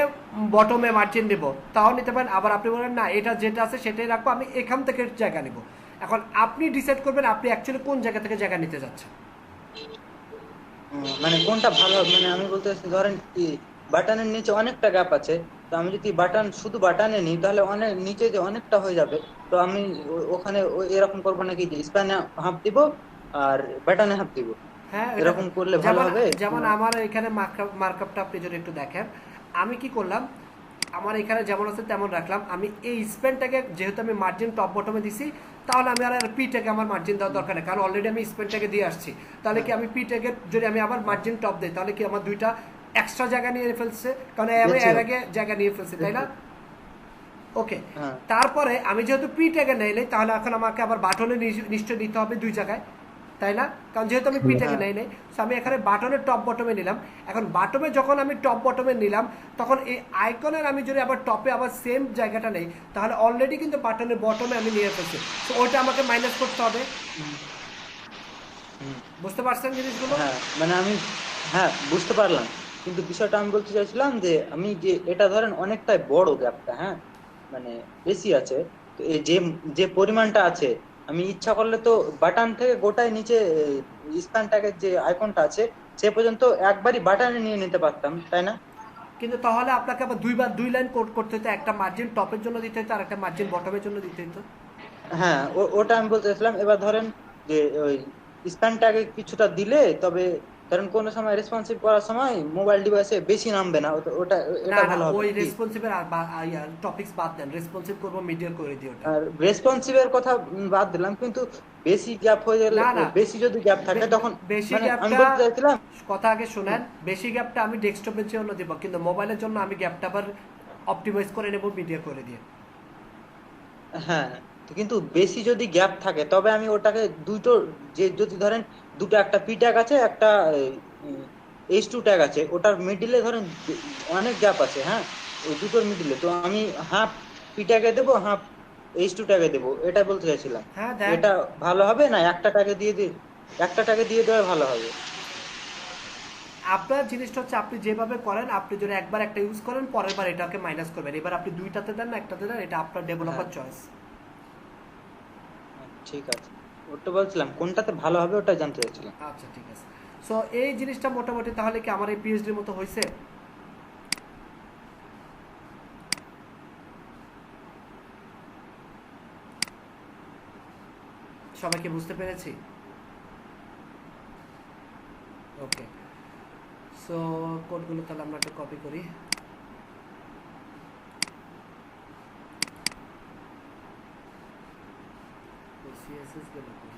বটমে মার্জিন নিব, তাও নিতে পারেন। আবার আপনি বলেন না, এটা যেটা আছে সেটাই রাখবো, আমি এখান থেকে জায়গা নিব। এখন আপনি ডিসাইড করবেন আপনি অ্যাকচুয়ালি কোন জায়গা থেকে জায়গা নিতে যাচ্ছেন, মানে কোনটা ভালো হবে। মানে আমি বলতে চাচ্ছি, ধরেন কি বাটনের নিচে অনেকটা গ্যাপ আছে, তো আমি যদি শুধু বাটনে নিই, তাহলে অনেক নিচে যে অনেকটা হয়ে যাবে। তো আমি ওখানে এরকম করবো নাকি, যে স্প্যানে হাফ দিব আর বাটনে হাফ দিব? হ্যাঁ, এরকম করলে ভালো হবে। যেমন আমার এখানে মার্কআপটা আপনি যদি একটু দেখেন, আমি কি করলাম, আমার এখানে যেমন আছে তেমন রাখলাম। আমি এই স্প্যানটাকে যেহেতু আমি মার্জিন টপ বটমে দিছি, তাহলে আমি আর পিটাকে আমার মার্জিন দেওয়ার দরকার নেই, কারণ অলরেডি আমি স্প্যানটাকে দিয়ে আসছি। তাহলে কি আমি পিটাকে যদি আমি আবার মার্জিন টপ দিই, তাহলে কি আমার দুইটা এক্সট্রা জায়গা নিয়ে ফেলছে, কারণ আমি এর আগে জায়গা নিয়ে ফেলছি, তাই না? ওকে, তারপরে আমি যেহেতু পিটাকে নেইলে, তাহলে এখন আমাকে আবার বাটনে নিশ্চয় নিতে হবে 2 জায়গায়, তাই না? কারণ যেহেতু আমি পিটাকে নেই নাই, আমি এখানে বাটনের টপ বটমে নিলাম। এখন বাটমে যখন আমি টপ বটমে নিলাম, তখন এই আইকনের আমি যদি আবার টপে আবার সেম জায়গাটা নেই, তাহলে অলরেডি কিন্তু বাটনের বটমে আমি নিয়ে ফেলছি। তো ওইটা আমাকে মাইনাস করতে হবে। বুঝতে পারছেন জিনিসগুলো? হ্যাঁ, মানে আমি বুঝতে পারলাম, কিন্তু বিষয়টা আমি বলতে চাইছিলাম যে আমি যে এটা ধরেন অনেকটাই বড় গ্যাপটা, হ্যাঁ, মানে বেশি আছে, তো এই যে পরিমাণটা আছে, আমি ইচ্ছা করলে তো বাটন থেকে গোটায় নিচে স্প্যান ট্যাগের যে আইকনটা আছে সে পর্যন্ত একবারই বাটনে নিয়ে নিতে পারতাম, তাই না? কিন্তু তাহলে আপনাকে আবার 2 লাইন কোড করতে হতো, একটা মার্জিন টপের জন্য দিতে হতো আর একটা মার্জিন বটমের জন্য দিতে হতো। হ্যাঁ, ওটা আমি বলতে চাইছিলাম। এবার ধরেন যে ওই স্প্যান ট্যাগে কিছুটা দিলে, তবে ধরেন কোন সময় রেসপন্সিভ করার সময় মোবাইল ডিভাইসে বেশি নামবে না, ওটা এটা ভালো হবে। ওই রেসপন্সিভের টপিকস বাদ দেন, রেসপন্সিভ করব মিডিয়াল করে দিও। আর রেসপন্সিভের কথা বাদ দিলাম, কিন্তু বেশি গ্যাপ হয়ে গেলে, বেশি যদি গ্যাপ থাকে তখন বেশি আমি বলতে চাইছিলাম, কথা আগে শুনেন, বেশি গ্যাপটা আমি ডেস্কটপের জন্য দেব, কিন্তু মোবাইলের জন্য আমি গ্যাপটা আবার অপটিমাইজ করে নেব মিডিয়া করে দিয়ে। হ্যাঁ, কিন্তু বেশি যদি গ্যাপ থাকে, তবে আমি ওটাকে দুটো, যে যদি ধরেন দুটো, একটা পি ট্যাগ আছে, একটা H2 ট্যাগ আছে, ওটার মিডিলে ধরেন অনেক গ্যাপ আছে, হ্যাঁ, ওই দুটোর মিডিলে, তো আমি হাফ পি ট্যাগে দেবো, হাফ H2 ট্যাগে দেবো, এটা বলতে চাইছিলাম। হ্যাঁ দেন। এটা ভালো হবে না একটা ট্যাগে দিয়ে দেওয়া ভালো হবে? আপনার জিনিসটা হচ্ছে আপনি যেভাবে করেন, আপনি যদি একবার একটা ইউজ করেন পরের বার এটাকে মাইনাস করবেন, এবার আপনি দুইটাতে দেন না একটাতে দেন, এটা আপনার ডেভেলপার চয়েস। ঠিক আছে, ওটা বলছিলাম কোনটাতে ভালো হবে ওটা জানতে চাইছিলাম। আচ্ছা ঠিক আছে। সো এই জিনিসটা মোটামুটি তাহলে কি আমার এই পিএইচডির মতো হয়েছে? সবাইকে বুঝতে পেরেছি? ওকে, সো কোডগুলো তাহলে আমরা একটা কপি করি। সিএসএস গুলো করি।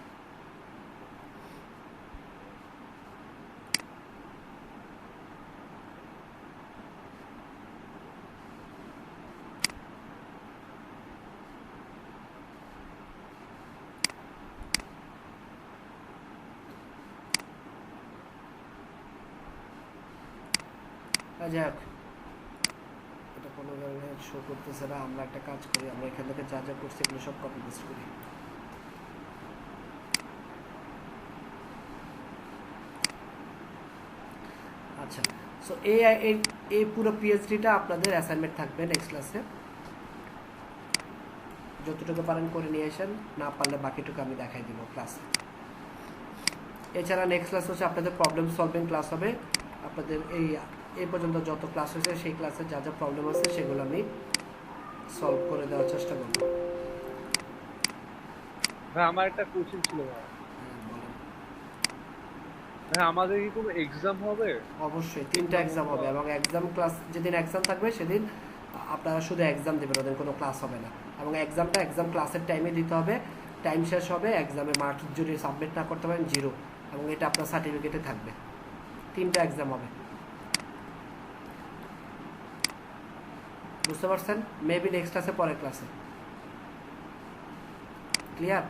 যাক, এটা কোনো কারণে শো করতেছে না। আমরা একটা কাজ করি, আমরা এখান থেকে যা যা করছি এগুলো সব কপি পেস্ট করি। আচ্ছা, সো এই পুরো পিএইচডিটা আপনাদের অ্যাসাইনমেন্ট থাকবে নেক্সট ক্লাসে। যতটুকু পারেন করে নিয়ে আসেন, না পারলে বাকিটুকু আমি দেখাই দিব ক্লাসে। এছাড়া নেক্সট ক্লাস হচ্ছে আপনাদের প্রবলেম সলভিং ক্লাস হবে। আপনাদের এই পর্যন্ত যত ক্লাস হয়েছে সেই ক্লাসে যা যা প্রবলেম আছে সেগুলো আমি সলভ করে দেওয়ার চেষ্টা করব। হ্যাঁ, আমার একটা কোশ্চেন ছিল ভাই। হ্যাঁ, আমাদের কি কোনো এক্সাম হবে? অবশ্যই 3টা এক্সাম হবে, এবং এক্সাম ক্লাস যেদিন এক্সাম থাকবে সেদিন আপনারা শুধু এক্সাম দেবেন, ওদের কোনো ক্লাস হবে না। এবং এক্সামটা এক্সাম ক্লাসের টাইমে দিতে হবে। টাইম শেষ হবে, এক্সামে মার্ক যদি সাবমিট না করতে পারেন 0, এবং এটা আপনার সার্টিফিকেটে থাকবে। 3টা এক্সাম হবে, বুঝতে পারছেন? মেবি নেক্সট ক্লাসে, পরের ক্লাসে। ক্লিয়ার?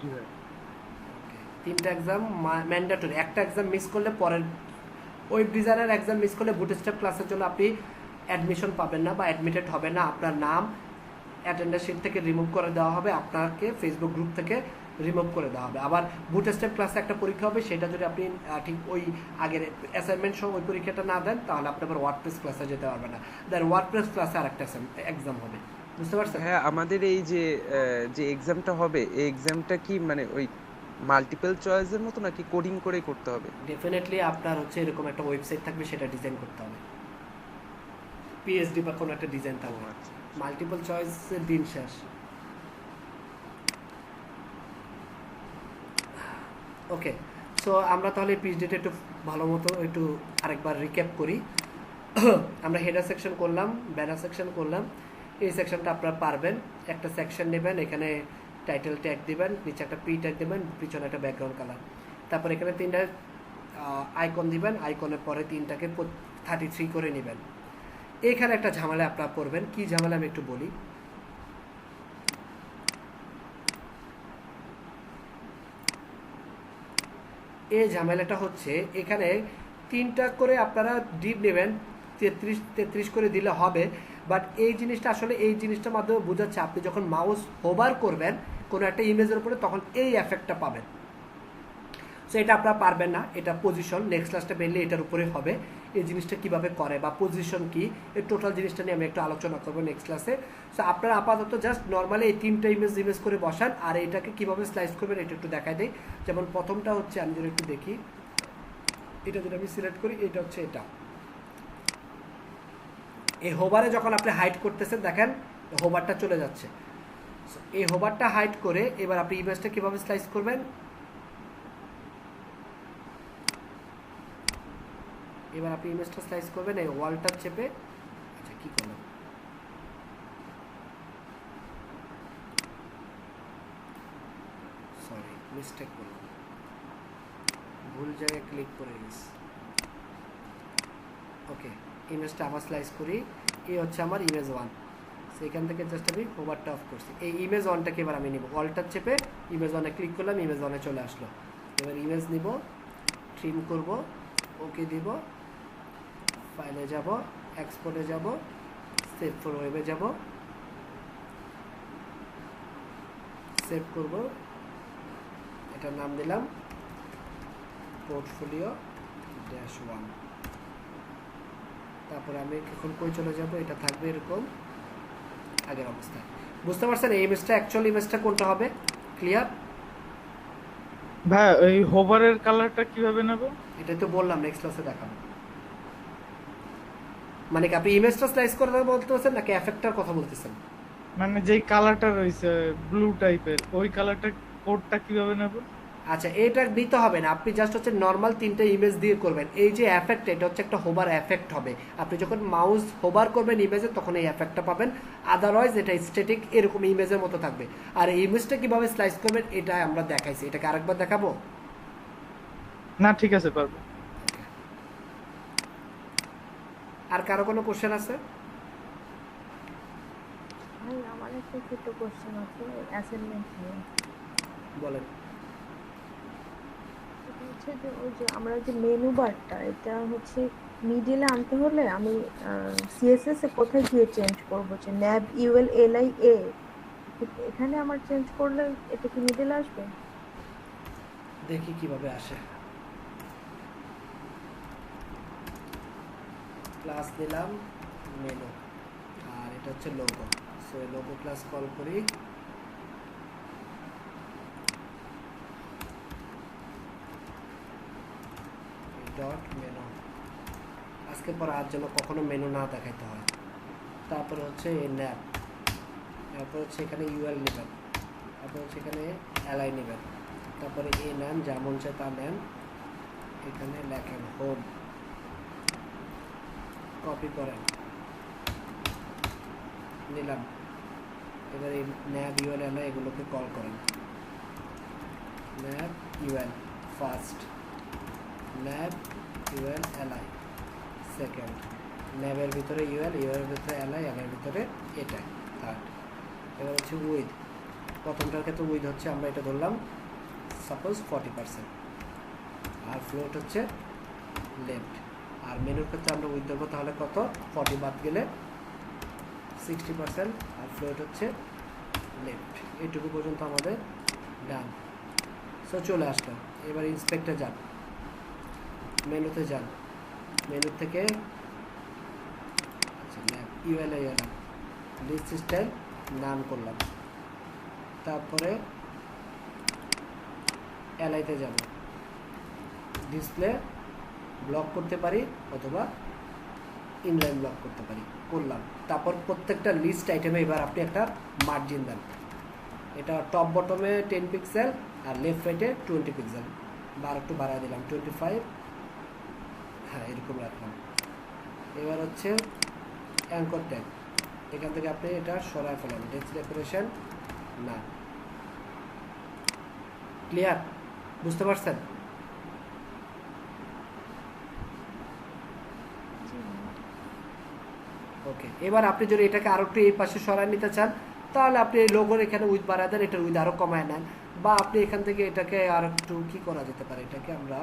জি ভাই। 3টা এক্সাম ম্যান্ডেটরি। একটা এক্সাম মিস করলে পরের ওয়েব ডিজাইনার এক্সাম মিস করলে বুটস্ট্র্যাপ ক্লাসের জন্য আপনি অ্যাডমিশন পাবেন না বা অ্যাডমিটেড হবে না। আপনার নাম অ্যাটেন্ডেন্স শিট থেকে রিমুভ করে দেওয়া হবে, আপনাকে ফেসবুক গ্রুপ থেকে রিমুভ করে দেওয়া হবে। আবার বুটস্ট্র্যাপ ক্লাসে একটা পরীক্ষা হবে, সেটা যদি আপনি ঠিক ওই আগের অ্যাসাইনমেন্ট সহ ওই পরীক্ষাটা না দেন তাহলে আপনি আবার ওয়ার্ডপ্রেস ক্লাসে যেতে পারবেন না। দেন ওয়ার্ডপ্রেস ক্লাসে আরেকটা এক্সাম হবে, বুঝতে পারছেন? হ্যাঁ, আমাদের এই যে এক্সামটা হবে, এই এক্সামটা কি মানে ওই মাল্টিপল চয়েসের মতো নাকি কোডিং করে করতে হবে? ডেফিনেটলি আপনার হচ্ছে এরকম একটা ওয়েবসাইট থাকবে, সেটা ডিজাইন করতে হবে। পিএইচডি বা কোনো একটা ডিজাইন থাকবে। মাল্টিপল চয়েসের দিন শেষ। ওকে, সো আমরা তাহলে পিএইচডিটা একটু ভালো মতো একটু আরেকবার রিক্যাপ করি। আমরা হেডার সেকশন করলাম, ব্যানার সেকশন করলাম। এই সেকশনটা আপনারা পারবেন। একটা সেকশন নেবেন, এখানে টাইটেল ট্যাগ দিবেন, নিচে একটা পি ট্যাগ দিবেন, পিছনে একটা ব্যাকগ্রাউন্ড কালার। তারপর এখানে 3টা আইকন দিবেন, আইকনের পরে 3টাকে 33 করে নেবেন। এখানে একটা ঝামেলা আপনারা করবেন। কি ঝামেলা আমি একটু বলি। এই ঝামেলাটা হচ্ছে এখানে 3টা করে আপনারা ডিপ নেবেন, 33 করে দিলে হবে। বাট এই জিনিসটা আসলে এই জিনিসটার মাধ্যমে বোঝাচ্ছে আপনি যখন মাউস হোভার করবেন কোনো একটা ইমেজের উপরে তখন এই এফেক্টটা পাবেন। সো এটা আপনারা পারবেন না, এটা পজিশন। নেক্সট ক্লাসটা পেলে এটার উপরে হবে এই জিনিসটা কিভাবে করে বা পজিশন কি, এই টোটাল জিনিসটা নিয়ে আমি একটু আলোচনা করবো নেক্সট ক্লাসে। সো আপনারা আপাতত জাস্ট নর্মালি এই 3টা ইমেজ করে বসান, আর এটাকে কিভাবে স্লাইস করবেন এটা একটু দেখাই দেয়। যেমন প্রথমটা হচ্ছে আমি যদি একটু দেখি, এটা যদি আমি সিলেক্ট করি, এটা হচ্ছে এটা। এই হোভারে যখন আপনি হাইড করতেছেন দেখেন হোভারটা চলে যাচ্ছে। এই হোভারটা হাইড করে এবার আপনি ইমেজটা কিভাবে স্লাইস করবেন, এবার আপনি ইমেজটা স্লাইস করবেন এই ওয়ালটা চেপে। আচ্ছা কি করলাম, সরি মিস্টেক করলাম, ভুল জায়গায় ক্লিক করে গেছি। ওকে, ইমেজটা আবার স্লাইস করি। এই হচ্ছে আমার ইমেজ 1। সেখান থেকে জাস্ট আমি ওভারটা অফ করছি। এই ইমেজ 1টাকে এবার আমি নিব, ওয়ালটা চেপে ইমেজ 1-এ ক্লিক করলাম, ইমেজ 1-এ চলে আসলো। এবার ইমেজ নিব, ট্রিম করব, ওকে দিব, ফাইলে যাব, এক্সপোর্টে যাব, সেভ ফর ওয়েবে যাব, সেভ করব, এটার নাম দিলাম পোর্টফোলিও -1। তারপরে আমি এখন কই চলে যাব, এটা থাকবে এরকম আগের অবস্থায়। বুঝতে পারছেন এই ইমেজটা অ্যাকচুয়াল ইমেজটা কোনটা হবে? ক্লিয়ার? ভাই ওই হোভারের কালারটা কিভাবে নেব? এটা তো বললাম নেক্সট ক্লাসে দেখাবো। মানে কি আপনি ইমেজটা স্লাইস করে বলতে পারছেন নাকি এফেক্টটার কথা বলতেছেন? মানে যেই কালারটা রয়েছে ব্লু টাইপের, ওই কালারটা কোডটা কিভাবে নেব? আচ্ছা, এটা দিতে হবে না, আপনি জাস্ট হচ্ছে নর্মাল 3টা ইমেজ দিয়ে করবেন। এই যে এফেক্ট, এটা হচ্ছে একটা হোভার এফেক্ট হবে। আপনি যখন মাউস হোভার করবেন ইমেজে তখন এই এফেক্টটা পাবেন, আদারওয়াইজ এটা স্ট্যাটিক এরকম ইমেজের মতো থাকবে। আর এই ইমেজটা কিভাবে স্লাইস করবেন এটা আমরা দেখাইছি, এটাকে আরেকবার দেখাবো? না ঠিক আছে, পারবো। আর কারো কোনো কোশ্চেন আছে? ভাই আমার একটা ছোট কোশ্চেন আছে অ্যাসাইনমেন্ট নিয়ে। বলেন। এটা হচ্ছে যে ওই যে আমরা যে মেনু বারটা, এটা হচ্ছে মিডিলে আনতে হলে আমি সিএসএস এ কোথায় গিয়ে চেঞ্জ করব? যে ন্যাব ইউএল এলআই এ, এখানে আমার চেঞ্জ করলে এটা কি মিডিলে আসবে? দেখি কিভাবে আসে। ক্লাস দিলাম মেনু, আর এটা হচ্ছে logo. So logo class call করি, ডট মেনু। আজকে পর আর যেন কখনো মেনু না দেখাইতে হয়। তারপরে হচ্ছে ন্যাপ, তারপর হচ্ছে এখানে ইউএল নেবেন, তারপর হচ্ছে এখানে এলআই নেবেন, তারপরে এ নেন, যা মন চায় তা নেন, এখানে লেখেন হোম, কপি করেন, নিলাম। এবার এই ন্যাব ইউএল এলআই এগুলোকে কল করেন। Nav UL first, nav UL LI second, ন্যাবের ভিতরে ইউএল, ইউএল ভিতরে এলআই, এলআই ভিতরে এটা থার্ড। এবার হচ্ছে উইথ, প্রথমটার ক্ষেত্রে উইথ হচ্ছে আমরা এটা ধরলাম সাপোজ 40%, আর ফ্লোট হচ্ছে লেফট। আর মেনুর ক্ষেত্রে আমরা উইথ ধরবো, তাহলে কত? 40 বাদ গেলে 60%, আর ফ্লোট হচ্ছে লেফট। এইটুকু পর্যন্ত আমাদের ডান। সো চলে আসলো। এবার ইন্সপেক্টর যান, মেনুতে যান, মেনু থেকে আচ্ছা ইউএল এলাম, লিস্ট স্টাইল নাম করলাম, তারপরে এলআইতে যাব, ডিসপ্লে ব্লক করতে পারি অথবা ইনলাইন ব্লক করতে পারি, করলাম। তারপর প্রত্যেকটা লিস্ট আইটেমে এবার আপনি একটা মার্জিন দেন। এটা টপ বটমে 10 পিক্সেল আর লেফট রাইটে 20 পিক্সেল, বা একটু বাড়ায় দিলাম 25, হ্যাঁ এরকম রাখলাম। এবার হচ্ছে অ্যাঙ্কর ট্যাগ, এখান থেকে আপনি এটা সরায় ফেলেন, ডেস্ক ডেকোরেশন না। ক্লিয়ার? বুঝতে পারছেন? ওকে, এবার আপনি যদি এটাকে আরো একটু এই পাশে সরায় নিতে চান তাহলে আপনি এই লোগোর এখানে উইথ বাড়ায় দেন, এটার উইথ আরো কমায় নেন, বা আপনি এখান থেকে এটাকে আর একটু কি করা যেতে পারে, এটাকে আমরা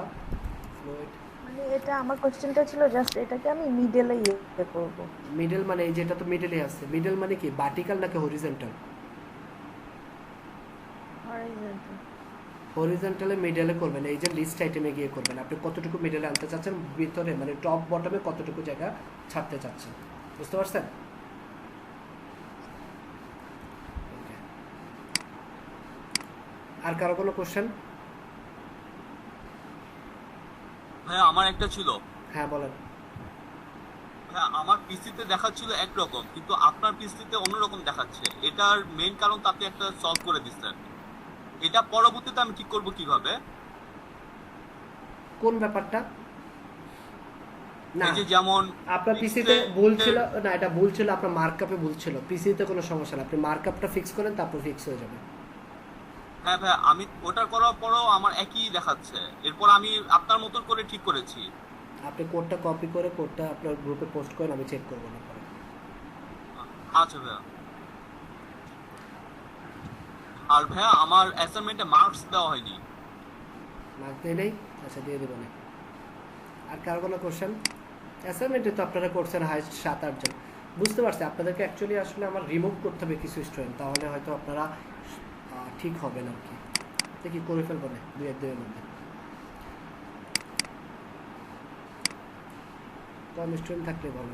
মানে এটা আমার কোশ্চেনটা ছিল জাস্ট এটাকে আমি মিডলে ইয়ে করব। মিডল মানে এই যেটা তো মিডলে আছে, মিডল মানে কি ভার্টিক্যাল নাকি হরিজন্টাল? হরিজন্টাল। হরিজন্টালে মিডলে করবেন, এই যে লিস্ট আইটেমে গিয়ে করবেন। আপনি কতটুকু মিডলে আনতে চাচ্ছেন, ভিতরে মানে টপ বটমে কতটুকু জায়গা ছাড়তে চাচ্ছেন, বুঝতে পারছেন? আর কারো কোনো কোশ্চেন? হ্যাঁ আমার একটা ছিল। হ্যাঁ বলেন। হ্যাঁ আমার পিসিতে দেখাচ্ছিল একরকম, কিন্তু আপনার পিসিতে অন্যরকম দেখাচ্ছে। এটার মেইন কারণ তো আপনি একটা সলভ করে দিচ্ছেন, এটা পরবর্তীতে আমি ঠিক করব কিভাবে? কোন ব্যাপারটা? না এই যে যেমন আপনার পিসিতে ভুল ছিল না, এটা ভুল ছিল আপনার মার্কআপে ভুল ছিল, পিসিতে কোনো সমস্যা না, আপনি মার্কআপটা ফিক্স করেন তারপর ফিক্স হয়ে যাবে। হ্যাঁ ভাই আমি ওটা করার পরেও আমার একই দেখাচ্ছে, এরপর আমি আপনার মতন করে ঠিক করেছি। আপনি কোডটা কপি করে কোডটা আপনার গ্রুপে পোস্ট করেন, আমি চেক করব না পরে। আচ্ছা ভাইয়া। আর ভাইয়া আমার অ্যাসাইনমেন্টে মার্কস দেওয়া হয়নি। মার্ক দেই নাই? আচ্ছা দিয়ে দেব না। আর কার কোনো কোশ্চেন? অ্যাসাইনমেন্টে তো আপনারা করছেন হাইস্ট 7-8 জন, বুঝতে পারছি আপনাদেরকে অ্যাকচুয়ালি আসলে আমার রিমুভ করতে হবে কিছু স্টুডেন্ট, তাহলে হয়তো আপনারা ঠিক হবেন আর কি। দেখি করে ফেলবো না 2-1 দিনের মধ্যে। কম স্টুডেন্ট থাকলে ভালো।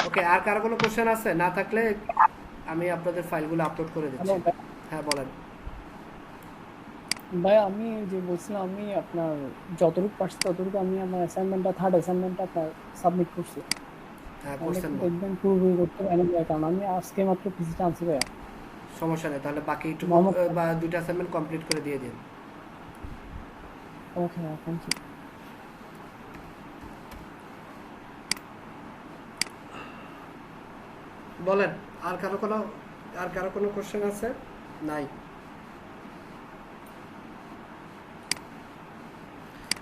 ওকে, আর কারো কোনো কোশ্চেন আছে? না থাকলে আমি আপনাদের ফাইলগুলো আপলোড করে দিচ্ছি। হ্যাঁ বলেন ভাই। আমি যে বলছিলাম, আমি আপনার যতটুকু পারছি ততটুকু আমি আমার অ্যাসাইনমেন্টটা, থার্ড অ্যাসাইনমেন্টটা আপনার সাবমিট করছি। হ্যাঁ অনেক করছেন। দেখবেন পুরোপুরি করতে পারেন না, কারণ আমি আজকে মাত্র পিসিটা আনছি ভাইয়া। সমস্যা নেই, তাহলে বাকি একটু বা 2টা অ্যাসাইনমেন্ট কমপ্লিট করে দিয়ে দিন। ওকে, থ্যাংক ইউ। বলেন আর কারো কোনো কোশ্চেন আছে? নাই।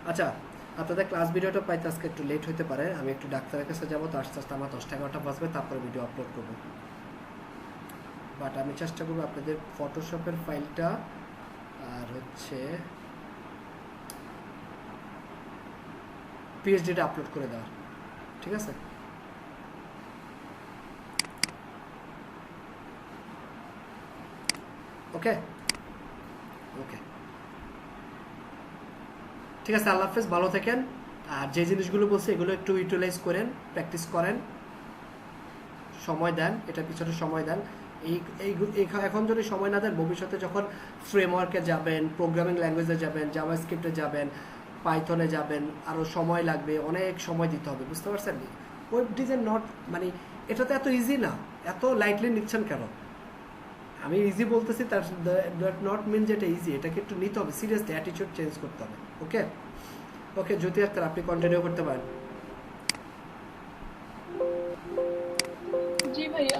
আচ্ছা, আপনাদের ক্লাস ভিডিওটা পাইতে আজকে একটু লেট হতে পারে, আমি একটু ডাক্তারের কাছে যাবো, তো আস্তে আস্তে আমার 10টা-11টা বাজবে, তারপরে ভিডিও আপলোড করবো। বাট আমি চেষ্টা করবো আপনাদের ফটোশপের ফাইলটা আর হচ্ছে পিএইচডিটা আপলোড করে দেওয়ার, ঠিক আছে? ওকে ওকে, ঠিক আছে। আল্লাহ হাফেজ, ভালো থাকেন। আর যে জিনিসগুলো বলছি এগুলো একটু ইউটিলাইজ করেন, প্র্যাকটিস করেন, সময় দেন, এটা পিছনে সময় দেন। এখন যদি সময় না দেন, ভবিষ্যতে যখন ফ্রেমওয়ার্কে যাবেন, প্রোগ্রামিং ল্যাঙ্গুয়েজে যাবেন, জাভাস্ক্রিপ্টে যাবেন, পাইথনে যাবেন, আরও সময় লাগবে, অনেক সময় দিতে হবে, বুঝতে পারছেন? ওয়েব ডিজাইন মানে এটা তো এত ইজি না, এত লাইটলি নিচ্ছেন কেন? আমি ইজি বলতেছি, তার দ্যাট নট মিন যে এটা ইজি, এটাকে একটু নিতে হবে সিরিয়াসলি, অ্যাটিটিউড চেঞ্জ করতে হবে। ওকে ওকে, জ্যোতি আক্তার আপনি কন্টিনিউ করতে পারেন। জি ভাইয়া।